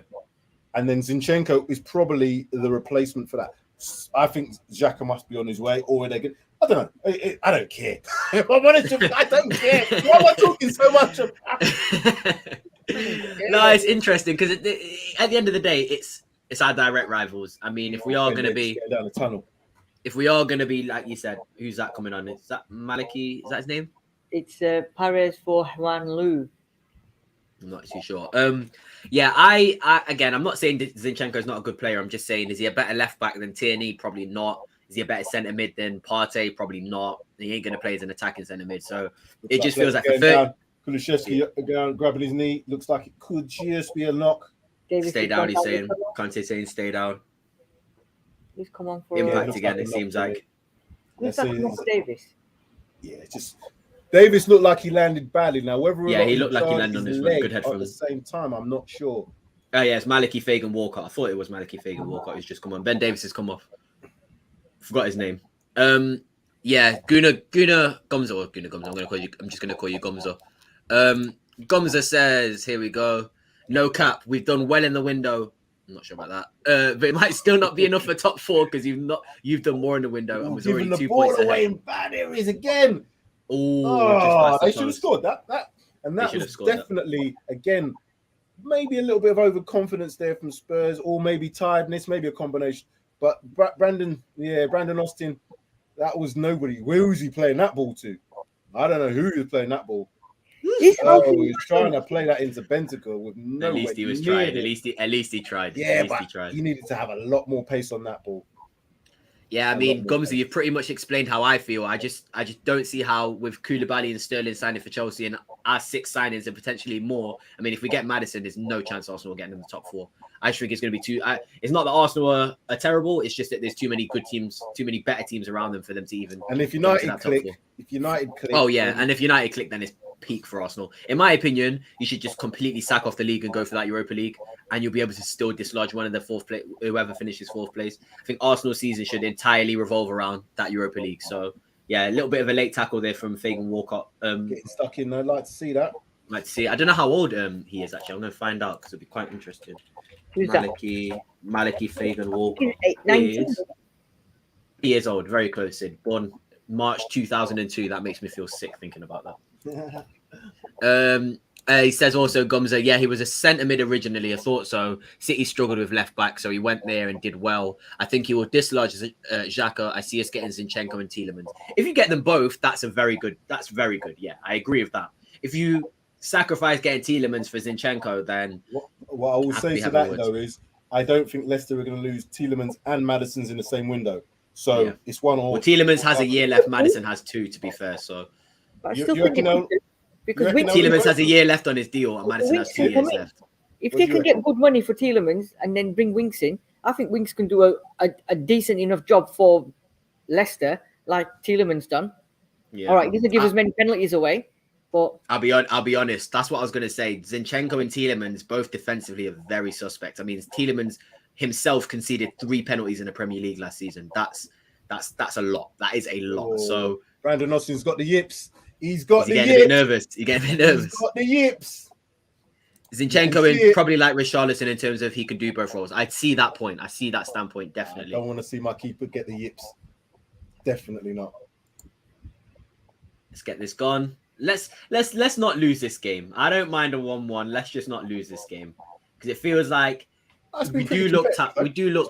And then Zinchenko is probably the replacement for that. I think Xhaka must be on his way, or they're going. I don't know. I don't care. If I'm honest, I don't care. Why am I talking so much about? No, it's interesting because at the end of the day, it's our direct rivals. I mean, if we are going to be down the tunnel, if we are going to be like you said, who's that coming on? Is that Maliki? Is that his name? It's Perez for Juan Lu. I'm not too sure. Yeah, I again, I'm not saying Zinchenko is not a good player. I'm just saying, is he a better left back than Tierney? Probably not. Is he a better centre mid than Partey? Probably not. He ain't going to play as an attacking centre mid. So it just feels like a third. Kulusevski grabbing his knee. Looks like it could just be a knock. Stay down, he's saying. Kante saying stay down. He's come on for impact again, it seems like. Looks like Davis. Yeah, just Davis looked like he landed badly. Now, whether he looked like he landed on his good head at the same time, I'm not sure. Oh yeah, it's Maliki Fagan Walcott. I thought it was Maliki Fagan Walcott who's just come on. Ben Davis has come off. Forgot his name. Yeah, Guna Gomza or Guna Gomza. I'm just gonna call you Gomza. Gomza says, here we go. No cap. We've done well in the window. I'm not sure about that. But it might still not be enough for top 4 because you've done more in the window and was already 2 points away in bad areas again. They should have scored that. And that was definitely again maybe a little bit of overconfidence there from Spurs, or maybe tiredness, maybe a combination. But Brandon Austin, that was nobody. Where was he playing that ball to? I don't know who he was playing that ball. He was trying to play that into Bentacle with no. At least he was trying. At least he tried. Yeah, but he needed to have a lot more pace on that ball. Yeah, I mean, Gumsy, you've pretty much explained how I feel. I just don't see how with Koulibaly and Sterling signing for Chelsea and our 6 signings and potentially more. I mean, if we get Maddison, there's no chance Arsenal will get in the top 4. I just think it's going to be too. It's not that Arsenal are terrible. It's just that there's too many good teams, too many better teams around them for them to even. And if United click, oh yeah, and if United click, then it's peak for Arsenal. In my opinion, you should just completely sack off the league and go for that Europa League, and you'll be able to still dislodge one of the 4th place, whoever finishes 4th place. I think Arsenal's season should entirely revolve around that Europa League. So yeah, a little bit of a late tackle there from Fagan Walcott. Getting stuck in. I'd like to see that. Like to see. I don't know how old he is actually. I'm going to find out because it'll be quite interesting. Who's Maliki Fagan Walcott. 19. He is old, very close in. Born March 2002. That makes me feel sick thinking about that. He says also, Gomza, yeah, he was a centre mid originally. I thought so. City struggled with left back, so he went there and did well. I think he will dislodge Xhaka. I see us getting Zinchenko and Tielemans. If you get them both, that's very good. Yeah, I agree with that. If you sacrifice getting Tielemans for Zinchenko, then what I will say to that though is I don't think Leicester are going to lose Tielemans and Maddison's in the same window. So it's one or. Well, Tielemans has a year left. Maddison has 2, to be fair. So because Tielemans has a year left on his deal, and Maddison has 2 years left. If they can get good money for Tielemans and then bring Winks in, I think Winks can do a decent enough job for Leicester, like Tielemans done. Yeah. All right, he doesn't give as many penalties away. But I'll be honest. That's what I was going to say. Zinchenko and Tielemans both defensively are very suspect. I mean, Tielemans himself conceded 3 penalties in the Premier League last season. That's a lot. That is a lot. So Brandon Austin's got the yips. He's got the getting yips. a bit nervous. He's getting a bit nervous. He's got the yips. Zinchenko is probably like Richarlison in terms of he could do both roles. I see that point. I see that standpoint, definitely. I don't want to see my keeper get the yips. Definitely not. Let's get this gone. Let's not lose this game. I don't mind a 1-1. Let's just not lose this game. Because it feels like we do look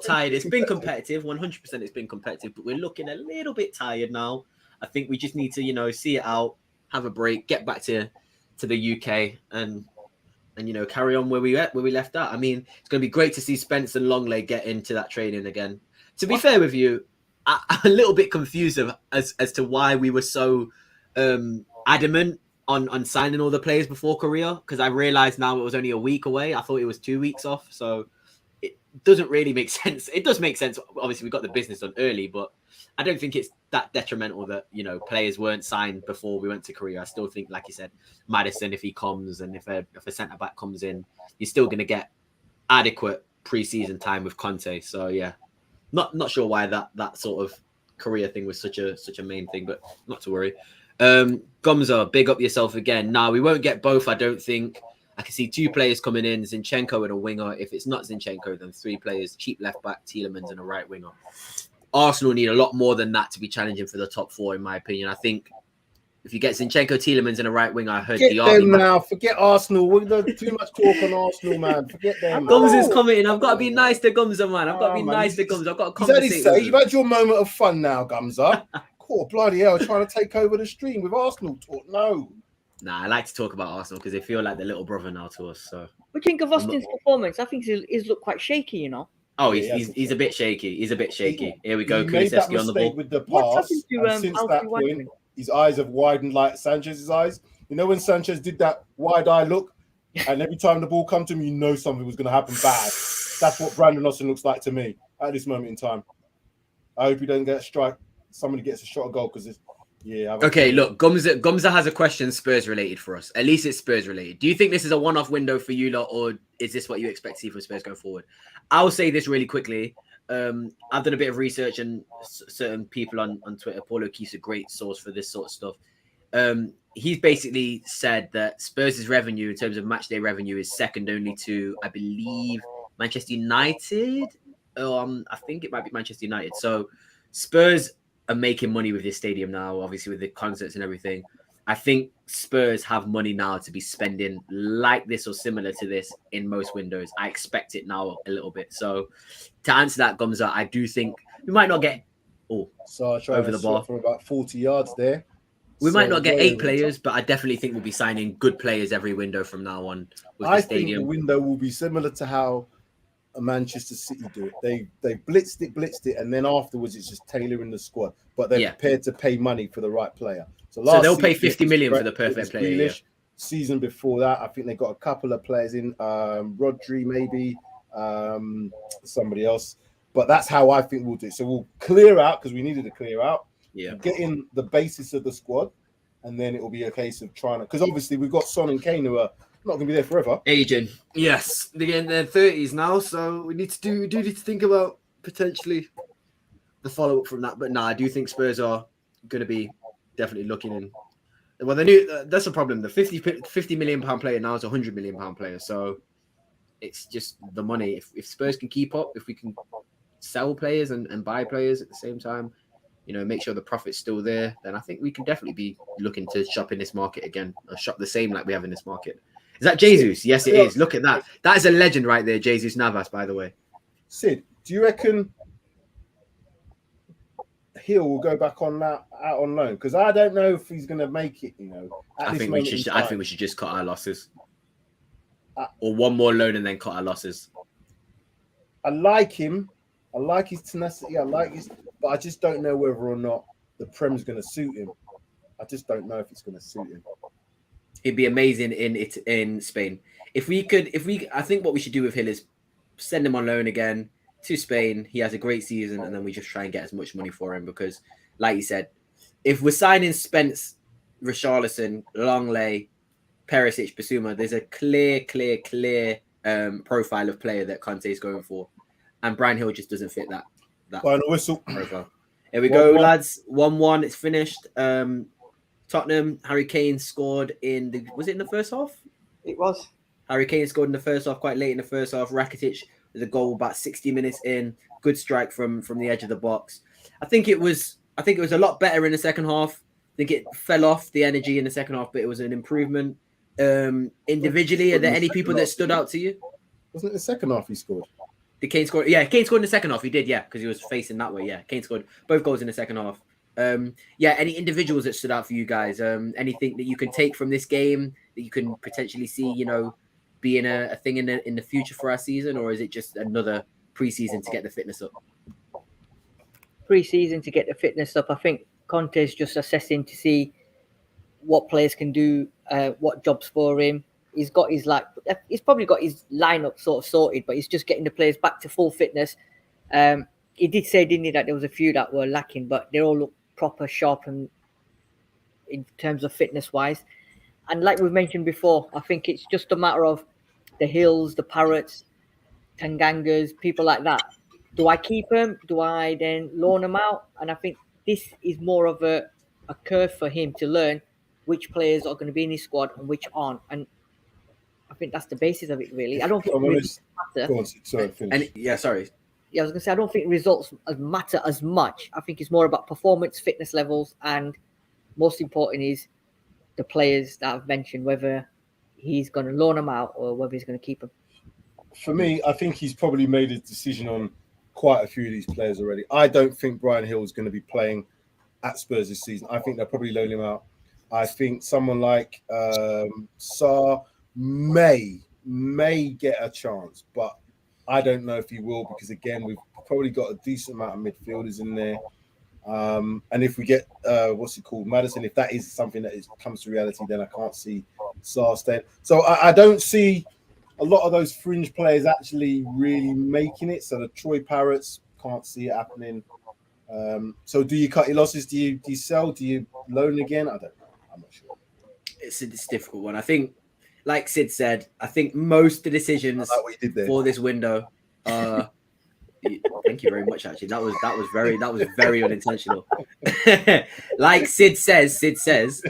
tired. It's been competitive. 100% it's been competitive, but we're looking a little bit tired now. I think we just need to, you know, see it out, have a break, get back to the UK and you know, carry on where we left at. I mean, it's going to be great to see Spence and Longley get into that training again. To be fair with you, I'm a little bit confused as to why we were so adamant on signing all the players before Korea, because I realized now it was only a week away. I thought it was 2 weeks off, so it doesn't really make sense. It does make sense. Obviously, we got the business done early, but I don't think it's that detrimental that, you know, players weren't signed before we went to Korea. I still think, like you said, Maddison, if he comes and if a centre-back comes in, you're still going to get adequate pre-season time with Conte. So, yeah, not sure why that sort of Korea thing was such a main thing, but not to worry. Gomza, big up yourself again. Now, we won't get both, I don't think. I can see 2 players coming in, Zinchenko and a winger. If it's not Zinchenko, then 3 players, cheap left-back, Tielemans and a right winger. Arsenal need a lot more than that to be challenging for the top 4, in my opinion. I think if you get Zinchenko, Tielemans, and a right winger, I heard Forget them now. Forget Arsenal. We've done too much talk on Arsenal, man. Forget them. Gums is commenting. I've got to be nice to Gumza, man. I've got to be nice to Gumza. I've got to conversate with him. You've had your moment of fun now, Gumza. Cool, bloody hell, trying to take over the stream with Arsenal talk. No. Nah, I like to talk about Arsenal because they feel like the little brother now to us. So, what do you think of Austin's performance? I think he's looked quite shaky, you know. Oh, he's a bit shaky. He's a bit shaky. Here we go. He made that mistake with the pass. Since that point, his eyes have widened like Sanchez's eyes. You know when Sanchez did that wide eye look, and every time the ball come to him, you know something was going to happen bad. That's what Brandon Austin looks like to me at this moment in time. I hope he doesn't get a strike. Somebody gets a shot of goal because it's Okay, look, Gumza has a question Spurs related for us. At least it's Spurs related. Do you think this is a one-off window for you lot, or is this what you expect to see from Spurs going forward? I'll say this really quickly. I've done a bit of research, and certain people on Twitter, Paulo Keith's a great source for this sort of stuff. He's basically said that Spurs' revenue in terms of matchday revenue is second only to, I believe, Manchester United. I think it might be Manchester United. So Spurs are making money with this stadium now, obviously with the concerts and everything. I think Spurs have money now to be spending like this or similar to this in most windows. I expect it now a little bit. So to answer that, Gumza, I do think we might not get over the bar for about 40 yards there. We might not get 8 players, but I definitely think we'll be signing good players every window from now on with the stadium. I think the window will be similar to how Manchester City do it. They blitzed it, and then afterwards it's just tailoring the squad. But they're prepared to pay money for the right player. So they'll pay 50 million for the perfect player. Yeah. Season before that, I think they got a couple of players in, Rodri maybe, somebody else. But that's how I think we'll do it. So we'll clear out because we needed to clear out. Yeah. Get in the basis of the squad, and then it will be a case of trying to, because obviously we've got Son and Kane who are not going to be there forever. Aging. Yes. They're getting their 30s now, so we need to need to think about potentially the follow-up from that. But I do think Spurs are going to be definitely looking in. Well, they knew that's the problem. The 50 million pound player now is a 100 million pound player. So it's just the money. If Spurs can keep up, if we can sell players and buy players at the same time, you know, make sure the profit's still there, then I think we can definitely be looking to shop in this market again, or shop the same like we have in this market. Is that Jesus? Yes, it is. Look at that. That is a legend right there, Jesus Navas, by the way. Sid, do you reckon Hill will go back on that out on loan? Because I don't know if he's going to make it. You know, I think we should just cut our losses, or one more loan and then cut our losses. I like him. I like his tenacity. But I just don't know whether or not the Prem's going to suit him. I just don't know if it's going to suit him. He'd be amazing in Spain. I think what we should do with Hill is send him on loan again to Spain. He has a great season, and then we just try and get as much money for him because, like you said, if we're signing Spence, Richarlison, Longley, Perisic, Basuma, there's a clear profile of player that Conte is going for, and Brian Hill just doesn't fit that Final whistle profile. Here we go, 1-1. lads. 1-1. It's finished. Tottenham, Harry Kane scored was it in the first half? It was. Harry Kane scored in the first half, quite late in the first half. Rakitic with a goal about 60 minutes in. Good strike from the edge of the box. I think it was a lot better in the second half. I think it fell off the energy in the second half, but it was an improvement. Individually, are there any people that stood out to you? Wasn't it the second half he scored? Did Kane score? Yeah, Kane scored in the second half. He did, yeah, because he was facing that way. Yeah, Kane scored both goals in the second half. Yeah, any individuals that stood out for you guys? Anything that you can take from this game that you can potentially see, being a thing in the future for our season, or is it just another preseason to get the fitness up? Pre-season to get the fitness up. I think Conte's just assessing to see what players can do, what jobs for him. He's probably got his lineup sort of sorted, but he's just getting the players back to full fitness. He did say, didn't he, that there was a few that were lacking, but they all look proper, sharp, and in terms of fitness wise. And like we've mentioned before, I think it's just a matter of the Hills, the Parrots, Tangangas, people like that. Do I keep them? Do I then loan them out? And I think this is more of a curve for him to learn which players are going to be in his squad and which aren't. And I think that's the basis of it, really. I don't think results matter. Go on, sorry, finish. Sorry. Yeah, I was going to say, I don't think results matter as much. I think it's more about performance, fitness levels, and most important is the players that I've mentioned, whether he's going to loan them out or whether he's going to keep them. For me, I think he's probably made a decision on quite a few of these players already. I don't think Brian Hill is going to be playing at Spurs this season. I think they'll probably loan him out. I think someone like Sarr may get a chance, but I don't know if he will, because again, we've probably got a decent amount of midfielders in there. And if we get Maddison, if that is something that comes to reality, then I can't see Sarr staying. So I don't see a lot of those fringe players actually really making it. So the Troy Parrots, can't see it happening. So do you cut your losses? Do you sell? Do you loan again? I don't know. I'm not sure. It's a difficult one. I think, like Sid said, I think most of the decisions for this window are. Thank you very much. Actually, that was very unintentional. Like Sid says.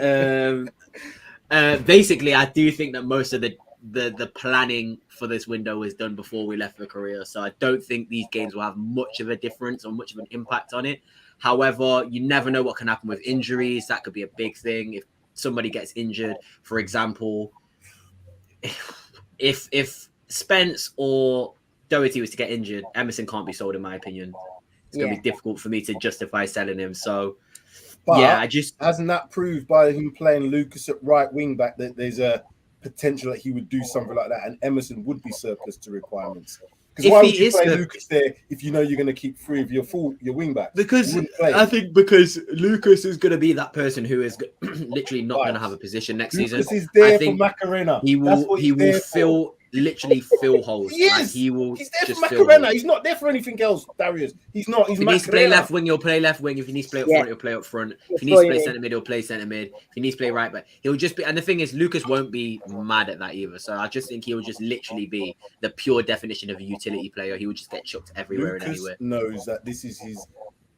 Basically, I do think that most of the planning for this window was done before we left for Korea. So I don't think these games will have much of a difference or much of an impact on it. However, you never know what can happen with injuries. That could be a big thing. If somebody gets injured, for example, if Spence or Doherty was to get injured, Emerson can't be sold, in my opinion. It's going to be difficult for me to justify selling him. So, but hasn't that proved by him playing Lucas at right wing back that there's a potential that he would do something like that, and Emerson would be surplus to requirements? Because why would you play Lucas there if you know you're going to keep three of your wing backs? Because because Lucas is going to be that person who is literally not going to have a position next season. Lucas is there for Macarena. He will fill holes. He's there for Macarena. He's not there for anything else, Darius. He's not. If he needs to play left wing, he'll play left wing. If he needs to play up front, he'll play up front. If he needs to play centre mid, he'll play centre mid. If he needs to play right back, he'll just be. And the thing is, Lucas won't be mad at that either. So I just think he will just literally be the pure definition of a utility player. He will just get chucked everywhere and anywhere. Knows that this is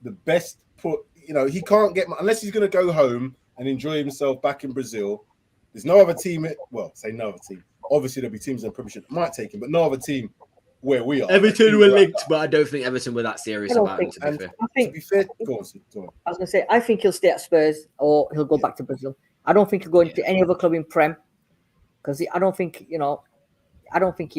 the best put. You know, he can't get unless he's going to go home and enjoy himself back in Brazil. There's no other team. Well, say no other team. Obviously, there'll be teams in Premiership that might take him, but no other team where we are. Everton were linked, but I don't think Everton were that serious about it, to be fair. Go on. I was going to say, I think he'll stay at Spurs or he'll go back to Brazil. I don't think he'll go into any other club in Prem because I don't think he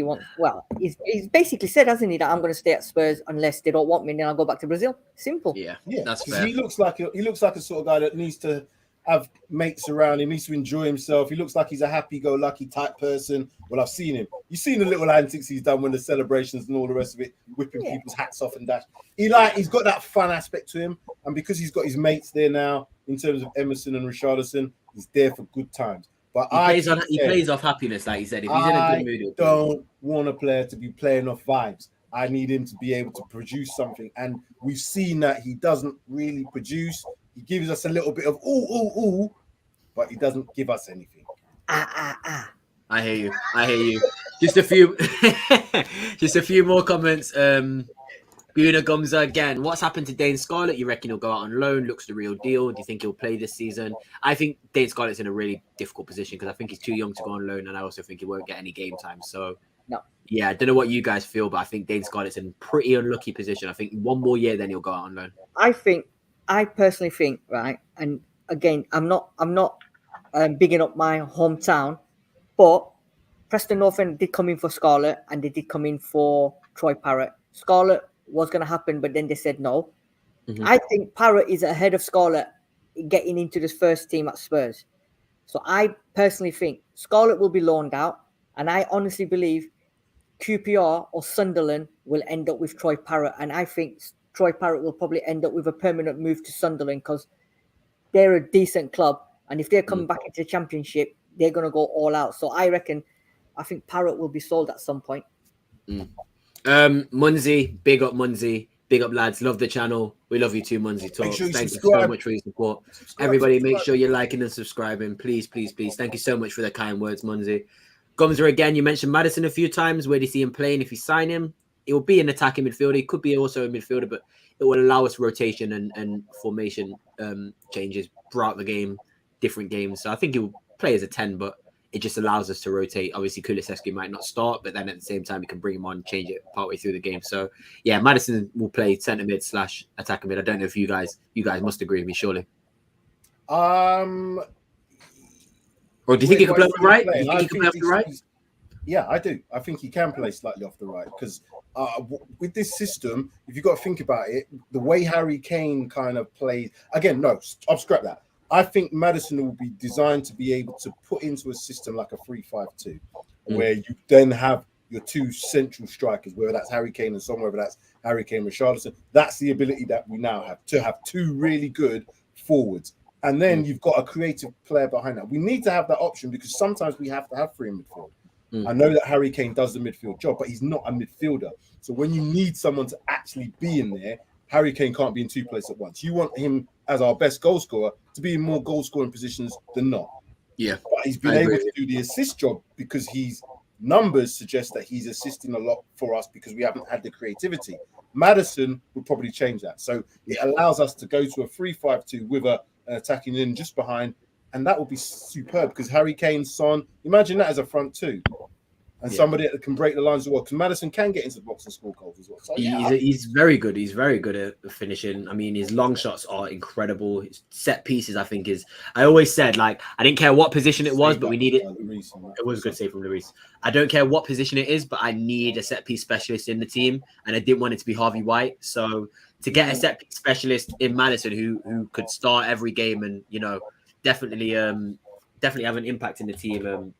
wants. Well, he's basically said, hasn't he, that I'm going to stay at Spurs unless they don't want me, and then I'll go back to Brazil. Simple. Yeah, that's fair. He looks like a sort of guy that needs to have mates around him, needs to enjoy himself. He looks like he's a happy-go-lucky type person. Well, I've seen him. You've seen the little antics he's done when the celebrations and all the rest of it, whipping people's hats off and dash. He's got that fun aspect to him, and because he's got his mates there now, in terms of Emerson and Richarlison, he's there for good times. But he plays off happiness, like he said. If he's in a good mood, I don't want a player to be playing off vibes. I need him to be able to produce something, and we've seen that he doesn't really produce. He gives us a little bit of ooh, but he doesn't give us anything. I hear you. Just a few more comments. Guna Gumza again. What's happened to Dane Scarlett? You reckon he'll go out on loan? Looks the real deal. Do you think he'll play this season? I think Dane Scarlett's in a really difficult position because I think he's too young to go on loan, and I also think he won't get any game time. So, No. yeah, I don't know what you guys feel, but I think Dane Scarlett's in a pretty unlucky position. I think one more year, then he'll go out on loan. I personally think, right, and again, I'm not bigging up my hometown, but Preston North End did come in for Scarlett and they did come in for Troy Parrott. Scarlett was going to happen, but then they said no. Mhm. I think Parrott is ahead of Scarlett getting into this first team at Spurs. So I personally think Scarlett will be loaned out, and I honestly believe QPR or Sunderland will end up with Troy Parrott, and I think Troy Parrott will probably end up with a permanent move to Sunderland because they're a decent club, and if they're coming back into the Championship, they're going to go all out. So I think Parrott will be sold at some point. Munzi, big up Munzi, big up lads. Love the channel. We love you too, Munzi Talk. Sure Thank you subscribe. so much for your support. Everybody, make sure you're liking and subscribing. Please, please, please. Thank you so much for the kind words, Munzi. Gumzer again, you mentioned Maddison a few times. Where do you see him playing? If you sign him, it will be an attacking midfielder. He could be also a midfielder, but it will allow us rotation and formation changes throughout the game, different games. So I think he will play as a 10, but it just allows us to rotate. Obviously, Kulusevski might not start, but then at the same time, you can bring him on, change it partway through the game. So yeah, Maddison will play centre mid / attacker mid. I don't know if you guys must agree with me, surely. Or do you think he can play off the right? Do you think he can play off the right? Yeah, I do. I think he can play slightly off the right because with this system, if you've got to think about it, the way Harry Kane kind of plays, again, no, I'll scrap that. I think Maddison will be designed to be able to put into a system like a 3-5-2, where you then have your two central strikers, whether that's Harry Kane and Son, whether that's Harry Kane and Richarlison. That's the ability that we now have to have two really good forwards. And then you've got a creative player behind that. We need to have that option because sometimes we have to have three in midfield. I know that Harry Kane does the midfield job, but he's not a midfielder. So when you need someone to actually be in there, Harry Kane can't be in two places at once. You want him as our best goal scorer to be in more goal scoring positions than not. Yeah. But he's been able to do the assist job because his numbers suggest that he's assisting a lot for us because we haven't had the creativity. Maddison would probably change that. So it allows us to go to a 3-5-2 with an attacking in just behind. And that would be superb because Harry Kane, Son, imagine that as a front two. And somebody that can break the lines as well. Because Maddison can get into the box and score goals as well. So, he's very good. He's very good at finishing. I mean, his long shots are incredible. His set pieces, I think, is... I always said, like, I didn't care what position it was, but we need it. It was a good save from Lloris. I don't care what position it is, but I need a set piece specialist in the team. And I didn't want it to be Harvey White. So to get a set piece specialist in Maddison who could start every game and, you know, definitely have an impact in the team.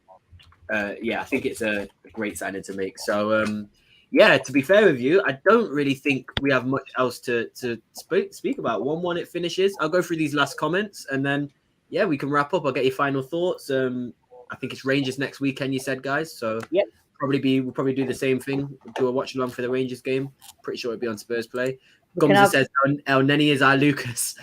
I think it's a great signing to make. So, to be fair with you, I don't really think we have much else to speak about. 1-1 it finishes. I'll go through these last comments and then, we can wrap up. I'll get your final thoughts. I think it's Rangers next weekend, you said, guys. So we'll probably do the same thing. Do a watch along for the Rangers game. Pretty sure it'll be on Spurs Play. Gumza says El Neni is our Lucas.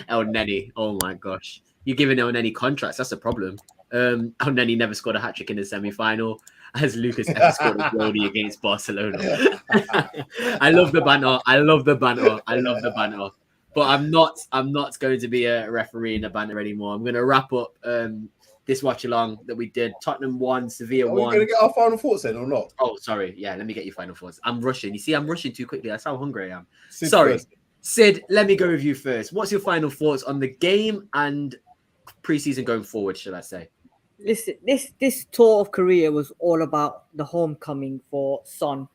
El Neni. Oh my gosh. You're giving El Neni contracts. That's a problem. El Neni never scored a hat-trick in the semi-final, as Lucas never scored a Jodi against Barcelona. I love the banter. But I'm not going to be a referee in the banter anymore. I'm going to wrap up this watch along that we did. Tottenham 1, Sevilla 1. Are we going to get our final thoughts then or not? Oh, sorry. Yeah, let me get your final thoughts. I'm rushing. You see, I'm rushing too quickly. That's how hungry I am. Sid, let me go with you first. What's your final thoughts on the game and pre-season going forward, should I say? Listen, this tour of Korea was all about the homecoming for Son,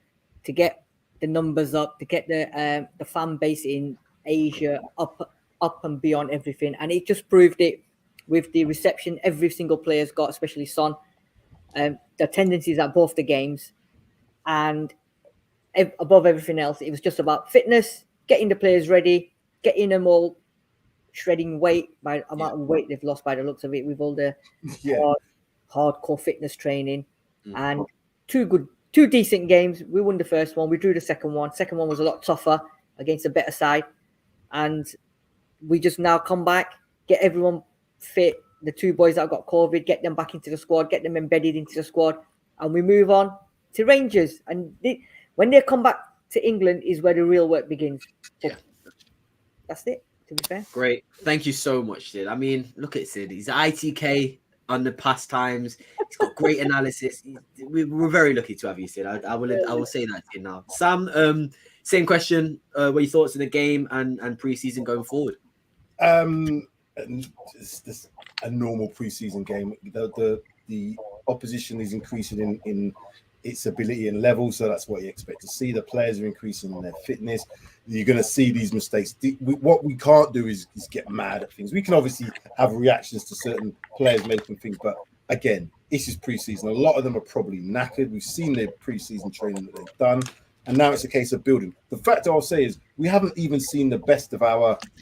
to get the numbers up, to get the fan base in Asia up and beyond everything, and it just proved it with the reception every single player's got, especially Son. The attendances at both the games, and above everything else, it was just about fitness, getting the players ready, getting them all shredding weight by the amount of weight they've lost by the looks of it with all the hardcore fitness training. And two decent games. We won the first one, we drew the second one. Second one was a lot tougher against a better side, and we just now come back, get everyone fit, the two boys that got COVID, get them back into the squad, get them embedded into the squad, and we move on to Rangers. And when they come back to England is where the real work begins. Yeah. That's it, to be fair. Great. Thank you so much, Sid. I mean, look at Sid. He's ITK on the past times. He's got great analysis. We're very lucky to have you, Sid. I will say that to you now. Sam, same question. What are your thoughts on the game and pre-season going forward? It's a normal pre-season game. The opposition is increasing in its ability and level, so that's what you expect to see. The players are increasing in their fitness. You're going to see these mistakes. What we can't do is get mad at things. We can obviously have reactions to certain players making things, but again, this is pre-season. A lot of them are probably knackered. We've seen their pre-season training that they've done, and now it's a case of building. The fact I'll say is we haven't even seen the best of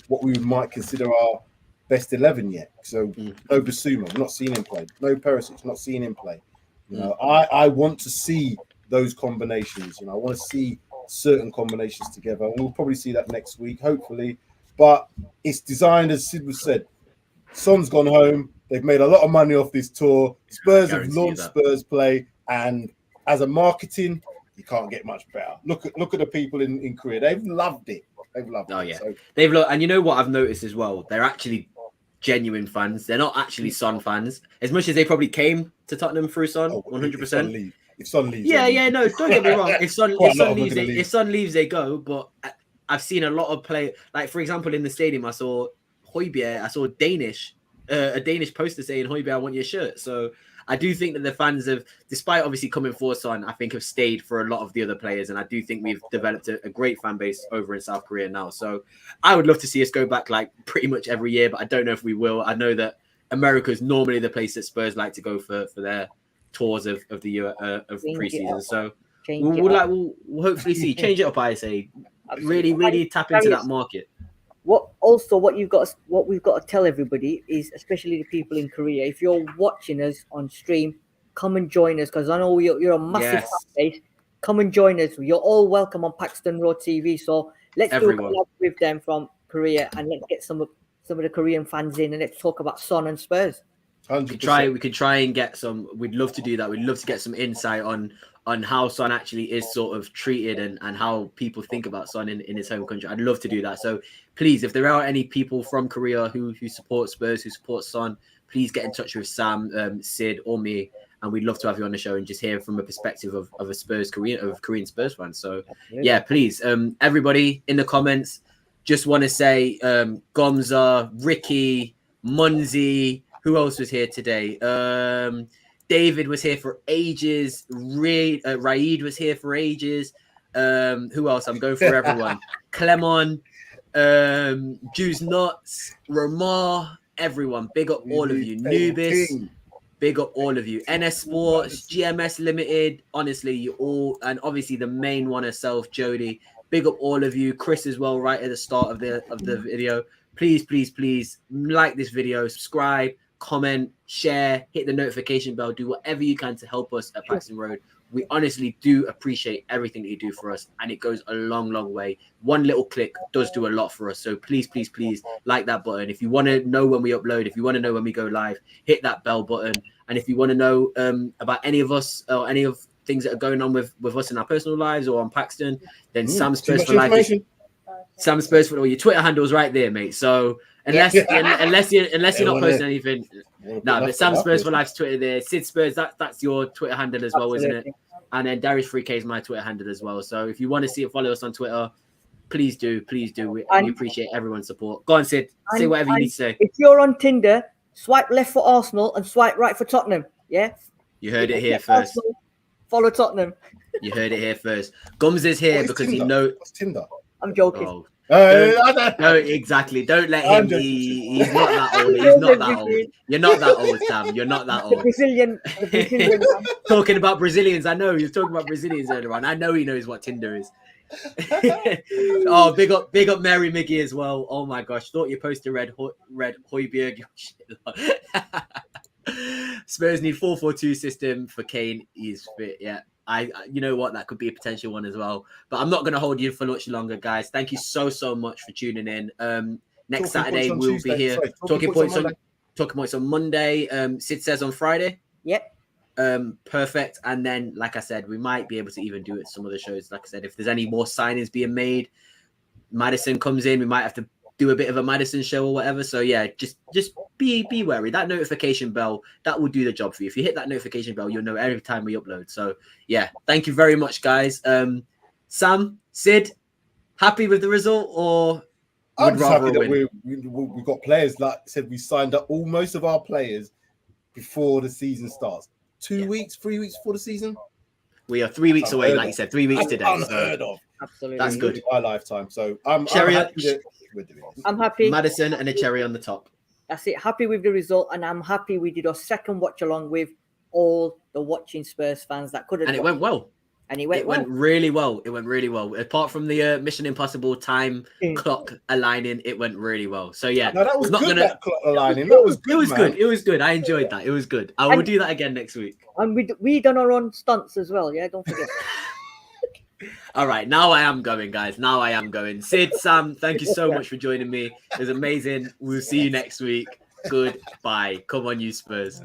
what we might consider our best 11 yet. So no Basuma, we're not seeing him play. No Perisic, not seeing him play. You know, I want to see those combinations. You know, I want to see certain combinations together, and we'll probably see that next week, hopefully. But it's designed, as Sid was said. Son's gone home. They've made a lot of money off this tour. Spurs have launched Spurs play, and as a marketing, you can't get much better. Look at the people in Korea. They've loved it. They've loved it. Oh yeah, so, they've loved. And you know what I've noticed as well? They're actually genuine fans. They're not actually Son fans, as much as they probably came to Tottenham through Son. 100%. If Son leaves, no, don't get me wrong. If Son leaves, they go. But I've seen a lot of play. Like for example, in the stadium, I saw Højbjerg. I saw a Danish poster saying Højbjerg, I want your shirt. So I do think that the fans have, despite obviously coming for Son, I think have stayed for a lot of the other players. And I do think we've developed a great fan base over in South Korea now. So I would love to see us go back like pretty much every year, but I don't know if we will. I know that America is normally the place that Spurs like to go for their tours of the year of preseason. So we'll hopefully see. Change it up, I say. Really tap into that market. What we've got to tell everybody is, especially the people in Korea, if you're watching us on stream, come and join us, because I know you're a massive fan base. Come and join us. You're all welcome on Paxton Road TV. So let's do a collab with them from Korea, and let's get some of the Korean fans in, and let's talk about Son and Spurs. 100%. We could try and get some. We'd love to do that. We'd love to get some insight on how Son actually is sort of treated and how people think about Son in his home country. I'd love to do that. So please, if there are any people from Korea who support Spurs, who support Son, please get in touch with Sam, Sid, or me, and we'd love to have you on the show and just hear from a perspective of a Korean Spurs fan. So yeah, please, everybody in the comments, just want to say Gomza, Ricky, Munzi, who else was here today? David was here for ages. Raid was here for ages. Who else? I'm going for everyone. Clemon, Juice Nuts, Ramar, everyone. Big up all of you. Nubis, big up all of you. NS Sports, GMS Limited. Honestly, you all, and obviously the main one herself, Jodi. Big up all of you. Chris as well, right at the start of the video. Please like this video, subscribe, comment, share, hit the notification bell, do whatever you can to help us at Paxton Road. We honestly do appreciate everything that you do for us, and it goes a long way. One little click does do a lot for us. So please like that button. If you want to know when we upload, if you want to know when we go live, hit that bell button. And if you want to know about any of us or any of things that are going on with us in our personal lives or on Paxton, then Sam Spurs for Life. Sam Spurs for all your Twitter handles right there, mate. So unless you're not posting anything, no. But Sam Spurs for Life's Twitter there. Sid Spurs, that's your Twitter handle as well, isn't it? And then Darius 3K is my Twitter handle as well. So if you want to see it, follow us on Twitter. Please do. We appreciate everyone's support. Go on, Sid. Say whatever you need to say. If you're on Tinder, swipe left for Arsenal and swipe right for Tottenham. Yeah. You heard it here first. Arsenal, follow Tottenham. You heard it here first. Gums is here because Tinder? he knows. What's Tinder? I'm joking. Oh. No, exactly. Don't let him. He's not that old. He's not that old. You're not that old, Sam. You're not that old. The Brazilian Talking about Brazilians, I know. He was talking about Brazilians earlier on. I know he knows what Tinder is. Oh, big up Mary Miggy as well. Oh my gosh, thought you posted red Højbjerg. Spurs need 4-4-2 system for Kane. He's fit. Yeah. You know what, that could be a potential one as well. But I'm not going to hold you for much longer, guys. Thank you so much for tuning in. Next Saturday we'll be here. Talking points on Monday. Sid says on Friday. Yep. Perfect. And then, like I said, we might be able to even do it some of the shows. Like I said, if there's any more signings being made, Madison comes in, we might have to do a bit of a Madison show or whatever. So yeah, just be wary. That notification bell, that will do the job for you. If you hit that notification bell, you'll know every time we upload. So yeah, thank you very much, guys. Sam, Sid, happy with the result, or I'm just happy that we've got players. Like I said, we signed up most of our players before the season starts. 3 weeks before the season. We are 3 weeks away, like you said, 3 weeks today. Unheard of. Absolutely, that's good. In my lifetime. So I'm happy that we're doing this. I'm happy. Madison and a cherry on the top. That's it. Happy with the result, and I'm happy we did our second watch along with all the watching Spurs fans that couldn't. And it went well. And it went really well. It went really well. Apart from the Mission Impossible time clock aligning, it went really well. So yeah, no, that was not good. That clock aligning, that was good. It was good. It was good. I enjoyed that. It was good. I will do that again next week. And we done our own stunts as well. Yeah, don't forget. All right, now I am going, guys. Now I am going. Sid, Sam, thank you so much for joining me. It was amazing. We'll see you next week. Goodbye. Come on, you Spurs.